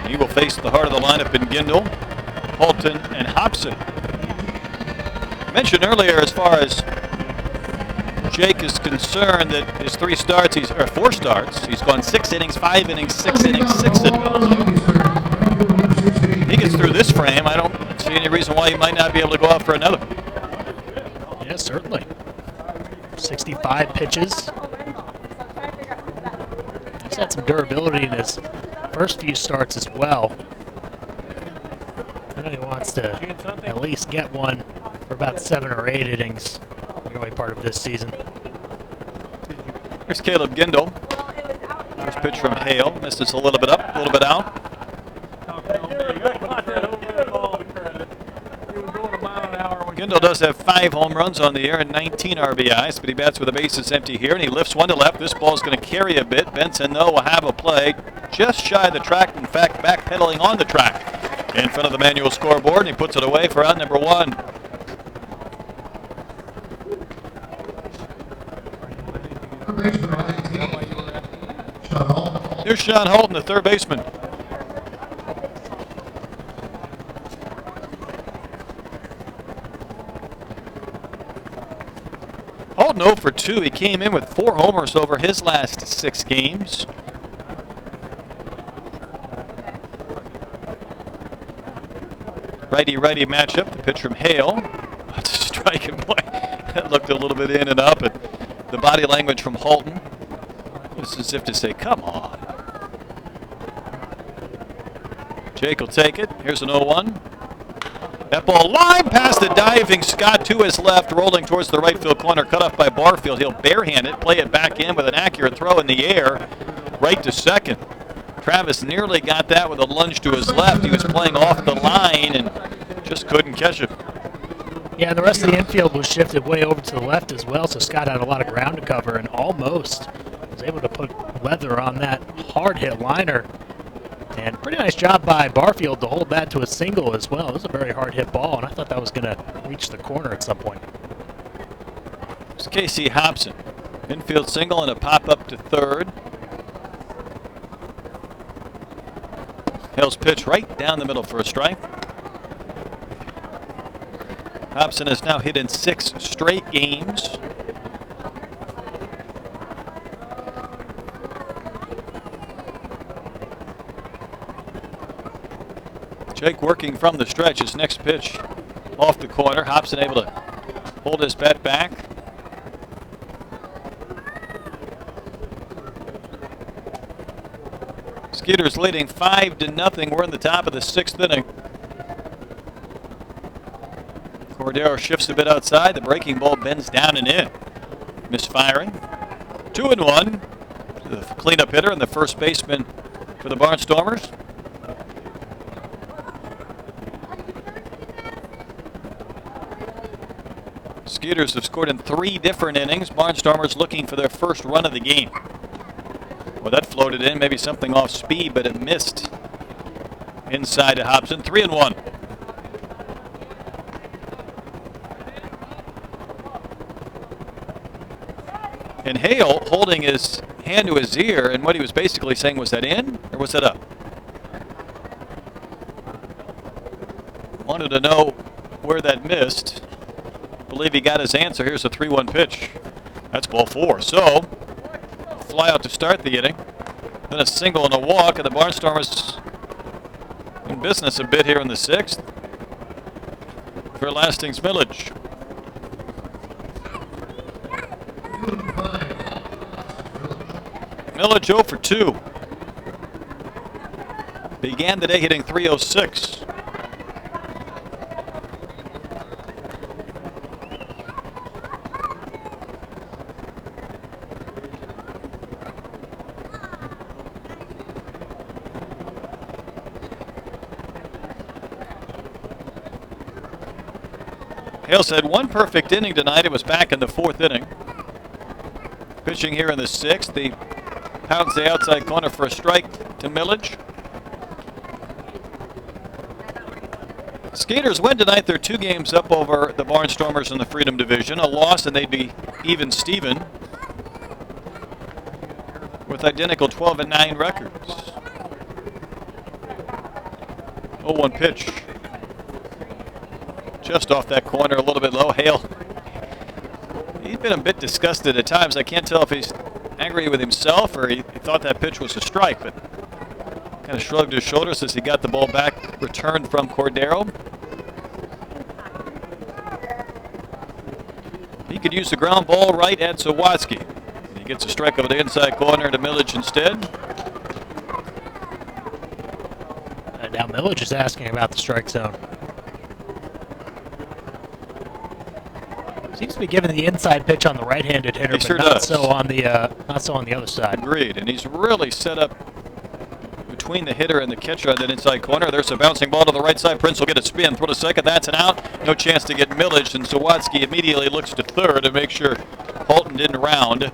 He will face the heart of the lineup in Gindel, Holton, and Hobson. I mentioned earlier, as far as Jake is concerned, that his 4 starts, he's gone 6 innings, 5 innings, 6 innings, 6 innings. He gets through this frame, I don't see any reason why he might not be able to go out for another. Yeah, certainly. 65 pitches. He's had some durability in his first few starts as well. I know he wants to at least get one for about 7 or 8 innings the early part of this season. Here's Caleb Gindel. First pitch from Hale. Misses a little bit up, a little bit out. Gindel does have 5 home runs on the year and 19 RBIs, but he bats with the bases empty here, and he lifts one to left. This ball's going to carry a bit. Benson, though, will have a play just shy of the track. In fact, backpedaling on the track in front of the manual scoreboard, and he puts it away for out number 1. Here's Sean Holton, the third baseman. Holton 0 for 2. He came in with 4 homers over his last 6 games. Righty-righty matchup. The pitch from Hale. That's a strike, and boy, that looked a little bit in and up. And the body language from Holton was as if to say, come on. Jake will take it. Here's an 0-1. That ball line past the diving Scott to his left, rolling towards the right field corner, cut off by Barfield. He'll barehand it, play it back in with an accurate throw in the air, right to second. Travis nearly got that with a lunge to his left. He was playing off the line and just couldn't catch it. Yeah, and the rest of the infield was shifted way over to the left as well, so Scott had a lot of ground to cover and almost was able to put leather on that hard hit liner. And pretty nice job by Barfield to hold that to a single as well. It was a very hard hit ball, and I thought that was going to reach the corner at some point. It's Casey Hobson. Infield single and a pop up to third. Hale's pitch right down the middle for a strike. Hobson has now hit in 6 straight games. Jake working from the stretch. His next pitch off the corner. Hobson able to hold his bat back. Skeeters leading 5-0. We're in the top of the 6th inning. Cordero shifts a bit outside. The breaking ball bends down and in. Misfiring. 2-1. The cleanup hitter and the first baseman for the Barnstormers. Skeeters have scored in 3 different innings. Barnstormers looking for their first run of the game. Well, that floated in, maybe something off speed, but it missed inside to Hobson. 3-1. And Hale holding his hand to his ear, and what he was basically saying, was that in or was that up? Wanted to know where that missed. Believe he got his answer. Here's a 3-1 pitch. That's ball 4. So, fly out to start the inning. Then a single and a walk, and the Barnstormers in business a bit here in the 6th for Lasting's Millage. Millage 0 for 2. Began the day hitting .306. Hale's had 1 perfect inning tonight. It was back in the 4th inning. Pitching here in the 6th. He pounds the outside corner for a strike to Millage. Skeeters win tonight. They're 2 games up over the Barnstormers in the Freedom Division. A loss and they'd be even Steven with identical 12-9 records. 0-1 pitch. Just off that corner, a little bit low. Hale, he's been a bit disgusted at times. I can't tell if he's angry with himself or he thought that pitch was a strike, but kind of shrugged his shoulders as he got the ball back, returned from Cordero. He could use the ground ball right at Sawatsky. He gets a strike over the inside corner to Millage instead. Now Millage is asking about the strike zone. Seems to be giving the inside pitch on the right-handed hitter, but sure not does. so on the other side. Agreed, and he's really set up between the hitter and the catcher on that inside corner. There's a bouncing ball to the right side. Prince will get a spin. Throw to second. That's an out. No chance to get Millage, and Sawatsky immediately looks to third to make sure Holton didn't round.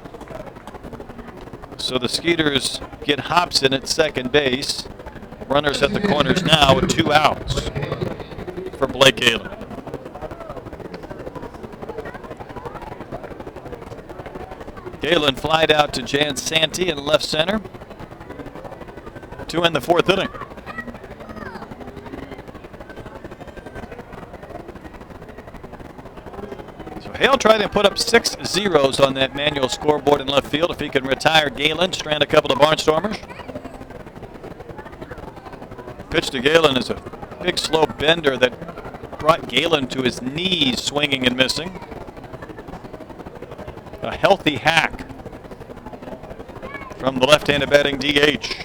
So the Skeeters get Hobson at second base. Runners at the corners now with 2 outs for Blake Galen. Galen flied out to Jan Santee in left center to end the 4th inning. So Hale tried to put up 6 zeros on that manual scoreboard in left field. If he can retire Galen, strand a couple of Barnstormers. Pitch to Galen is a big slow bender that brought Galen to his knees, swinging and missing. A healthy hack from the left-handed batting DH.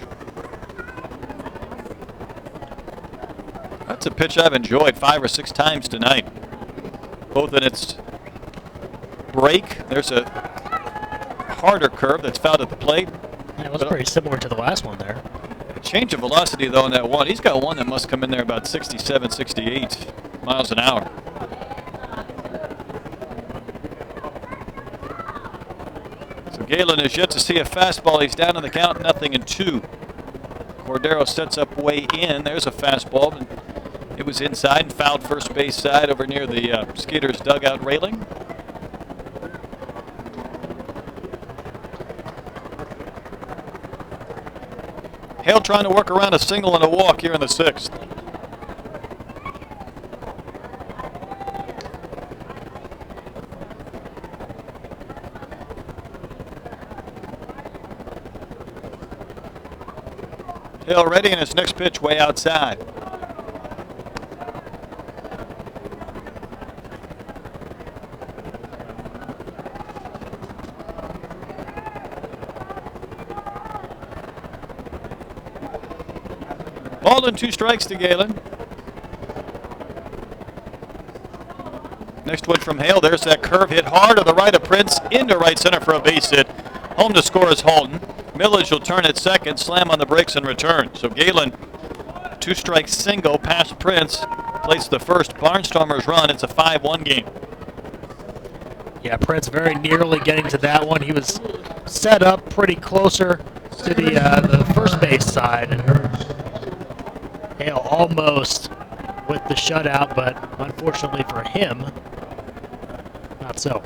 That's a pitch I've enjoyed 5 or 6 times tonight, both in its break. There's a harder curve that's fouled at the plate. Yeah, it was pretty similar to the last one there. A change of velocity, though, in that one. He's got one that must come in there about 67, 68 miles an hour. So Galen is yet to see a fastball. He's down on the count, 0-2. Cordero sets up way in. There's a fastball, and it was inside and fouled first base side over near the Skeeters dugout railing. Hale trying to work around a single and a walk here in the 6th. Hale ready, and his next pitch way outside. Ball and 2 strikes to Galen. Next one from Hale. There's that curve hit hard to the right of Prince into right center for a base hit. Home to score is Holton. Millage will turn at second, slam on the brakes and return. So Galen, 2-strike single past Prince, plays the first Barnstormers run. It's a 5-1 game. Yeah, Prince very nearly getting to that one. He was set up pretty closer to the first base side. And Hale almost with the shutout, but unfortunately for him, not so.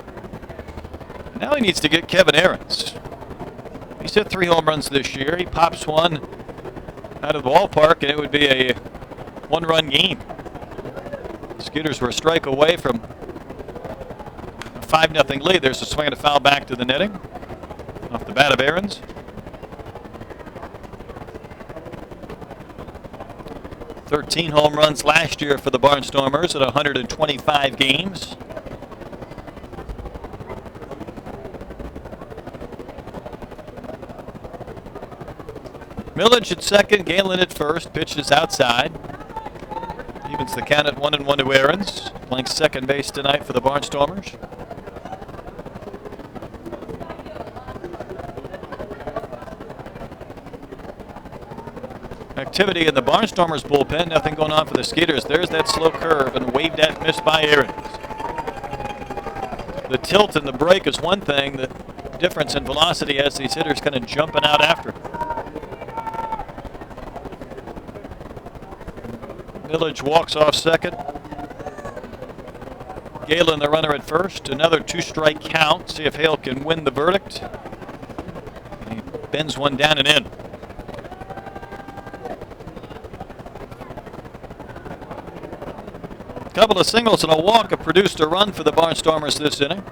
Now he needs to get Kevin Aarons. He's hit 3 home runs this year. He pops one out of the ballpark, and it would be a 1-run game. Skeeters were a strike away from a 5-0 lead. There's a swing and a foul back to the netting off the bat of Aarons. 13 home runs last year for the Barnstormers at 125 games. Millage at second, Galen at first. Pitch is outside. Evens the count at 1-1 to Aarons. Playing second base tonight for the Barnstormers. Activity in the Barnstormers bullpen. Nothing going on for the Skeeters. There's that slow curve and waved at, missed by Aarons. The tilt and the break is one thing. The difference in velocity as these hitters kind of jumping out after. Village walks off second. Galen, the runner at first. Another 2-strike count. See if Hale can win the verdict. He bends one down and in. A couple of singles and a walk have produced a run for the Barnstormers this inning.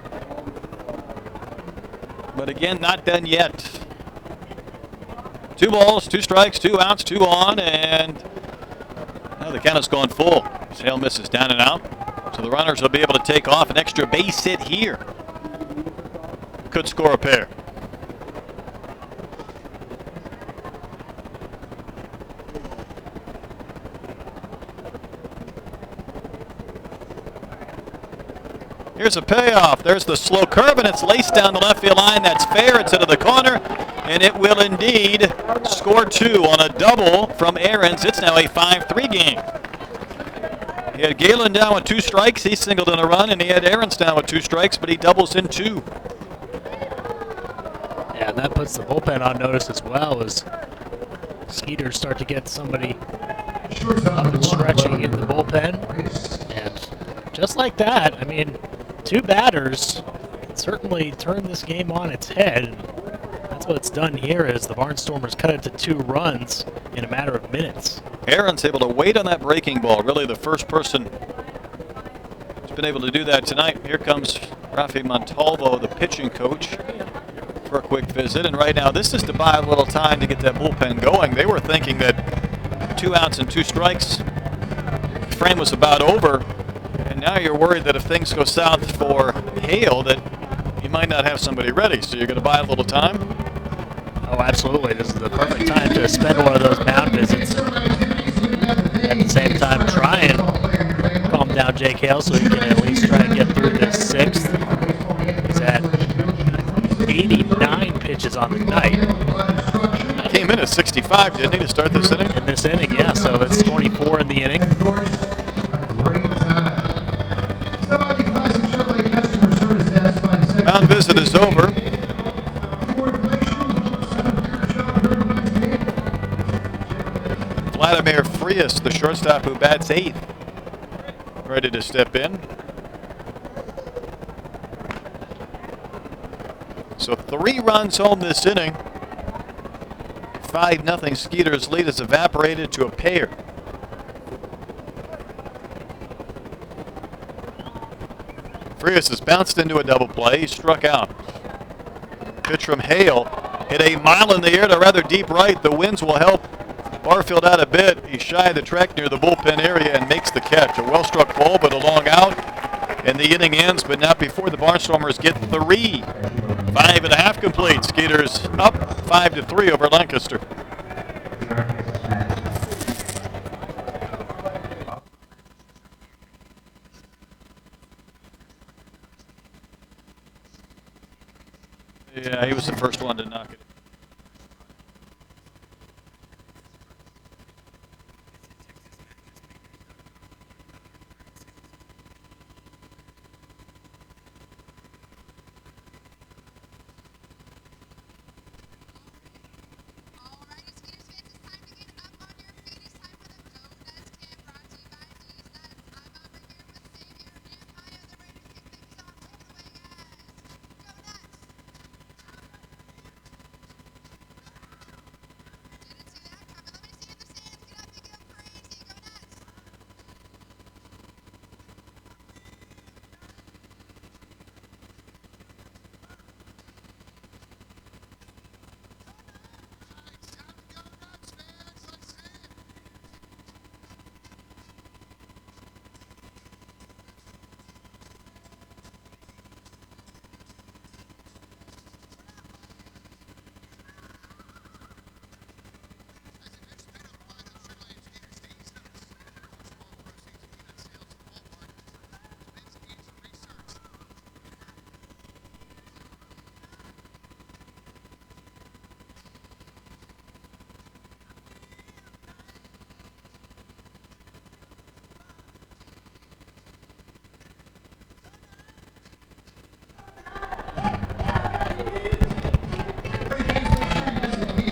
But again, not done yet. 2 balls, 2 strikes, 2 outs, 2 on, and now the count has gone full. Hale misses down and out. So the runners will be able to take off. An extra base hit here could score a pair. Here's a payoff. There's the slow curve, and it's laced down the left field line. That's fair. It's into the corner, and it will indeed score 2 on a double from Ahrens. It's now a 5-3 game. He had Galen down with 2 strikes. He singled in a run, and he had Ahrens down with 2 strikes, but he doubles in 2. Yeah, and that puts the bullpen on notice as well as Skeeters start to get somebody up and stretching in the bullpen. And just like that, I mean, 2 batters certainly turned this game on its head. And that's what it's done here as the Barnstormers cut it to 2 runs in a matter of minutes. Ahrens able to wait on that breaking ball. Really the first person who's been able to do that tonight. Here comes Rafi Montalvo, the pitching coach, for a quick visit. And right now, this is to buy a little time to get that bullpen going. They were thinking that 2 outs and 2 strikes, the frame was about over. And now you're worried that if things go south for Hale, that you might not have somebody ready. So you're going to buy a little time. Oh, absolutely. This is the perfect time to spend one of those mound visits. At the same time, try and calm down Jake Hale so he can at least try and get through this 6th. He's at 89 pitches on the night. Came in at 65, didn't he, to start this inning? In this inning, yeah, so it's 24 in the inning. Mound visit is over. Vladimir Frias, the shortstop who bats 8th, ready to step in. So 3 runs home this inning. 5-0 Skeeters lead has evaporated to a pair. Frias has bounced into a double play. He struck out. Pitch from Hale hit a mile in the air to rather deep right. The winds will help Barfield out a bit. He's shy of the track near the bullpen area and makes the catch. A well-struck ball, but a long out. And the inning ends, but not before the Barnstormers get 3. 5.5 complete. Skeeters up 5-3 over Lancaster. Yeah, he was the first one to knock it.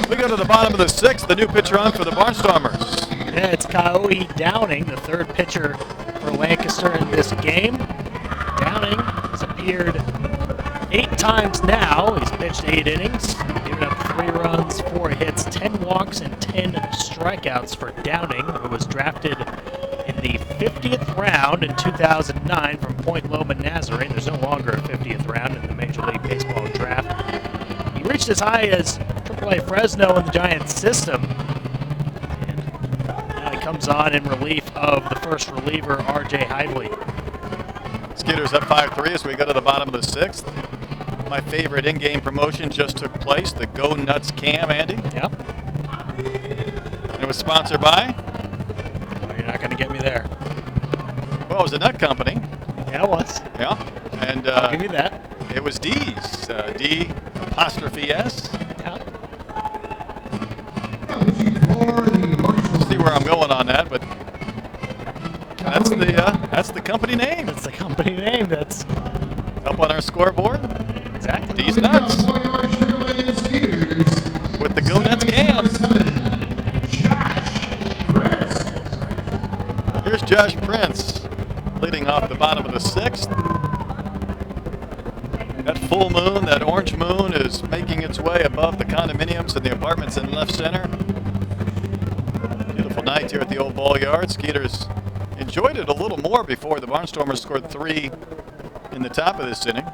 We go to the bottom of the 6th. The new pitcher on for the Barnstormers. Yeah, it's Kyle Downing, the third pitcher for Lancaster in this game. Downing has appeared 8 times now. He's pitched 8 innings, given up 3 runs, 4 hits, 10 walks, and 10 strikeouts for Downing, who was drafted in the 50th round in 2009 from Point Loma Nazarene. There's no longer a 50th round in the Major League Baseball draft. He reached as high as AAA Fresno in the Giants system. And now he comes on in relief of the first reliever, R.J. Hively. Skeeters up 5-3 as we go to the bottom of the 6th. My favorite in-game promotion just took place, the Go Nuts Cam, Andy. Yep. It was sponsored by? Well, you're not going to get me there. Well, it was a nut company. Yeah, it was. Yeah. And I'll give you that. it was D's. D''S. Yeah. See where I'm going on that, but that's the company name. That's the company name. That's Up on our scoreboard, exactly. D's Nuts with the Go Nuts Cam. Here's Josh Prince leading off the bottom of the 6th. That full moon, that orange moon, is making its way above the condominiums and the apartments in left center. Beautiful night here at the old ball yard. Skeeters enjoyed it a little more before the Barnstormers scored 3 in the top of this inning.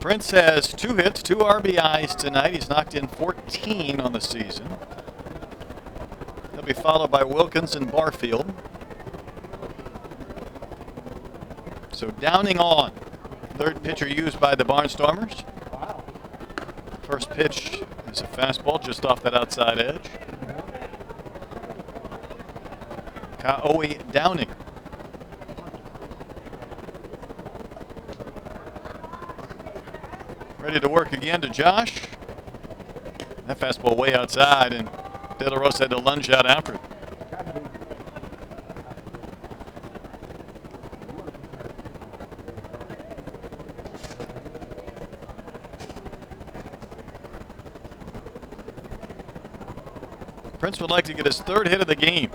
Prince has 2 hits, 2 RBIs tonight. He's knocked in 14 on the season. He'll be followed by Wilkins and Barfield. So Downing on. Third pitcher used by the Barnstormers. First pitch is a fastball just off that outside edge. Kyle Downing. Ready to work again to Josh. That fastball way outside, and De La Rosa had to lunge out after it. Prince would like to get his 3rd hit of the game.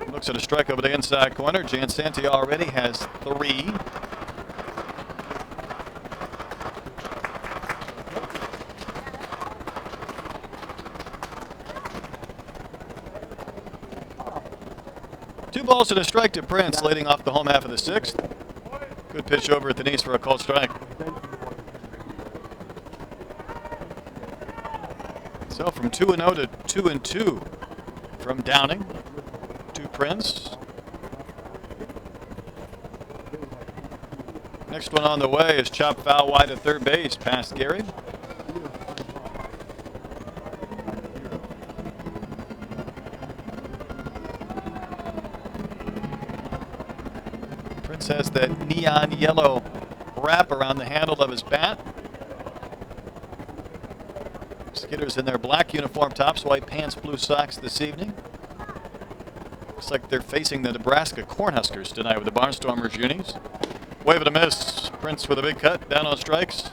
Looks at a strike over the inside corner. Jan Santi already has 3. Two balls and a strike to Prince, leading off the home half of the 6th. Good pitch over at the knees for a called strike. So from 2-0 to 2-2 from Downing to Prince. Next one on the way is chopped foul wide at third base past Gary. Prince has that neon yellow wrap around the handle of his bat. Skeeters in their black uniform tops, white pants, blue socks this evening. Looks like they're facing the Nebraska Cornhuskers tonight with the Barnstormers unis. Wave and a miss. Prince with a big cut down on strikes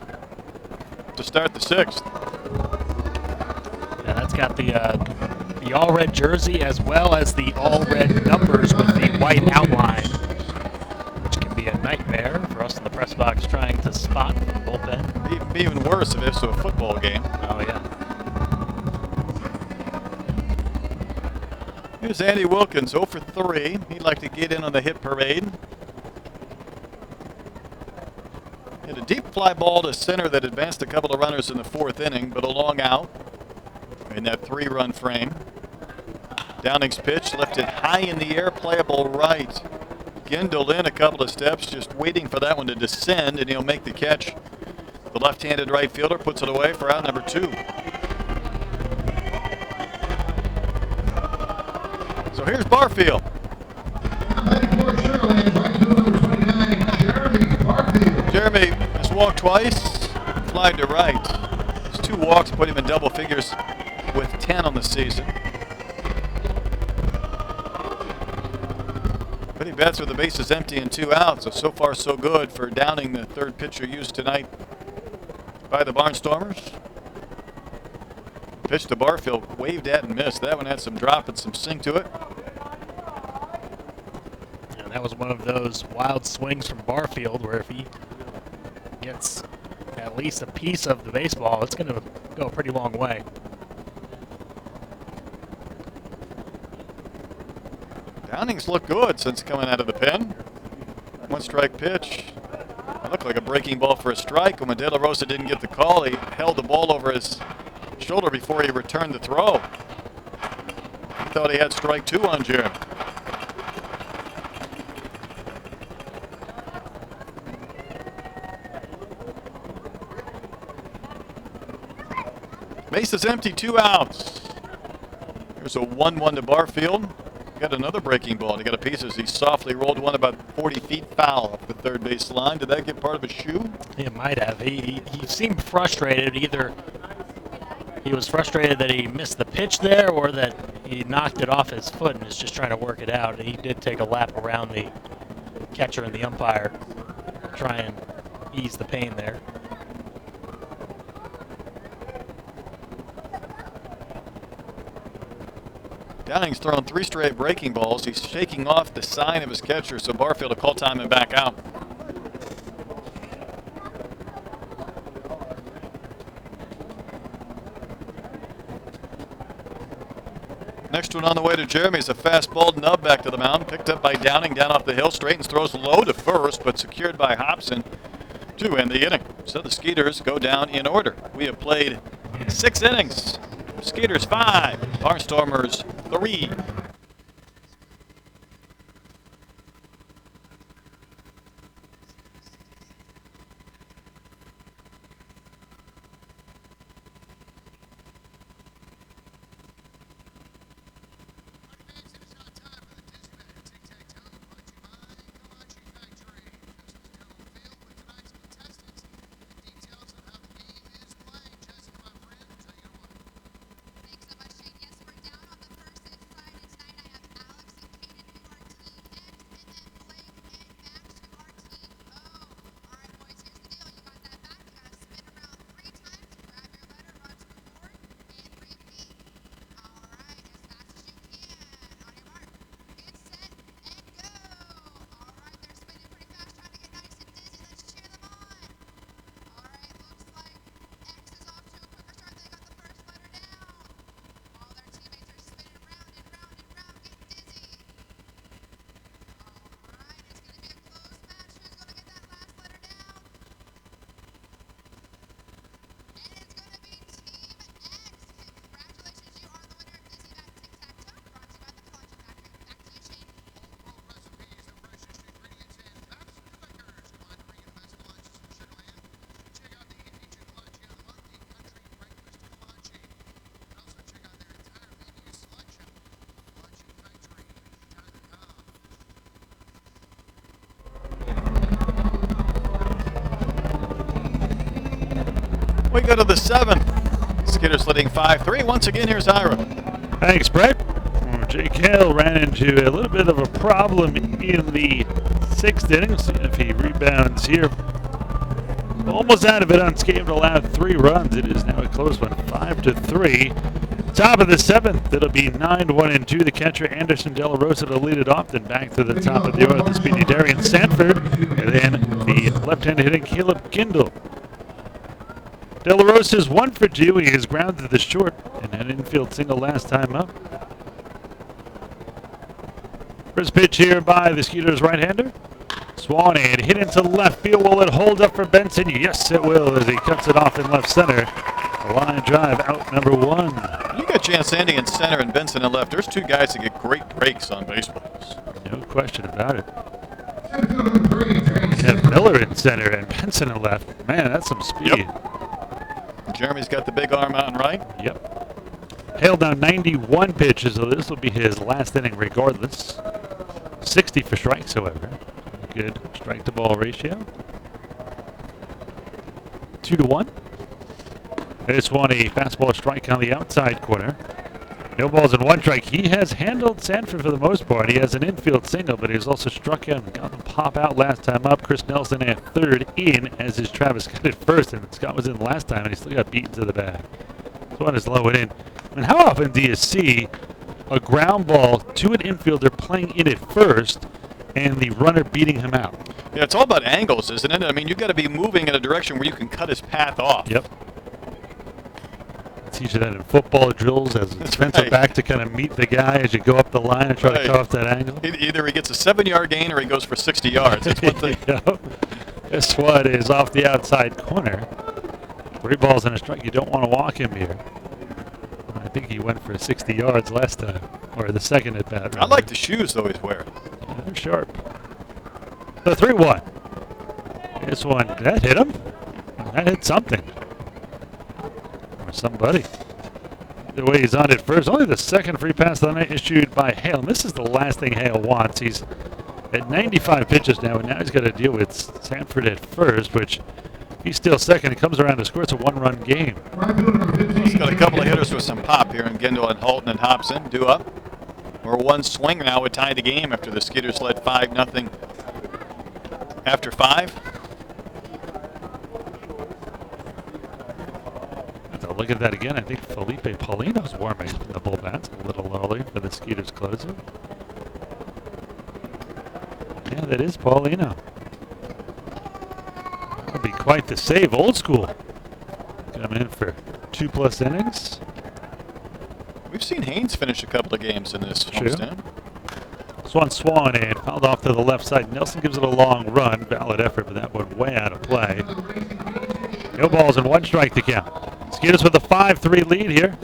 to start the 6th. Yeah, that's got the all red jersey as well as the all red numbers with the white outline, which can be a nightmare for us in the press box trying to spot from the bullpen. It'd be even worse if it's a football game. Oh yeah. Here's Andy Wilkins, 0 for 3. He'd like to get in on the hit parade. Hit a deep fly ball to center that advanced a couple of runners in the 4th inning, but a long out in that 3-run frame. Downing's pitch lifted high in the air, playable right. Gindled in a couple of steps, just waiting for that one to descend, and he'll make the catch. The left-handed right fielder puts it away for out number 2. So here's Barfield. Jeremy has walked twice, flied to right. His 2 walks put him in double figures with 10 on the season. But he bats with the bases empty and 2 outs, so far so good for Downing, the 3rd pitcher used tonight by the Barnstormers. Pitch to Barfield, waved at and missed. That one had some drop and some sink to it. And that was one of those wild swings from Barfield where if he gets at least a piece of the baseball, it's going to go a pretty long way. Downing's looked good since coming out of the pen. One strike pitch. It looked like a breaking ball for a strike. When De La Rosa didn't get the call, he held the ball over his shoulder before he returned the throw. He thought he had strike 2 on Jeremy. Base is empty, 2 outs. There's a 1-1 to Barfield. Got another breaking ball. He got a piece as he softly rolled one about 40 feet foul off the third base line. Did that get part of his shoe? It might have. He seemed frustrated. Either he was frustrated that he missed the pitch there or that he knocked it off his foot and is just trying to work it out. And he did take a lap around the catcher and the umpire to try and ease the pain there. Downing's thrown 3 straight breaking balls. He's shaking off the sign of his catcher, so Barfield will call time and back out. Next one on the way to Jeremy is a fastball nub back to the mound, picked up by Downing down off the hill, straightens, throws low to first, but secured by Hobson to end the inning. So the Skeeters go down in order. We have played 6 innings. Skeeters 5, Barnstormers 3. We go to the 7th. Skeeters leading 5-3. Once again, here's Ira. Thanks, Brett. Jake Hale ran into a little bit of a problem in the 6th inning. See if he rebounds here. Almost out of it unscathed, allowed 3 runs. It is now a close one, 5-3. Top of the 7th, it'll be 9-1-2. The catcher Anderson De La Rosa to lead it off, then back to the top of the order, the speedy Darian Sanford, and then the left-handed hitting Caleb Kindle. De La Rosa's 1 for 2. He is grounded to the short and an infield single last time up. First pitch here by the Skeeters right-hander. Swanee hit into left field. Will it hold up for Benson? Yes, it will as he cuts it off in left center. A line drive out number 1. You got Jan Sandy in center and Benson in left. There's 2 guys that get great breaks on baseballs. No question about it. You have Miller in center and Benson in left. Man, that's some speed. Yep. Jeremy's got the big arm out and right. Yep. Hale down 91 pitches, so this will be his last inning regardless. 60 for strikes, however. Good strike-to-ball ratio. 2-1. This one, a fastball strike on the outside corner. No balls and 1 strike. He has handled Sanford for the most part. He has an infield single, but he's also struck out and got him pop out last time up. Chris Nelson at third in, as is Travis Scott at first, and Scott was in last time, and he still got beaten to the bag. one is low and in. I mean, how often do you see a ground ball to an infielder playing in it first and the runner beating him out? Yeah, it's all about angles, isn't it? I mean, you've got to be moving in a direction where you can cut his path off. Yep. Teach you that in football drills as a defensive back to kind of meet the guy as you go up the line and try to cut off that angle. Either he gets a 7-yard gain or he goes for 60 yards. That's one thing. This one is off the outside corner. 3 balls and a strike. You don't want to walk him here. I think he went for 60 yards last time, or the second at bat. I like the shoes, though, he's wearing. Yeah, they're sharp. The 3-1. This one, that hit him. That hit something. Or somebody. The way he's on it first. Only the second free pass of the night issued by Hale. And this is the last thing Hale wants. He's at 95 pitches now, and now he's got to deal with Sanford at first, which he's still second. He comes around to score. It's a 1-run game. He's got a couple of hitters with some pop here in Gendel and Holton and Hobson. Due up. We're 1 swing now. We tied the game after the Skeeters led 5-0 after 5. Look at that again. I think Felipe Paulino's warming the bull bats a little early for the Skeeters closer. Yeah, that is Paulino. That'll be quite the save. Old school. Coming in for 2+ innings. We've seen Haynes finish a couple of games in this homestand. This one swung and fouled off to the left side. Nelson gives it a long run. Valid effort, but that one way out of play. No balls and 1 strike to count. Skeeters with a 5-3 lead here.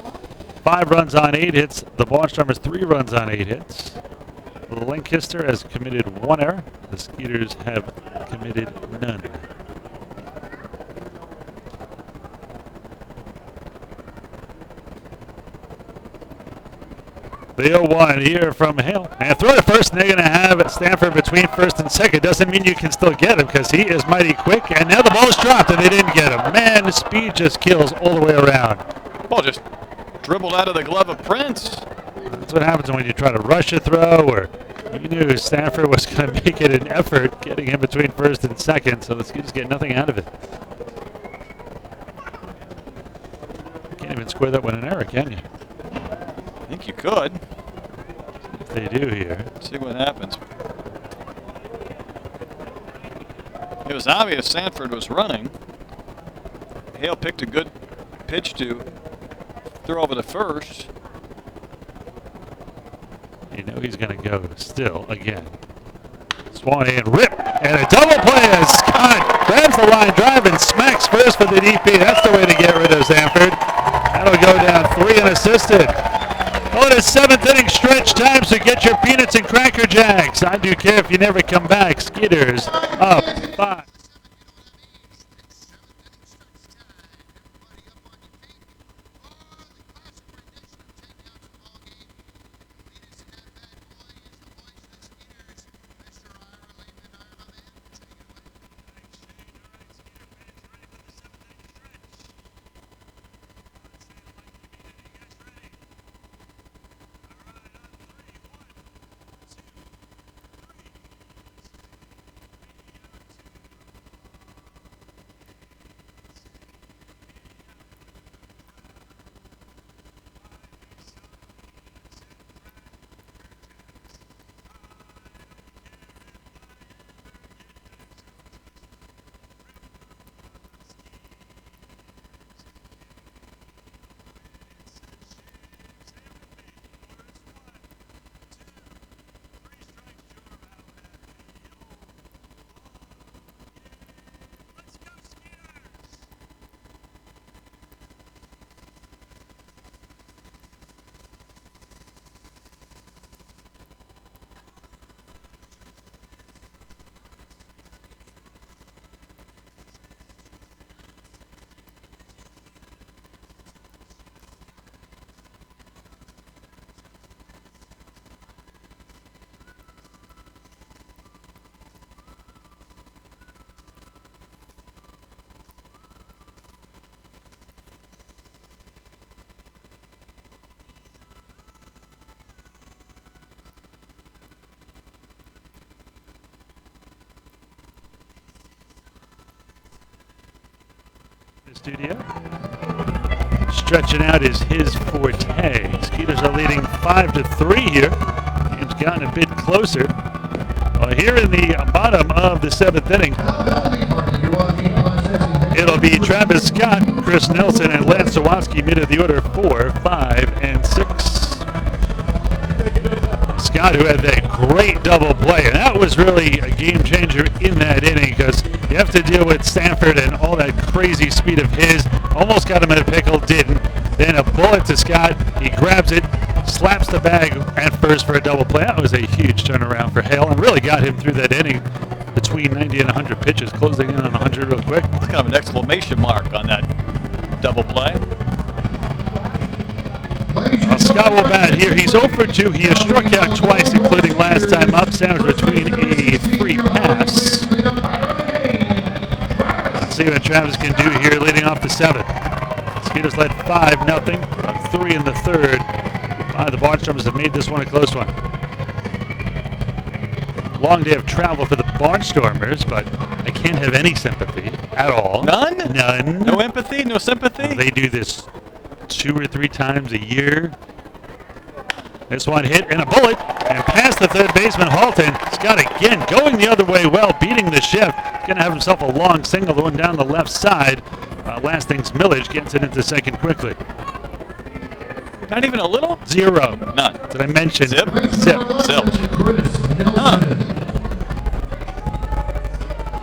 5 runs on 8 hits. The Barnstormers 3 runs on 8 hits. Lancaster has committed 1 error. The Skeeters have committed none. The 0-1 here from Hale. And throw to first, and they're going to have Stanford between first and second. Doesn't mean you can still get him because he is mighty quick. And now the ball's dropped, and they didn't get him. Man, the speed just kills all the way around. Ball just dribbled out of the glove of Prince. That's what happens when you try to rush a throw, or you knew Stanford was going to make it an effort getting him between first and second, so the Skeeters get nothing out of it. Can't even square that with an error, can you? I think you could. If they do here. Let's see what happens. It was obvious Sanford was running. Hale picked a good pitch to throw over to first. You know he's going to go still again. Swan and rip, and a double play as Scott grabs the line drive and smacks first for the DP. That's the way to get rid of Sanford. That'll go down 3 unassisted. Oh, the 7th inning stretch time, so get your peanuts and Cracker Jacks. I do care if you never come back. Skeeters up 5. Studio. stretching out is his forte. Skeeters are leading 5-3 here. Game's gotten a bit closer. Well, here in the bottom of the 7th inning, it'll be Travis Scott, Chris Nelson, and Lance Sawatsky mid of the order 4, 5, and 6. Scott, who had that great double play, and that was really a game changer in that inning because you have to deal with Stanford and all that crazy speed of his. Almost got him in a pickle, didn't. Then a bullet to Scott. He grabs it, slaps the bag at first for a double play. That was a huge turnaround for Hale and really got him through that inning between 90 and 100 pitches, closing in on 100 real quick. It's kind of an exclamation mark on that double play. Scott will bat here. He's 0 for 2. He has struck out twice, including last time up, sandwiched between a free pass. Let's see what Travis can do here leading off the 7th. Skeeters led 5-0, up 3 in the 3rd. The Barnstormers have made this one a close one. Long day of travel for the Barnstormers, but I can't have any sympathy at all. None? None. No empathy? No sympathy? They do this 2 or 3 times a year. This one hit and a bullet and past the third baseman Halton. Scott again going the other way well, beating the shift. Going to have himself a long single, the one down the left side. Last thing's Millage gets it into second quickly. Not even a little? 0. None. Did I mention? Zip? Zip. Zilch. Huh.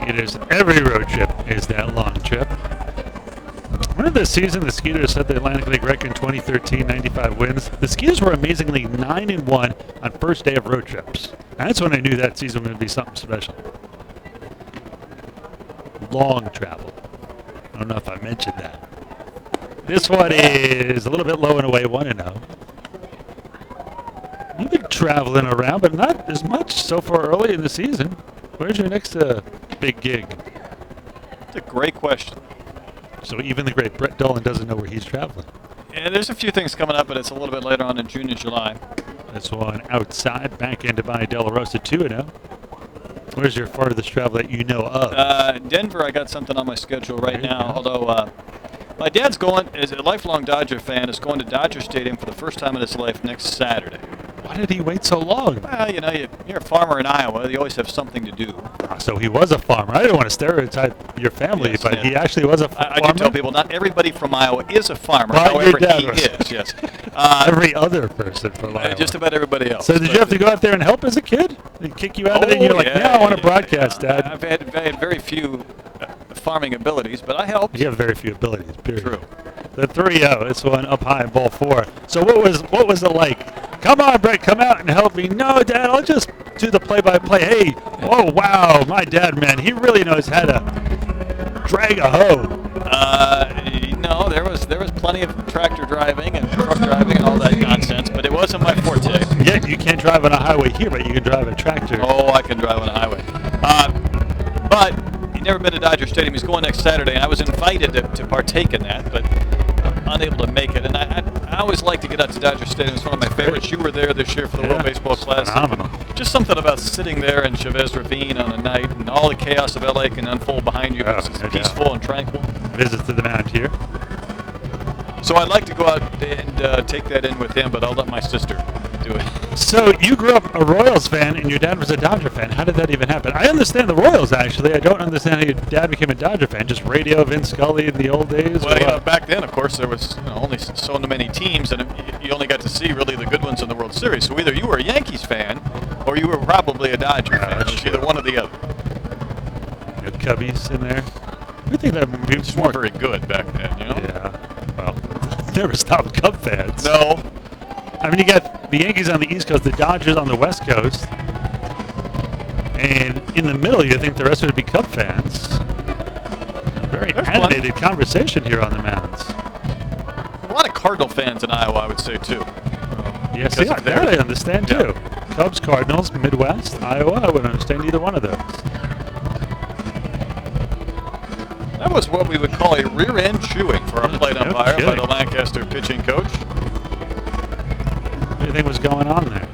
It is every road trip is that long trip. Remember the season the Skeeters set the Atlantic League record in 2013, 95 wins? The Skeeters were amazingly 9-1 on first day of road trips. And that's when I knew that season would be something special. Long travel. I don't know if I mentioned that. This one is a little bit low and away, 1-0. You've been traveling around, but not as much so far early in the season. Where's your next big gig? That's a great question. So even the great Brett Dolan doesn't know where he's traveling. Yeah, there's a few things coming up, but it's a little bit later on in June and July. This one outside, back into by De La Rosa, 2-0. Where's your farthest travel that you know of? Denver, I got something on my schedule right now, although my dad's going, as a lifelong Dodger fan, is going to Dodger Stadium for the first time in his life next Saturday. Why did he wait so long? Well, you know, you're a farmer in Iowa. You always have something to do. So he was a farmer. I didn't want to stereotype your family, Yes, but yeah. he actually was a farmer. I do tell people not everybody from Iowa is a farmer. Well, however, your dad he was. is. Yes. Every other person from Iowa. Just about everybody else. So did you have to go out there and help as a kid? They kick you out of it, and you're like, I want to broadcast, Dad. I've had very few farming abilities, but I helped. You have very few abilities, period. True. The 3-0, this one up high, ball 4. So what was it like? Come on, Brett, come out and help me. No, Dad, I'll just do the play-by-play. Hey, oh, wow, my dad, man, he really knows how to drag a hoe. No, there was plenty of tractor driving and truck driving and all that nonsense, but it wasn't my forte. Yeah, you can't drive on a highway here, but you can drive a tractor. Oh, I can drive on a highway. But he'd never been to Dodger Stadium. He's going next Saturday, and I was invited to partake in that, but unable to make it. And I always like to get out to Dodger Stadium. It's one of my favorites. You were there this year for the World Baseball Classic. Phenomenal. Just something about sitting there in Chavez Ravine on a night, and all the chaos of LA can unfold behind you. It's peaceful and tranquil. Visit to the mound here. So I'd like to go out and take that in with him, but I'll let my sister do it. So you grew up a Royals fan, and your dad was a Dodger fan. How did that even happen? I understand the Royals, actually. I don't understand how your dad became a Dodger fan. Just radio, Vince Scully in the old days? Well, you know, back then, of course, there was only so many teams, and you only got to see really the good ones in the World Series. So either you were a Yankees fan, or you were probably a Dodger fan. It was either one or the other. You know, Cubbies in there. I think that movie was Just more weren't very good back then, you know? Yeah. Well, never stopped Cub fans. No. I mean, you got the Yankees on the East Coast, the Dodgers on the West Coast, and in the middle, you think the rest would be Cub fans. A very animated conversation here on the mounds. A lot of Cardinal fans in Iowa, I would say, too. Yes, yeah, that I understand, too. Cubs, Cardinals, Midwest, Iowa, I wouldn't understand either one of those. That was what we would call a rear-end chewing for a plate umpire by the Lancaster pitching coach. What do you think was going on there?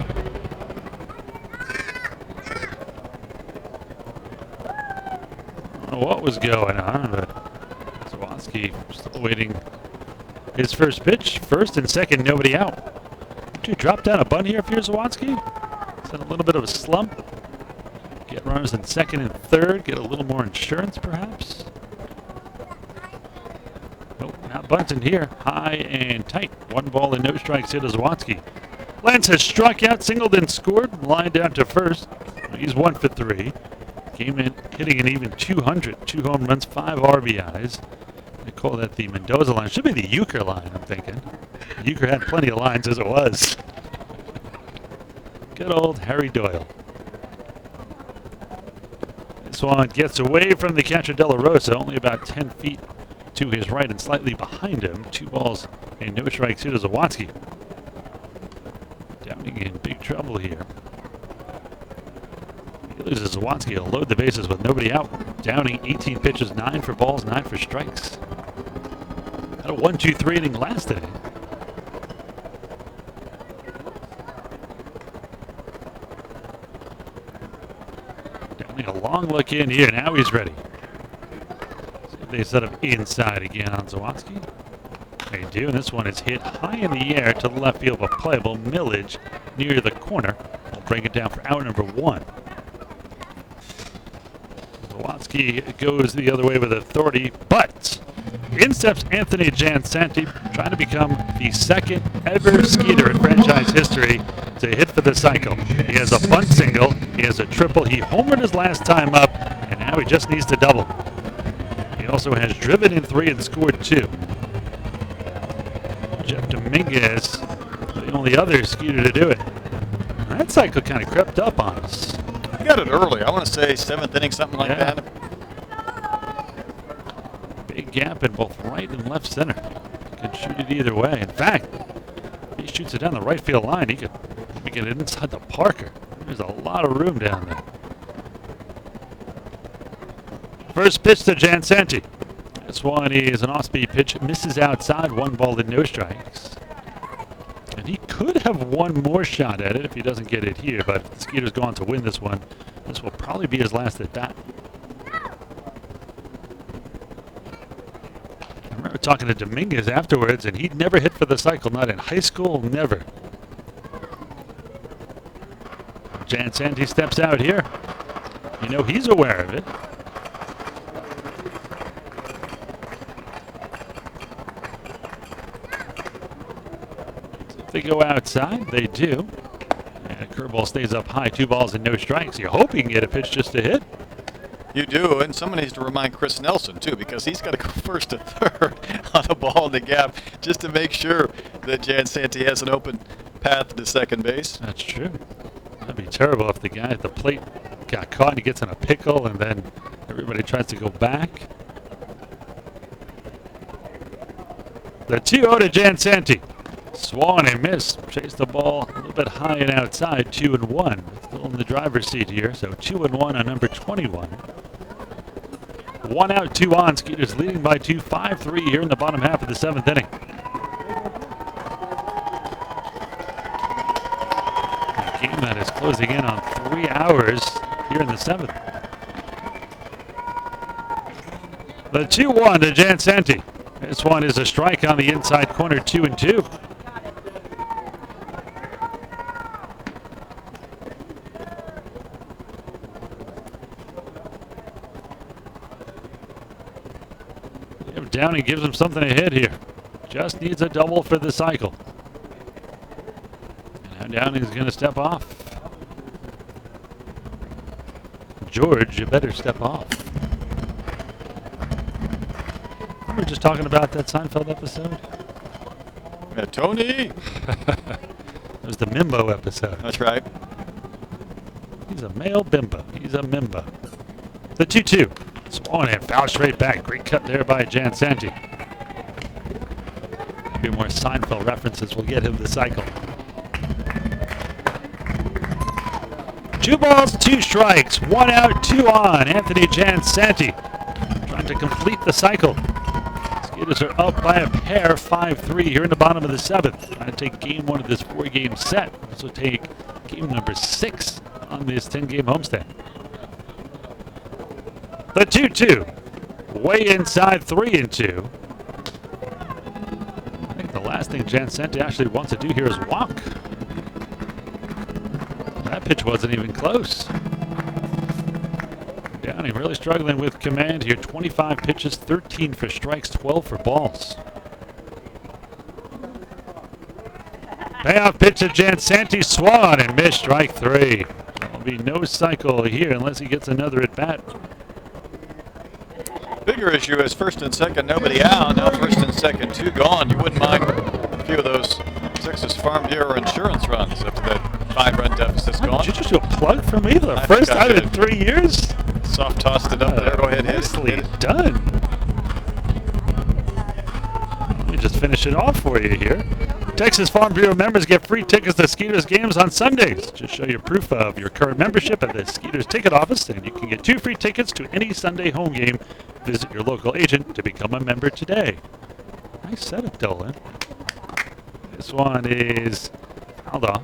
I don't know what was going on, but Sawatsky still waiting his first pitch. First and second, nobody out. Would you drop down a bunt here if you're Zawatsky? Is that a little bit of a slump? Get runners in second and third. Get a little more insurance, perhaps. Nope, not bunting here. High and tight. 1 ball and no strikes here to Zawatsky. Lance has struck out, singled and scored. Line down to first. He's 1 for 3. Came in hitting an even 200. 2 home runs, 5 RBIs. They call that the Mendoza line. Should be the Euchre line, I'm thinking. Euchre had plenty of lines as it was. Good old Harry Doyle. This one gets away from the catcher De La Rosa, only about 10 feet to his right and slightly behind him. 2 balls and no strikes here to Zawatsky. Downing in big trouble here. He loses Zawatsky. He'll load the bases with nobody out. Downing 18 pitches, 9 for balls, 9 for strikes. Had a 1-2-3 inning last inning. Downing a long look in here. Now he's ready. See if they set up inside again on Zawatsky. They do, and this one is hit high in the air to the left field, but playable. Millage near the corner will bring it down for out number 1. Zawatsky goes the other way with authority, but in steps Anthony Jansanti, trying to become the second ever Skeeter in franchise history to hit for the cycle. He has a bunt single, he has a triple, he homered his last time up, and now he just needs to double. He also has driven in 3 and scored 2. Jeff Dominguez, the only other Skeeter to do it. That cycle kind of crept up on us. I got it early. I want to say 7th inning, something like that. Big gap in both right and left center. Could shoot it either way. In fact, he shoots it down the right field line. He could get it inside the Parker. There's a lot of room down there. First pitch to Jansanti. This one is an off-speed pitch. Misses outside. 1 ball and no strikes. And he could have one more shot at it if he doesn't get it here. But if the Skeeters go on to win this one, this will probably be his last at bat. I remember talking to Dominguez afterwards, and he'd never hit for the cycle. Not in high school, never. Jansanti steps out here. You know he's aware of it. They go outside, they do. And a curveball stays up high, 2 balls and no strikes. You hope you can get a pitch just to hit. You do, and someone needs to remind Chris Nelson, too, because he's got to go first to third on a ball in the gap just to make sure that Jansanti has an open path to second base. That's true. That'd be terrible if the guy at the plate got caught and he gets in a pickle and then everybody tries to go back. The 2-0 to Jansanti. Swung and missed. Chased the ball a little bit high and outside. 2-1. Still in the driver's seat here. So 2-1 on number 21. 1 out, 2 on. Skeeters leading by 2. 5-3 here in the bottom half of the 7th inning. A game that is closing in on 3 hours here in the 7th. The 2-1 to Jansanti. This one is a strike on the inside corner. 2-2. Downing gives him something to hit here. Just needs a double for the cycle. And now Downing's going to step off. George, you better step off. We were just talking about that Seinfeld episode. Yeah, Tony! It was the Mimbo episode. That's right. He's a male bimbo. He's a Mimbo. The 2-2. Swung and foul straight back. Great cut there by Jansanti. A few more Seinfeld references will get him the cycle. 2 balls, 2 strikes. 1 out, 2 on. Anthony Jansanti trying to complete the cycle. Skeeters are up by a pair, 5-3 here in the bottom of the 7th. Trying to take game 1 of this 4-game set. This will take game number 6 on this 10-game homestand. The 2-2, way inside, 3-2. last thing Jansenti actually wants to do here is walk. That pitch wasn't even close. Downing really struggling with command here. 25 pitches, 13 for strikes, 12 for balls. Payoff pitch of Jansenti, swung and missed, strike 3. There'll be no cycle here unless he gets another at bat. Bigger issue is first and second, nobody out. Now first and second, 2 gone. You wouldn't mind a few of those Texas Farm Bureau insurance runs after that 5-run deficit's gone. Did you just do a plug for me? The I first think I time in did. 3 years? Soft tossed it up there. Go ahead, hit Nicely it. done. Let me just finish it off for you here. Texas Farm Bureau members get free tickets to Skeeters games on Sundays. Just show your proof of your current membership at the Skeeters ticket office, and you can get 2 free tickets to any Sunday home game. Visit your local agent to become a member today. Nice setup, Dolan. This one is Alda.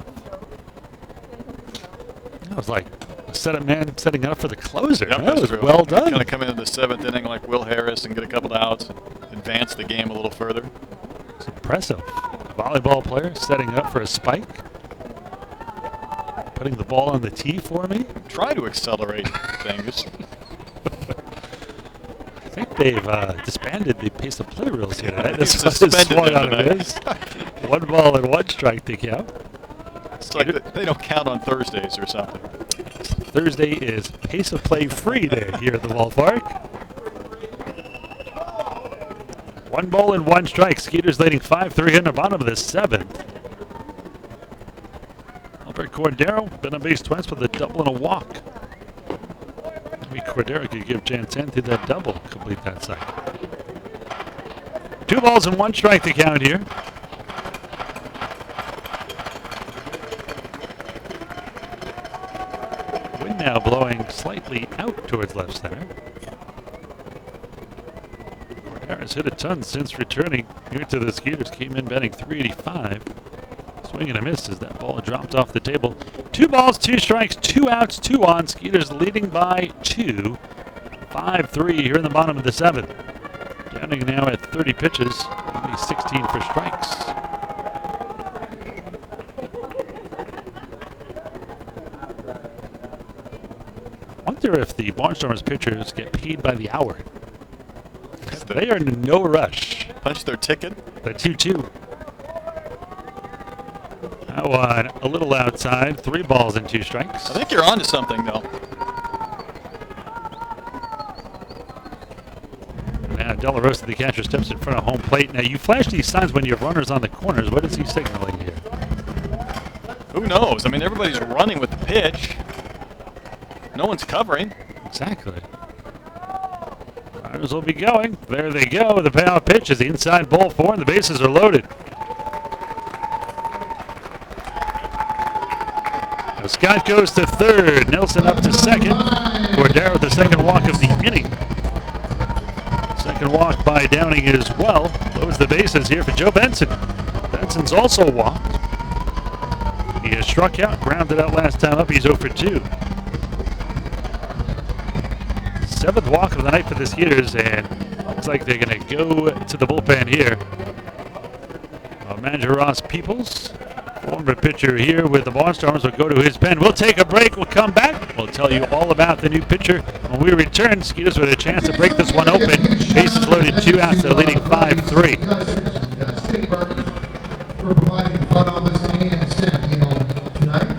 That was like a setup man setting up for the closer. Yep, That was true. well done. Going to come into the 7th inning like Will Harris and get a couple of outs and advance the game a little further. It's impressive. A volleyball player setting up for a spike. Putting the ball on the tee for me. Try to accelerate things. I think they've disbanded the pace of play rules here tonight. They've This one is suspended swung them on a tonight. miss. 1 ball and 1 strike to count. It's like they don't count on Thursdays or something. Thursday is pace of play free day here at the ballpark. 1 ball and 1 strike. Skeeters leading 5-3 in the bottom of the 7th. Albert Cordero been on base twice with a double and a walk. Maybe Cordero could give Jansenti that double, complete that cycle. 2 balls and 1 strike to count here. Wind now blowing slightly out towards left center. Cordero's hit a ton since returning here to the Skeeters. Came in batting .385. Swing and a miss as that ball dropped off the table. 2 balls, 2 strikes, 2 outs, 2 on. Skeeters leading by 2. 5-3 here in the bottom of the 7th. Downing now at 30 pitches, only 16 for strikes. Wonder if the Barnstormers pitchers get paid by the hour. They are in no rush. Punch their ticket. The 2-2. That one a little outside. 3 balls and 2 strikes. I think you're onto something, though. Now De La Rosa, the catcher, steps in front of home plate. Now you flash these signs when you have runners on the corners. What is he signaling here? Who knows? I mean, everybody's running with the pitch. No one's covering. Exactly. Runners will be going. There they go. The payoff pitch is the inside ball 4, and the bases are loaded. Now Scott goes to 3rd. Nelson up to 2nd. Cordero the 2nd walk of the inning. 2nd walk by Downing as well. Loads the bases here for Joe Benson. Benson's also walked. He has struck out, grounded out last time up. He's 0 for 2. 7th walk of the night for the Skeeters, and looks like they're going to go to the bullpen here. Manager Ross Peoples, former pitcher here with the Barnstormers, will go to his pen. We'll take a break. We'll come back. We'll tell you all about the new pitcher when we return. Skeeters with a chance to break this one open. Bases loaded, 2 outs. They're leading 5-3. For providing front office and staff tonight.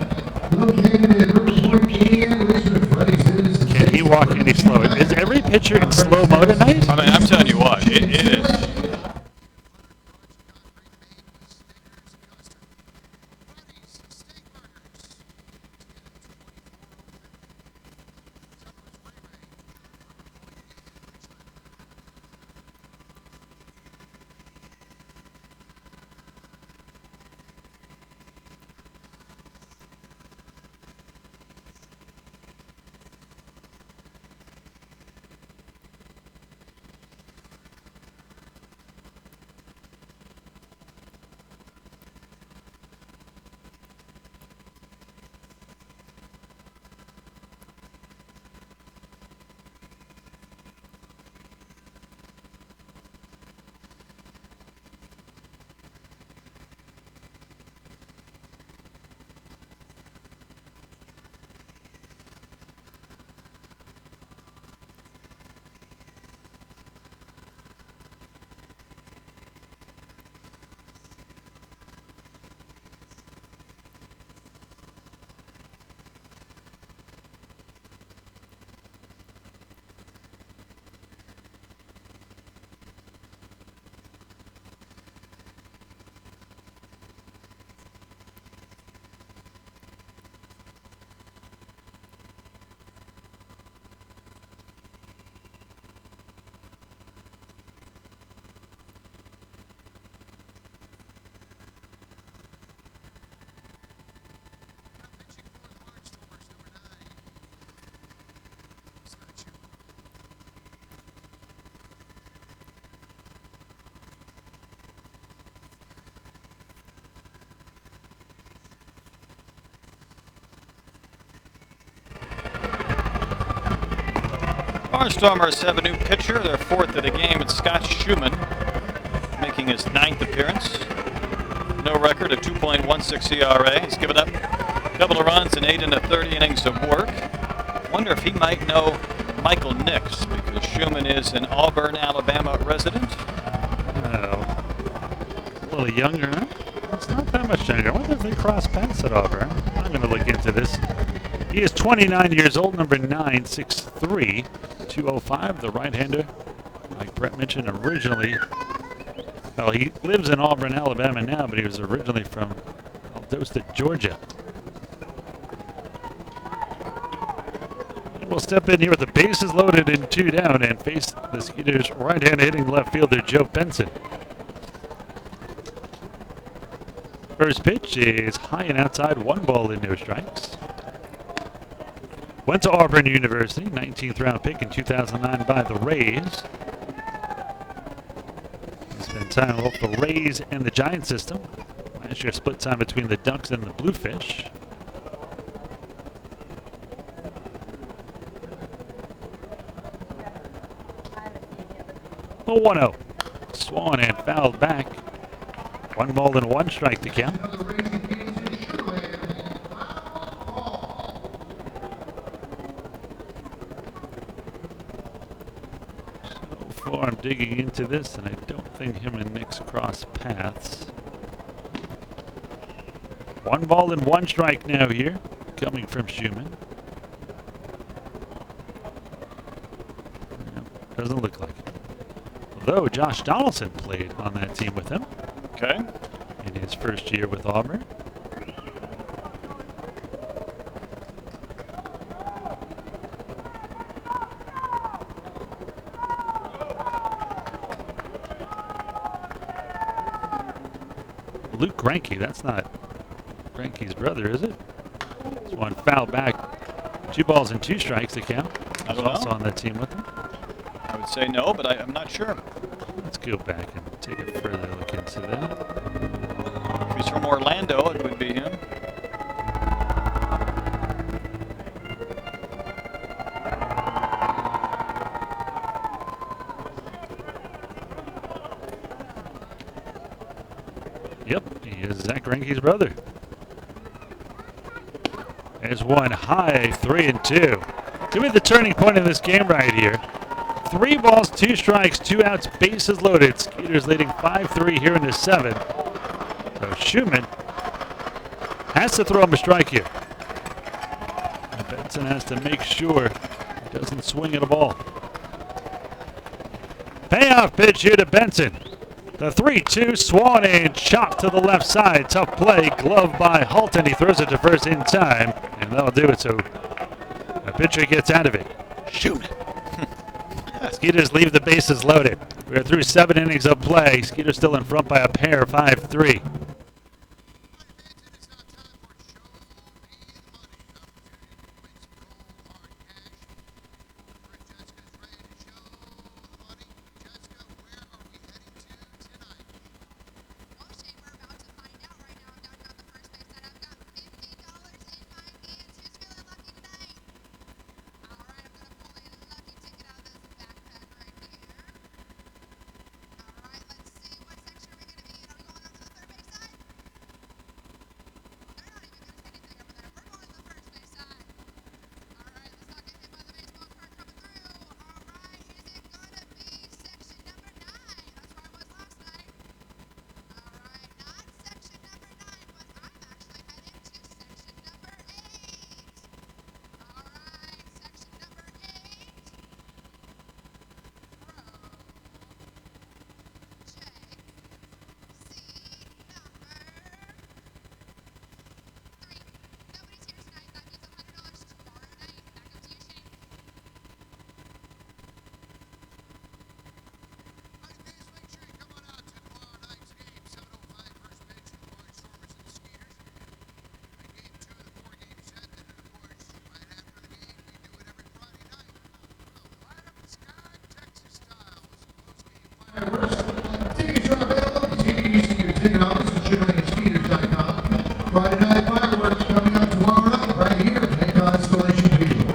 Located at River Point and Richmond Fridays. Can he walk any slower? Is every pitcher in slow-mo tonight? I mean, I'm telling you what, it is. Barnstormers have a new pitcher, their fourth of the game. It's Scott Schumann, making his 9th appearance. No record, a 2.16 ERA. He's given up a couple of runs in 8 1/3 innings of work. Wonder if he might know Michael Nix, because Schumann is an Auburn, Alabama resident. Oh, a little younger, huh? It's not that much younger. I wonder if they cross paths at Auburn. I'm going to look into this. He is 29 years old, number 9, 6'3", 205, the right-hander. Like Brett mentioned originally, well, he lives in Auburn, Alabama now, but he was originally from Valdosta, Georgia. And we'll step in here with the bases loaded and 2 down and face the Skeeters' right-hand hitting left fielder, Joe Benson. First pitch is high and outside, 1 ball and no strikes. Went to Auburn University, 19th round pick in 2009 by the Rays. Spent time with the Rays and the Giant system. Last year split time between the Ducks and the Bluefish. The 1-0. Swung and fouled back. 1 ball and 1 strike to count. I'm digging into this, and I don't think him and Nix cross paths. 1 ball and 1 strike now here, coming from Schumann. No, doesn't look like it. Although Josh Donaldson played on that team with him. Okay. In his first year with Auburn. Luke Granke, that's not Granke's brother, is it? This one fouled back. 2 balls and 2 strikes to count. I don't Also know. on that team with him. I would say no, but I'm not sure. Let's go back and take a further look into that. If he's from Orlando, it would be him. Yep, he is Zach Granke's brother. There's one high, 3-2. Give me the turning point in this game right here. 3 balls, 2 strikes, 2 outs, bases loaded. Skeeters leading 5-3 here in the 7th. So Schumann has to throw him a strike here. And Benson has to make sure he doesn't swing at a ball. Payoff pitch here to Benson. The 3-2 swung and chopped to the left side. Tough play, glove by Halton. He throws it to first in time, and that'll do it. So the pitcher gets out of it. Shoot. Skeeters leave the bases loaded. We're through 7 innings of play. Skeeters still in front by a pair, 5-3. Tickets are available. You can use your ticket office at SugarlandSkeeters.com. Friday night fireworks coming up tomorrow night right here at the Constellation Field.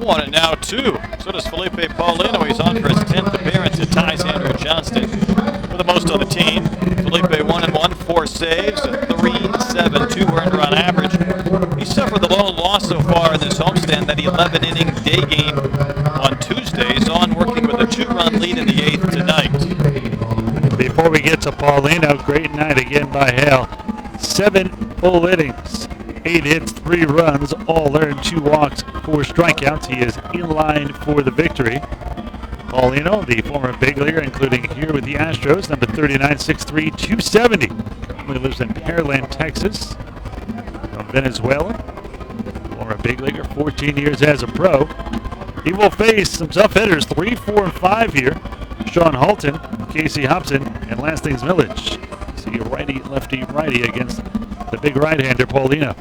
want it now, too. So does Felipe Paulino. He's on for his 10th appearance. It ties Andrew Johnston for the most on the team. Felipe 1-1, 4 saves, a 3.72 earned run average. He suffered the lone loss so far in this homestand, that 11-inning day game on Tuesday. He's on working with a 2-run lead in the 8th tonight. Before we get to Paulino, great night again by Hale. 7 full innings, 8 hits, 3 runs, all earned, 2 walks, 4 strikeouts. He is in line for the victory. Paulino, the former big leaguer, including here with the Astros, number 39, 6'3", 270. Currently lives in Pearland, Texas, from Venezuela. Former big leaguer, 14 years as a pro. He will face some tough hitters, 3, 4, and 5 here. Sean Halton, Casey Hobson, and Lastings Village. See a righty, lefty, righty against the big right-hander, Paulino.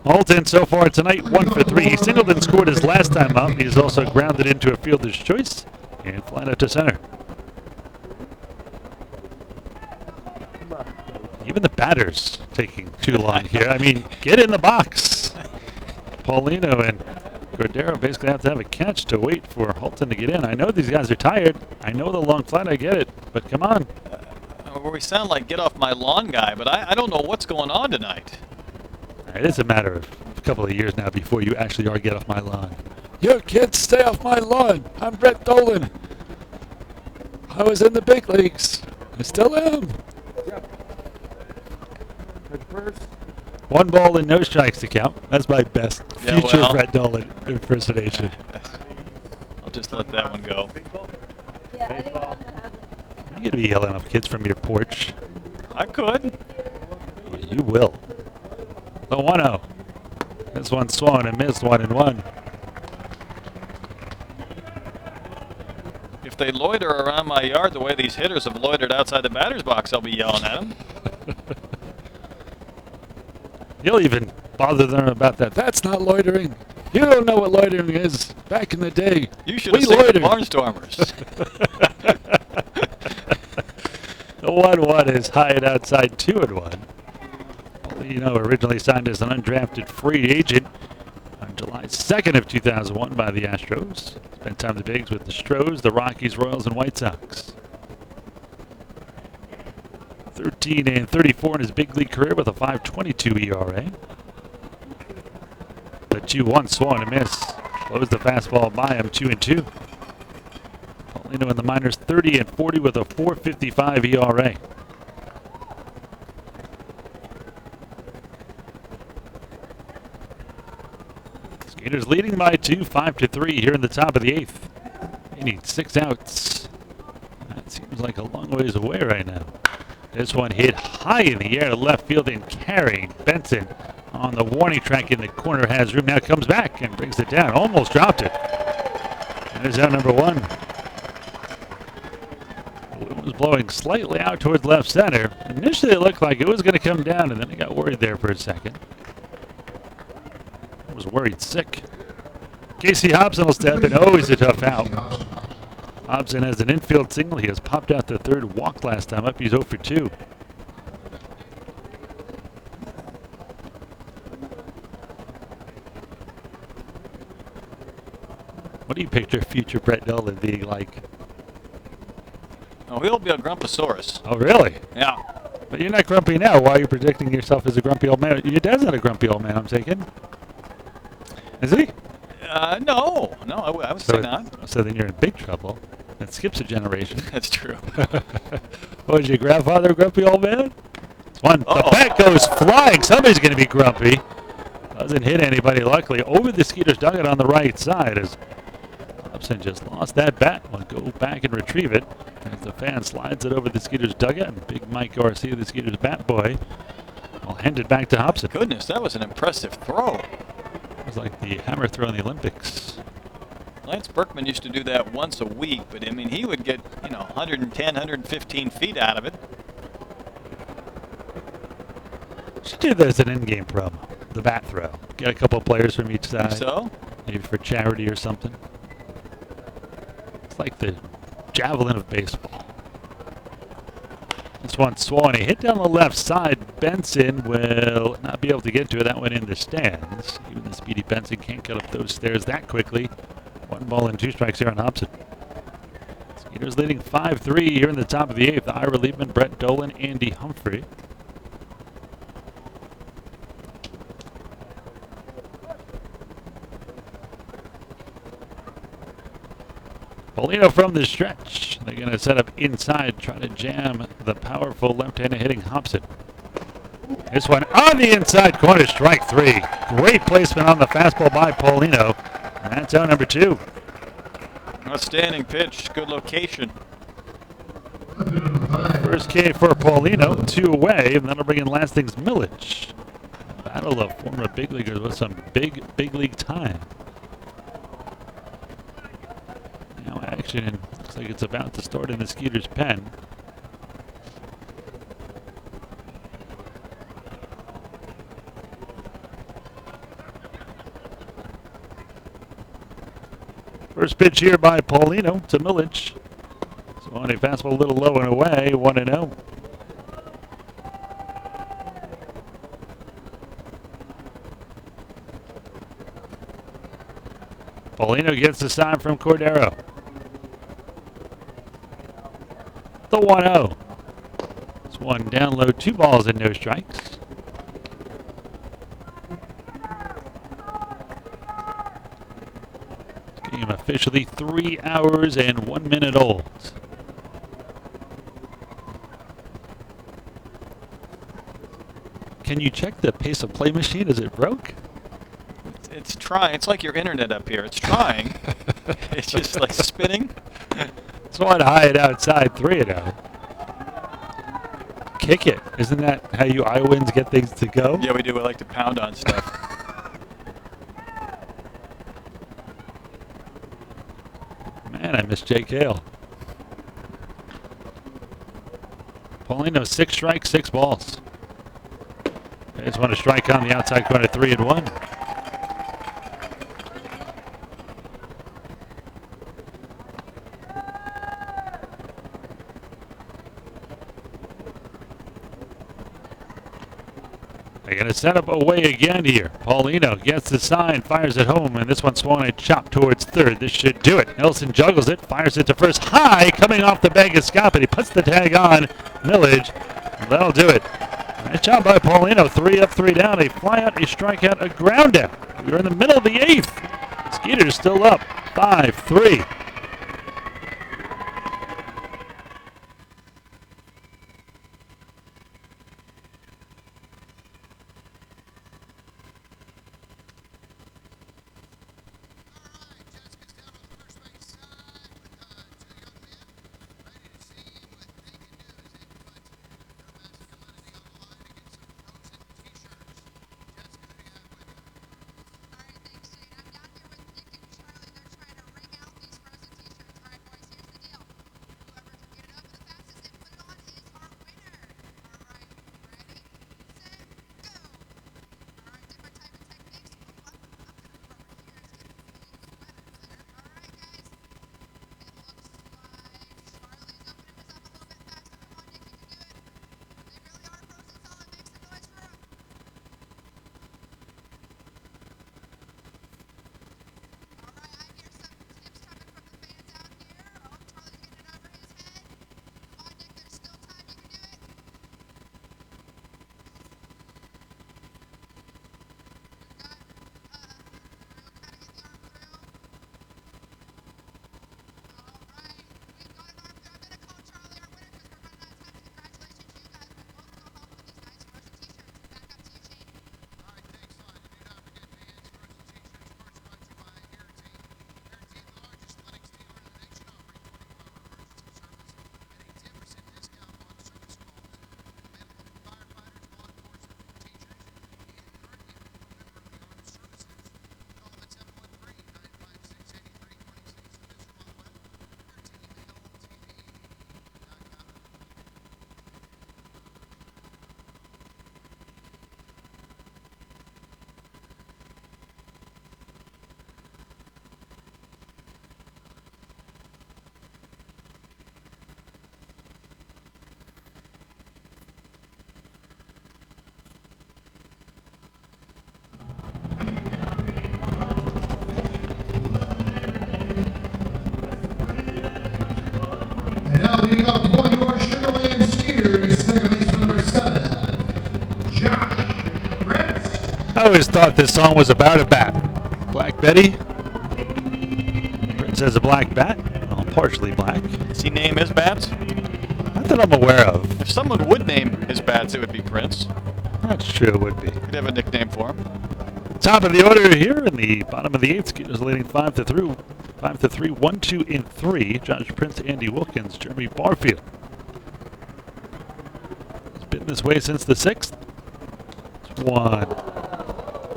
Halton so far tonight, 1 for 3. He singled and scored his last time up. He's also grounded into a fielder's choice and flat out to center. Even the batters taking too long here. I mean, get in the box. Paulino and Cordero basically have to have a catch to wait for Halton to get in. I know these guys are tired. I know the long flat, I get it. But come on. We sound like get off my lawn guy, but I don't know what's going on tonight. It is a matter of a couple of years now before you actually are get off my lawn. You kids, stay off my lawn. I'm Brett Dolan. I was in the big leagues. I still am. One ball and no strikes to count. That's my best future Brett Dolan impersonation. I'll just let that one go. You could be yelling up kids from your porch. I could. Well, you will. The 1-0. This one swung and missed 1-1. If they loiter around my yard the way these hitters have loitered outside the batter's box, I'll be yelling at them. You'll even bother them about that. That's not loitering. You don't know what loitering is. Back in the day, you should have seen the Barnstormers. The 1-1 is high and outside, 2-1. You know, originally signed as an undrafted free agent on July 2nd of 2001 by the Astros. Spent time in the bigs with the Stros, the Rockies, Royals, and White Sox. 13 and 34 in his big league career with a 5.22 ERA. The 2-1 swung and a miss. Closed the fastball by him, 2-2. Paulino in the minors, 30 and 40 with a 4.55 ERA. Skeeters leading by 2, 5-3 here in the top of the 8th. They need 6 outs. That seems like a long ways away right now. This one hit high in the air to left field and carrying Benson on the warning track in the corner has room. Now comes back and brings it down. Almost dropped it. That is out number 1. The wind was blowing slightly out towards left center. Initially it looked like it was going to come down, and then I got worried there for a second. I was worried sick. Casey Hobson will step in. Always a tough out. Hobson has an infield single. He has popped out the 3rd walk last time up. He's 0 for 2. What do you picture future Brett Dolan being like? Oh, he'll be a Grumposaurus. Oh, really? Yeah. But you're not grumpy now. Why are you projecting yourself as a grumpy old man? Your dad's not a grumpy old man, I'm taking. Is he? No, I would say not. So then you're in big trouble. That skips a generation. That's true. Was your grandfather a grumpy old man? One. The bat goes flying. Somebody's going to be grumpy. Doesn't hit anybody, luckily. Over the Skeeters dugout on the right side as Hobson just lost that bat. Will go back and retrieve it as the fan slides it over the Skeeters dugout. And big Mike Garcia, the Skeeters bat boy, will hand it back to Hobson. Goodness, that was an impressive throw. It was like the hammer throw in the Olympics. Lance Berkman used to do that once a week, but I mean, he would get, 110, 115 feet out of it. Should do this as an in-game promo. The bat throw. Get a couple of players from each side. Think so? Maybe for charity or something. It's like the javelin of baseball. This one swung. A hit down the left side. Benson will not be able to get to it. That went in the stands. Even the speedy Benson can't get up those stairs that quickly. 1 ball and 2 strikes here on Hobson. Skeeters leading 5-3 here in the top of the 8th. Ira Liebman, Brett Dolan, Andy Humphrey. Paulino from the stretch. They're going to set up inside, try to jam the powerful left-handed hitting Hobson. This one on the inside corner, strike 3. Great placement on the fastball by Paulino. And that's out number 2. Outstanding pitch, good location. First K for Paulino, 2 away, and that'll bring in last thing's Millage. Battle of former big leaguers with some big league time. Now action, and looks like it's about to start in the Skeeters' pen. First pitch here by Paulino to Millage. So on a fastball a little low and away, 1-0. Paulino gets the sign from Cordero. The 1-0. This one down low, 2 balls and no strikes. Game officially 3 hours and 1 minute old. Can you check the pace of play machine? Is it broke? It's trying. It's like your internet up here. It's trying. It's just like spinning. It's one high and outside, 3-0. Kick it. Isn't that how you Iowans get things to go? Yeah, we do. We like to pound on stuff. Man, I miss Jake Hale. Paulino, 6 strikes, 6 balls. They just want to strike on the outside corner, 3-1. They're going to set up away again here. Paulino gets the sign, fires it home, and this one swung and chopped towards third. This should do it. Nelson juggles it, fires it to first. High, coming off the bag of Scott, but he puts the tag on Millage. That'll do it. Nice job by Paulino. 3 up, 3 down. A fly out, a strikeout, a ground out. We're in the middle of the 8th. Skeeters still up, 5-3. always thought this song was about a bat. Black Betty. Prince has a black bat. Well, partially black. Does he name his bats? Not that I'm aware of. If someone would name his bats, it would be Prince. That's true, it would be. He'd have a nickname for him. Top of the order here in the bottom of the 8th. Skeeters leading 5-3. 5-3, 1, 2, and 3. Josh Prince, Andy Wilkins, Jeremy Barfield. It's been this way since the 6th. It's one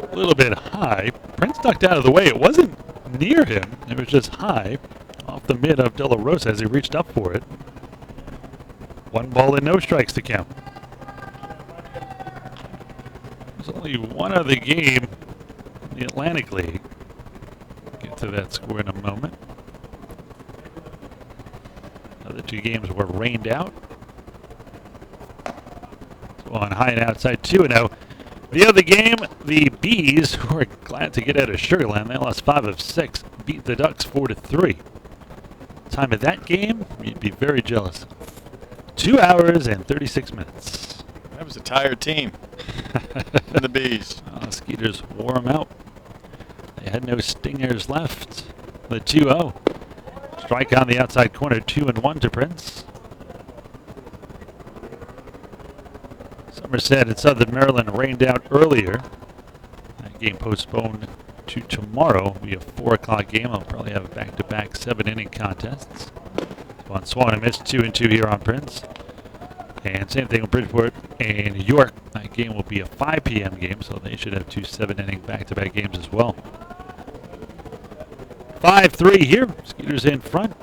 a little bit high. Prince ducked out of the way. It wasn't near him. It was just high off the mid of De La Rosa as he reached up for it. 1 ball and no strikes to count. There's only one other game in the Atlantic League. Get to that score in a moment. Other 2 games were rained out. So on high and outside 2-0. The other game, the Bees, who are glad to get out of Sugar Land, they lost 5 of 6, beat the Ducks 4-3. Time of that game, you'd be very jealous. 2 hours and 36 minutes. That was a tired team. The Bees. Skeeters wore them out. They had no stingers left. The 2-0. Strike on the outside corner, 2-1 to Prince. Somerset and Southern Maryland rained out earlier. That game postponed to tomorrow. It'll be a 4 o'clock game. I'll probably have back-to-back 7-inning contests. So on Swan and Miss, 2-2 here on Prince. And same thing with Bridgeport and York. That game will be a 5 p.m. game, so they should have 2 7-inning back-to-back games as well. 5-3 here. Skeeters in front.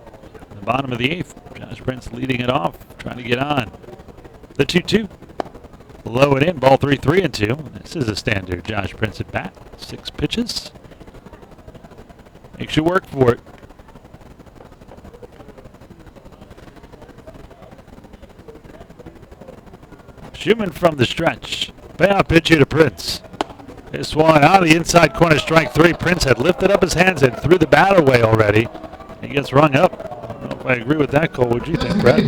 The bottom of the 8th. Josh Prince leading it off, trying to get on. The 2-2. Low and in, ball 3-3-2. This is a standard Josh Prince at bat. 6 pitches. Makes you work for it. Schumann from the stretch. Payoff pitch here to Prince. This one on the inside corner, strike 3. Prince had lifted up his hands and threw the bat away already. He gets rung up. I don't know if I agree with that, Cole. What do you think, Brett?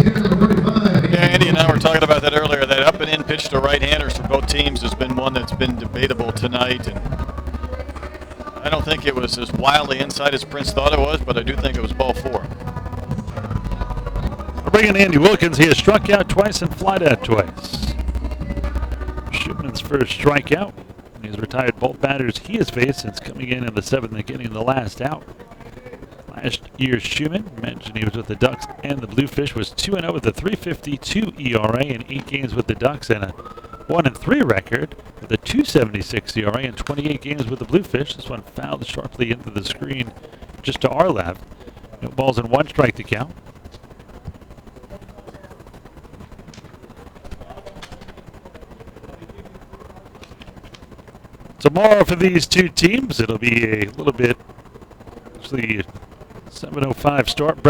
Yeah, Andy and I were talking about that earlier. That up and in pitch to right-handers for both teams has been one that's been debatable tonight. And I don't think it was as wildly inside as Prince thought it was, but I do think it was ball 4. We're bringing Andy Wilkins. He has struck out twice and flied out twice. Schumann's first strikeout. He's retired both batters he has faced since coming in the 7th and getting the last out. Last year, Schumann, mentioned he was with the Ducks and the Bluefish, was 2-0 with a 3.52 ERA in 8 games with the Ducks and a 1-3 record with a 2.76 ERA in 28 games with the Bluefish. This one fouled sharply into the screen just to our left. No balls and 1 strike to count. Tomorrow for these 2 teams, it'll be a little bit, actually, 7:05 start.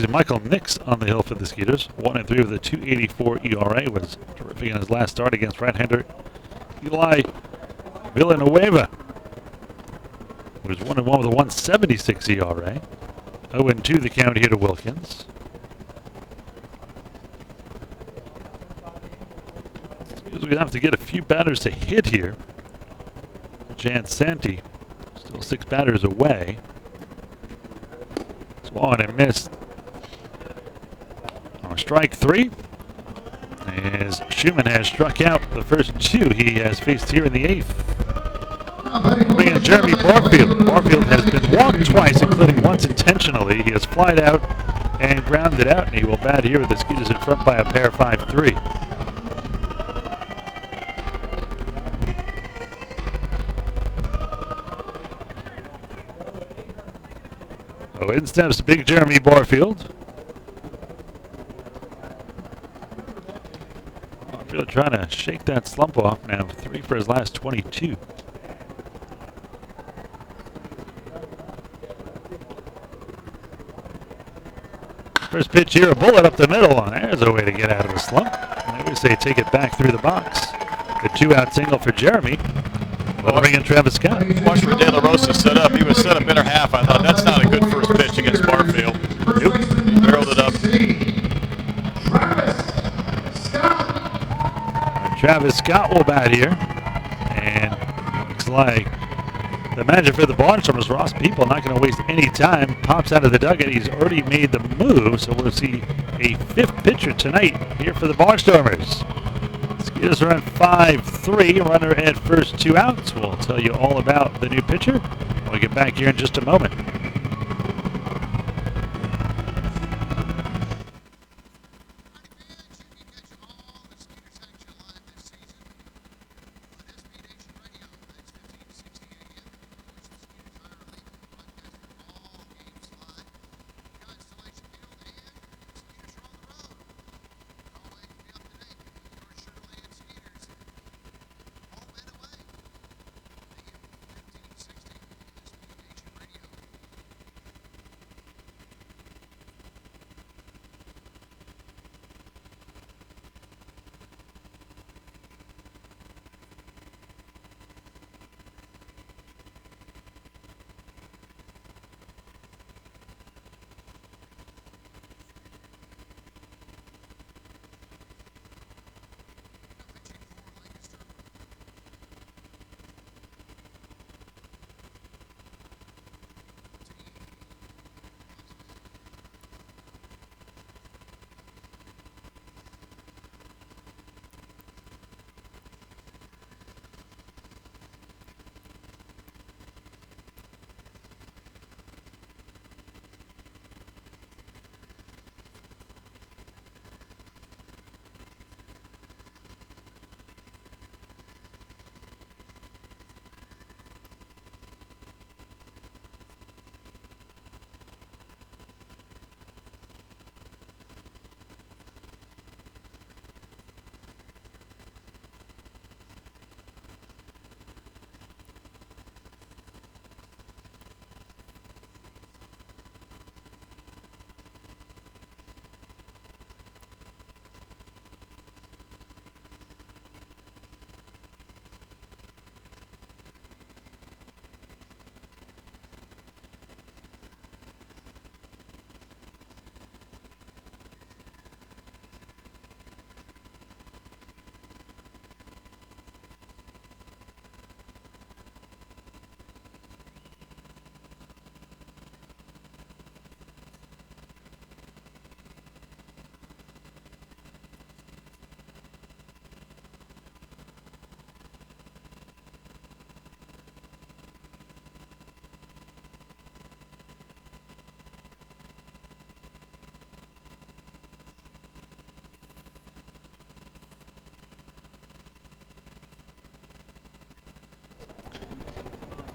Michael Nix on the hill for the Skeeters. 1-3 with a 2.84 ERA. Was terrific in his last start against right-hander Eli Villanueva. He was 1-1 with a 1.76 ERA. 0-2 the count here to Wilkins. We're going to have to get a few batters to hit here. Jan Santi still 6 batters away. Swung and missed. On strike 3, as Schumann has struck out the first 2 he has faced here in the 8th. Bringing in Jeremy Barfield. Barfield has been walked twice, including once intentionally. He has flied out and grounded out, and he will bat here with the Skeeters in front by a pair 5-3. So in steps big Jeremy Barfield. Barfield trying to shake that slump off now. 3 for his last 22. First pitch here, a bullet up the middle. And there's a way to get out of a slump. I always say take it back through the box. The 2-out single for Jeremy. We'll bring in Travis Scott. Watch where De La Rosa set up. He was set up inner half. I thought that's not a good first pitch against Barfield. He barreled it up. Travis Scott will bat here. And looks like the manager for the Barnstormers, Ross People, not going to waste any time. Pops out of the dugout. He's already made the move, so we'll see a fifth pitcher tonight here for the Barnstormers. Skeeters are on 5-3. Runner at first, 2 outs. We'll tell you all about the new pitcher when we get back here in just a moment.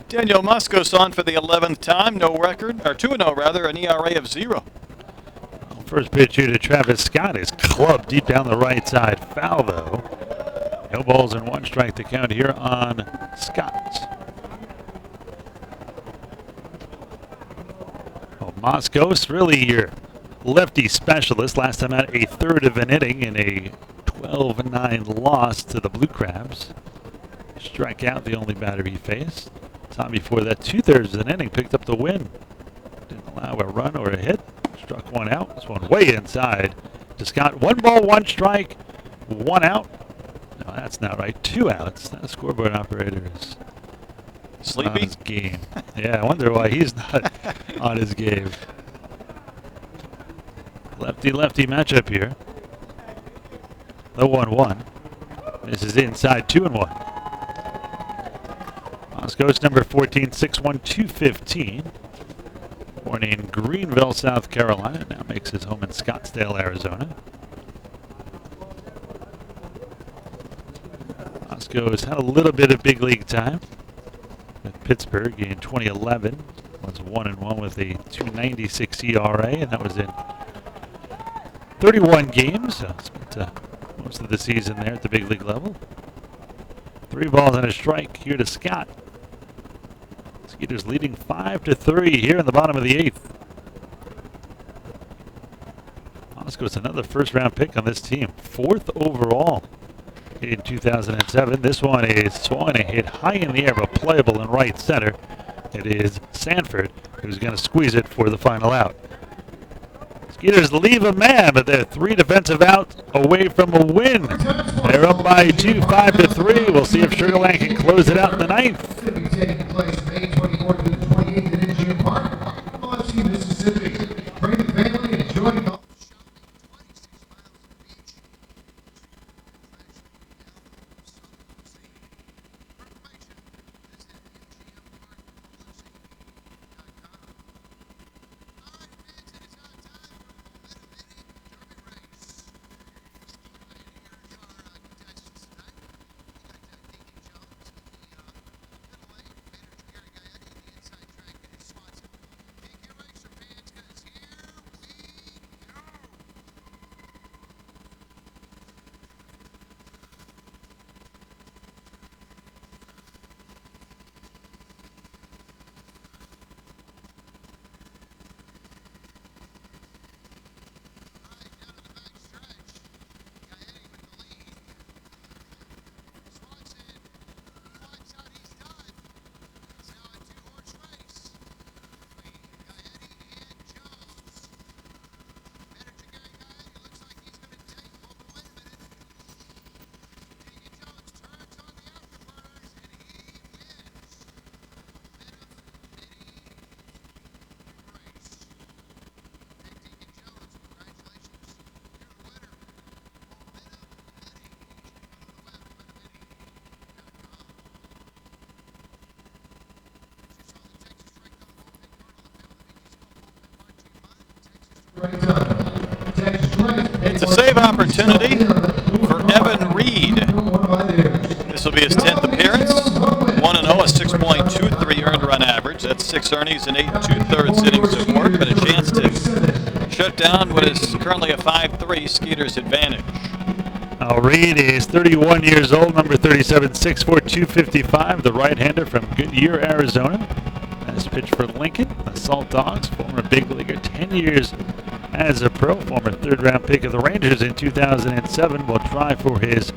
Daniel Muskos on for the 11th time. No record, or 2-0 rather, an ERA of 0. First pitch here to Travis Scott is clubbed deep down the right side. Foul, though. No balls and 1 strike to count here on Scott. Well, Moskos, really your lefty specialist. Last time out, a third of an inning in a 12-9 loss to the Blue Crabs. Struck out the only batter he faced. Time before that, 2/3 of an inning, picked up the win. Didn't allow a run or a hit. Struck 1 out. This one way inside to Scott. 1 ball, 1 strike, 1 out. No, that's not right. 2 outs. That scoreboard operator is sleepy on his game. Yeah, I wonder why he's not on his game. Lefty-lefty matchup here. The 1-1. This is inside 2-1. Moskos number 14, 6'1", 215. Born in Greenville, South Carolina. Now makes his home in Scottsdale, Arizona. Moskos had a little bit of big league time with Pittsburgh in 2011. Was 1-1 with a 2.96 ERA, and that was in 31 games. So spent most of the season there at the big league level. 3 balls and a strike here to Scott. Skeeters leading 5-3 here in the bottom of the 8th. Moskos another first-round pick on this team, 4th overall in 2007. This one is swung and hit high in the air, but playable in right center. It is Sanford who's going to squeeze it for the final out. Skeeters leave a man, but they're 3 defensive outs away from a win. They're up by 2, 5-3. We'll see if Sugar Land can close it out in the 9th. Going to be taking place May 24th through the 28th at MGM Park, Biloxi, Mississippi. Bring the family and enjoy golf. It's a save opportunity for Evan Reed. This will be his 10th appearance. 1-0, a 6.23 earned run average. That's 6 earnings and 8 2/3 innings of work, but a chance to shut down what is currently a 5-3 Skeeters advantage. Reed is 31 years old, number 37, 6'4", 255, the right-hander from Goodyear, Arizona. Has pitched for Lincoln, the Salt Dogs, former big leaguer, 10 years as a pro, former third-round pick of the Rangers in 2007. Will try for his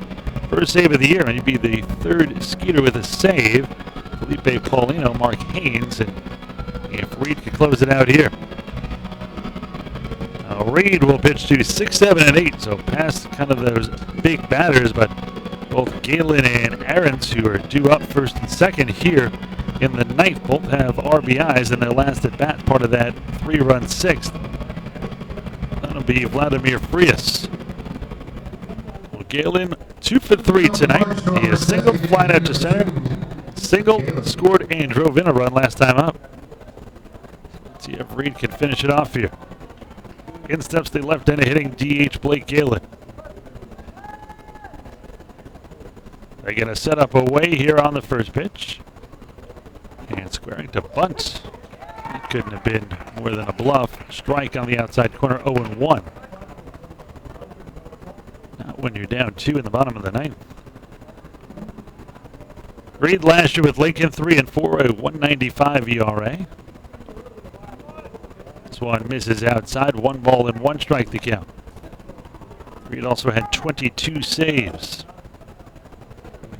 first save of the year, and he'd be the 3rd Skeeter with a save. Felipe Paulino, Mark Haynes, and if Reed could close it out here. Reed will pitch to 6, 7, and 8, so past kind of those big batters, but both Galen and Aarons, who are due up first and second here in the 9th, both have RBIs in their last at bat, part of that 3-run 6th. That'll be Vladimir Frias. Well, Galen 2 for 3 tonight. He has single, flied out to center, single, scored, and drove in a run last time up. Let's see if Reed can finish it off here. In steps the left-hander hitting DH Blake Galen. They're going to set up away here on the first pitch. And squaring to bunt. It couldn't have been more than a bluff. Strike on the outside corner, 0-1. Not when you're down 2 in the bottom of the 9th. Reed last year with Lincoln, 3-4, a 1.95 ERA. This one misses outside, 1 ball and 1 strike to count. Reed also had 22 saves.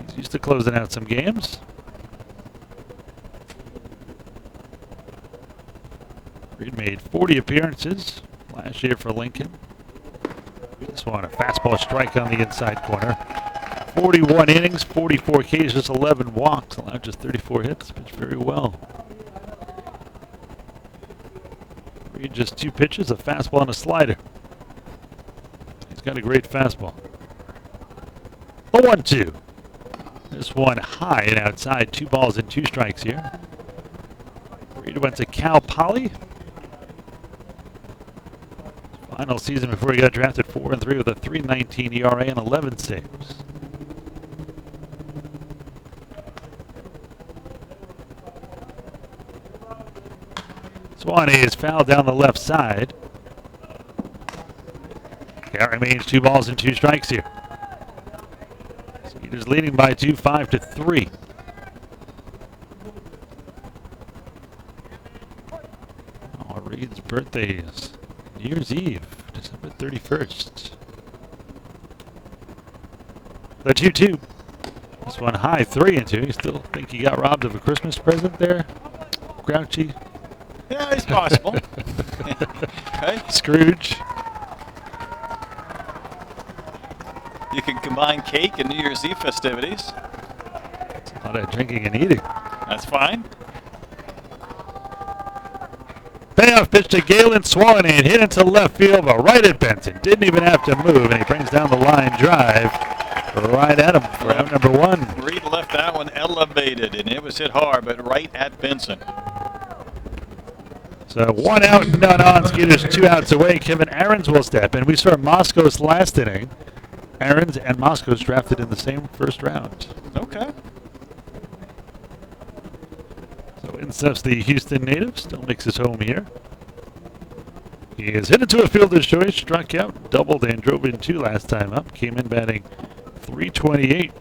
He's used to closing out some games. Reed made 40 appearances last year for Lincoln. This one, a fastball strike on the inside corner. 41 innings, 44 Ks, just 11 walks, allowed just 34 hits. Pitched very well. Reed just 2 pitches, a fastball and a slider. He's got a great fastball. 0-1-2. This one high and outside, 2 balls and 2 strikes here. Reed went to Cal Poly. Final season before he got drafted, 4-3 with a 3.19 ERA and 11 saves. Swan is fouled down the left side. Count remains 2 balls and 2 strikes here. Skeeters leading by 2, 5-3. Oh, Reed's birthday is New Year's Eve, December 31st. The 2-2. This one high, 3-2. You still think he got robbed of a Christmas present there, Grouchy? Yeah, it's possible. Okay. Scrooge. You can combine cake and New Year's Eve festivities. A lot of drinking and eating. That's fine. Payoff pitch to Galen Swan and hit into left field, but right at Benson. Didn't even have to move, and he brings down the line drive right at him for out number 1. Reed left that one elevated, and it was hit hard, but right at Benson. So 1 out, none on. Skeeters 2 outs away. Kevin Aarons will step in. We saw Moscow's last inning. Aarons and Moscow's drafted in the same first round. Okay. So in steps the Houston native, still makes his home here. He is hit into a fielder's choice, struck out, doubled, and drove in 2 last time up. Came in batting .328.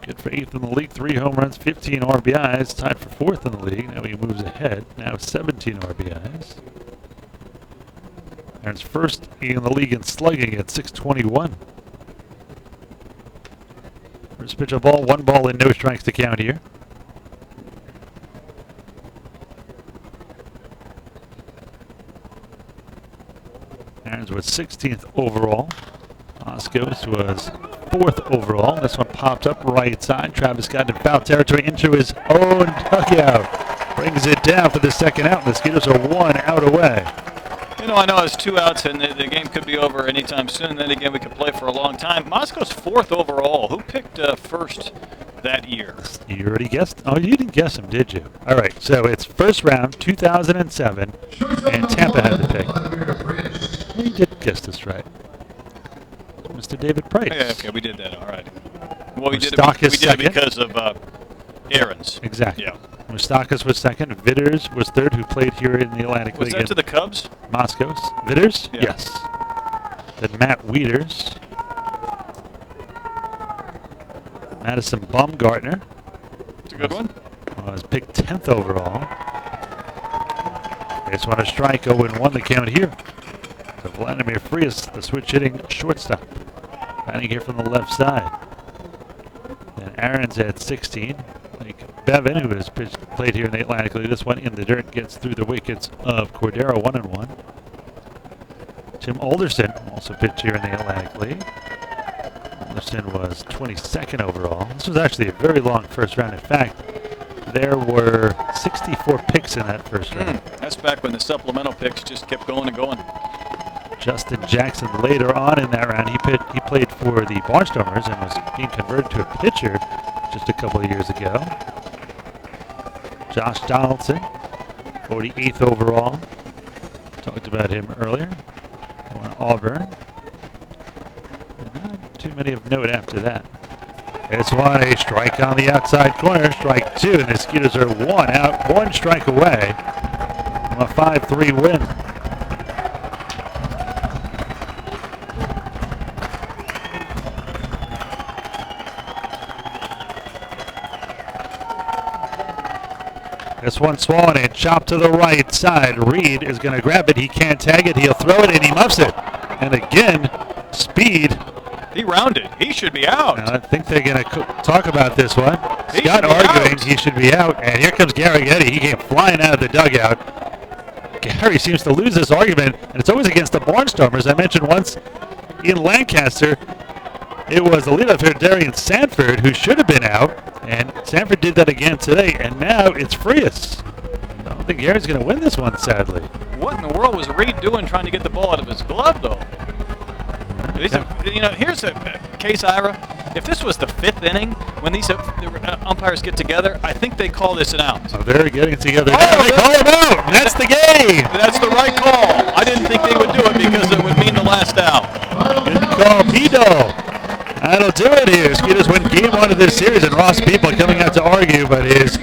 Good for 8th in the league, 3 home runs, 15 RBIs, tied for 4th in the league. Now he moves ahead, now 17 RBIs. Aaron's first in the league in slugging at .621. First pitch of ball, 1 ball and no strikes to count here. Aaron's was 16th overall. Moscow's was 4th overall. This one popped up right side. Travis got in foul territory into his own dugout. Brings it down for the second out. The Skeeters are 1 out away. You know, I know it's 2 outs, and the game could be over anytime soon. And then again, we could play for a long time. Moscow's 4th overall. Who picked first that year? You already guessed? Oh, you didn't guess him, did you? All right, so it's first round, 2007, and Tampa had the pick. You did guess this right. Mr. David Price. Yeah, okay, we did that. All right. Well, we did Moustakas it because of Aarons. Exactly. Yeah. Moustakas was second. Vitters was third, who played here in the Atlantic Was League. that to the Cubs? Moscow's. Vitters? Yeah. Yes. Then Matt Wieters. Madison Bumgartner. It's a good one. Was picked 10th overall. They just want a strike, 0-1 the count here. So Vladimir Frias, the switch hitting shortstop. Batting here from the left side. And Aaron's at 16. Like Bevan, who has played here in the Atlantic League. This one in the dirt gets through the wickets of Cordero, 1-1. Tim Alderson also pitched here in the Atlantic League. Alderson was 22nd overall. This was actually a very long first round. In fact, there were 64 picks in that first round. That's back when the supplemental picks just kept going and going. Justin Jackson later on in that round, he played for the Barnstormers and was being converted to a pitcher just a couple of years ago. Josh Donaldson, 48th overall. Talked about him earlier. Going to Auburn. Not too many of note after that. It's one, a strike on the outside corner, strike 2, and the Skeeters are 1 out, 1 strike away from a 5-3 win. This one swollen and chopped to the right side. Reed is going to grab it. He can't tag it. He'll throw it, and he muffs it. And again, speed. He rounded. He should be out. Now, I think they're going to talk about this one. He Scott should be arguing out. he should be out. And here comes Gary Getty. He came flying out of the dugout. Gary seems to lose this argument, and it's always against the Barnstormers. I mentioned once in Lancaster, it was the leadoff hitter, Darian Sanford, who should have been out. And Sanford did that again today, and now it's Frias. I don't think Gary's going to win this one, sadly. What in the world was Reed doing trying to get the ball out of his glove, though? You know, here's a case, Ira. If this was the 5th inning, when these umpires get together, I think they call this an out. So they're getting together Oh, now. They call him out. That's the game. That's the right call. I didn't think they would do it because it would mean the last out. Good call, Mido. That'll do it here. Skeeters win game 1 of this series, and Ross People coming out to argue, but his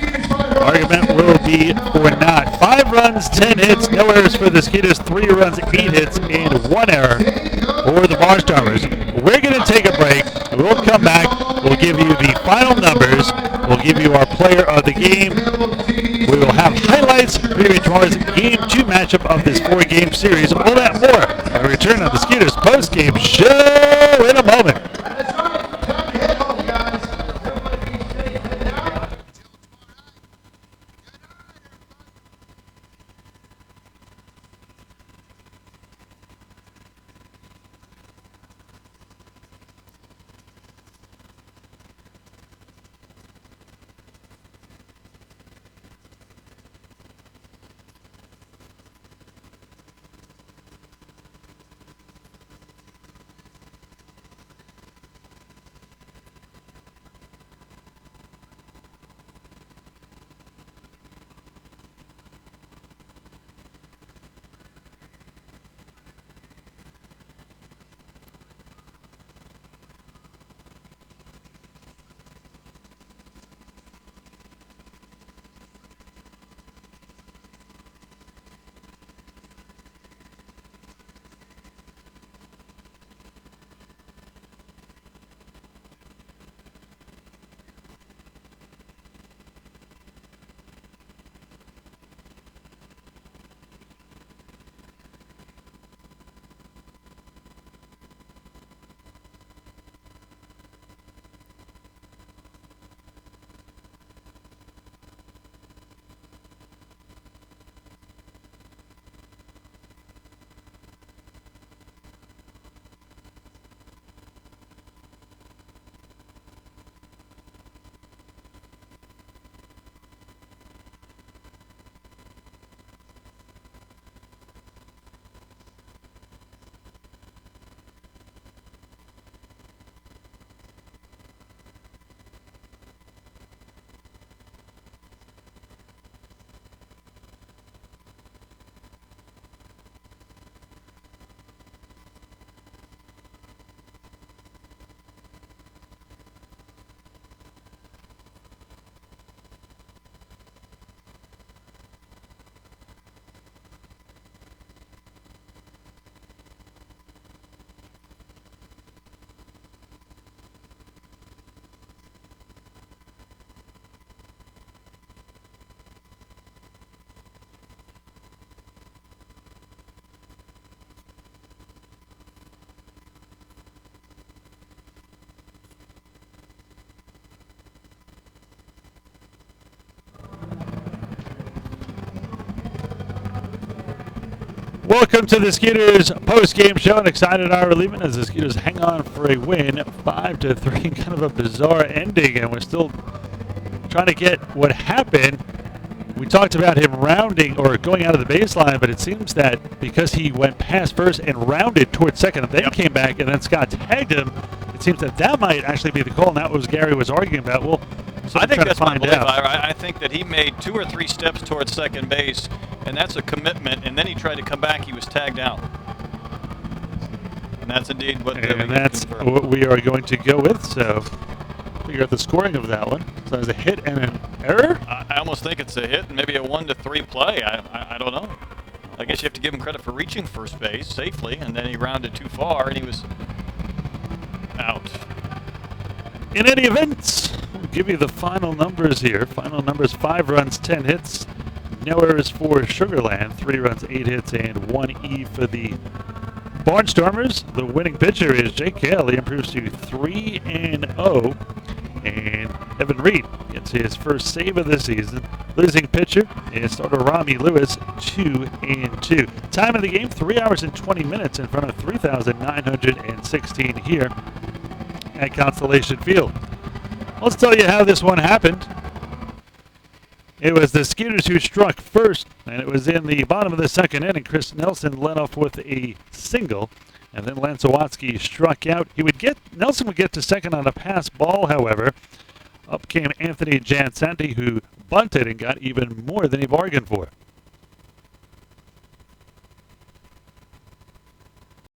argument will be for not. 5 runs, 10 hits, no errors for the Skeeters, 3 runs, 8 hits, and 1 error for the Barnstormers. We're going to take a break. We'll come back. We'll give you the final numbers. We'll give you our player of the game. We will have highlights previewing tomorrow's Game 2 matchup of this 4-game series. All that more. I return on the Skeeters post-game show in a moment. Welcome to the Skeeters post-game show. An excited hour leaving as the Skeeters hang on for a win, 5-3. Kind of a bizarre ending, and we're still trying to get what happened. We talked about him rounding or going out of the baseline, but it seems that because he went past first and rounded towards second and then came back and then Scott tagged him, it seems that that might actually be the call, and that was Gary was arguing about. Well, I think that's my belief. I think that he made 2 or 3 steps towards second base, and that's a commitment, and then he tried to come back. He was tagged out. And that's indeed what we are going to go with, so figure out the scoring of that one. So there's a hit and an error? I almost think it's a hit and maybe a 1-3 play. I don't know. I guess you have to give him credit for reaching first base safely, and then he rounded too far, and he was out. In any event, we'll give you the final numbers here. Final numbers: 5 runs, 10 hits. No errors for Sugarland. 3 runs, 8 hits, and 1 E for the Barnstormers. The winning pitcher is Jake Hale. He improves to 3-0. And Evan Reed gets his first save of the season. Losing pitcher is starter Rami Lewis, 2-2. Time of the game, 3 hours and 20 minutes in front of 3,916 here at Constellation Field. Let's tell you how this one happened. It was the Skeeters who struck first, and it was in the bottom of the second inning. Chris Nelson led off with a single, and then Lancaster struck out. Nelson would get to second on a pass ball, however. Up came Anthony Jansanti, who bunted and got even more than he bargained for.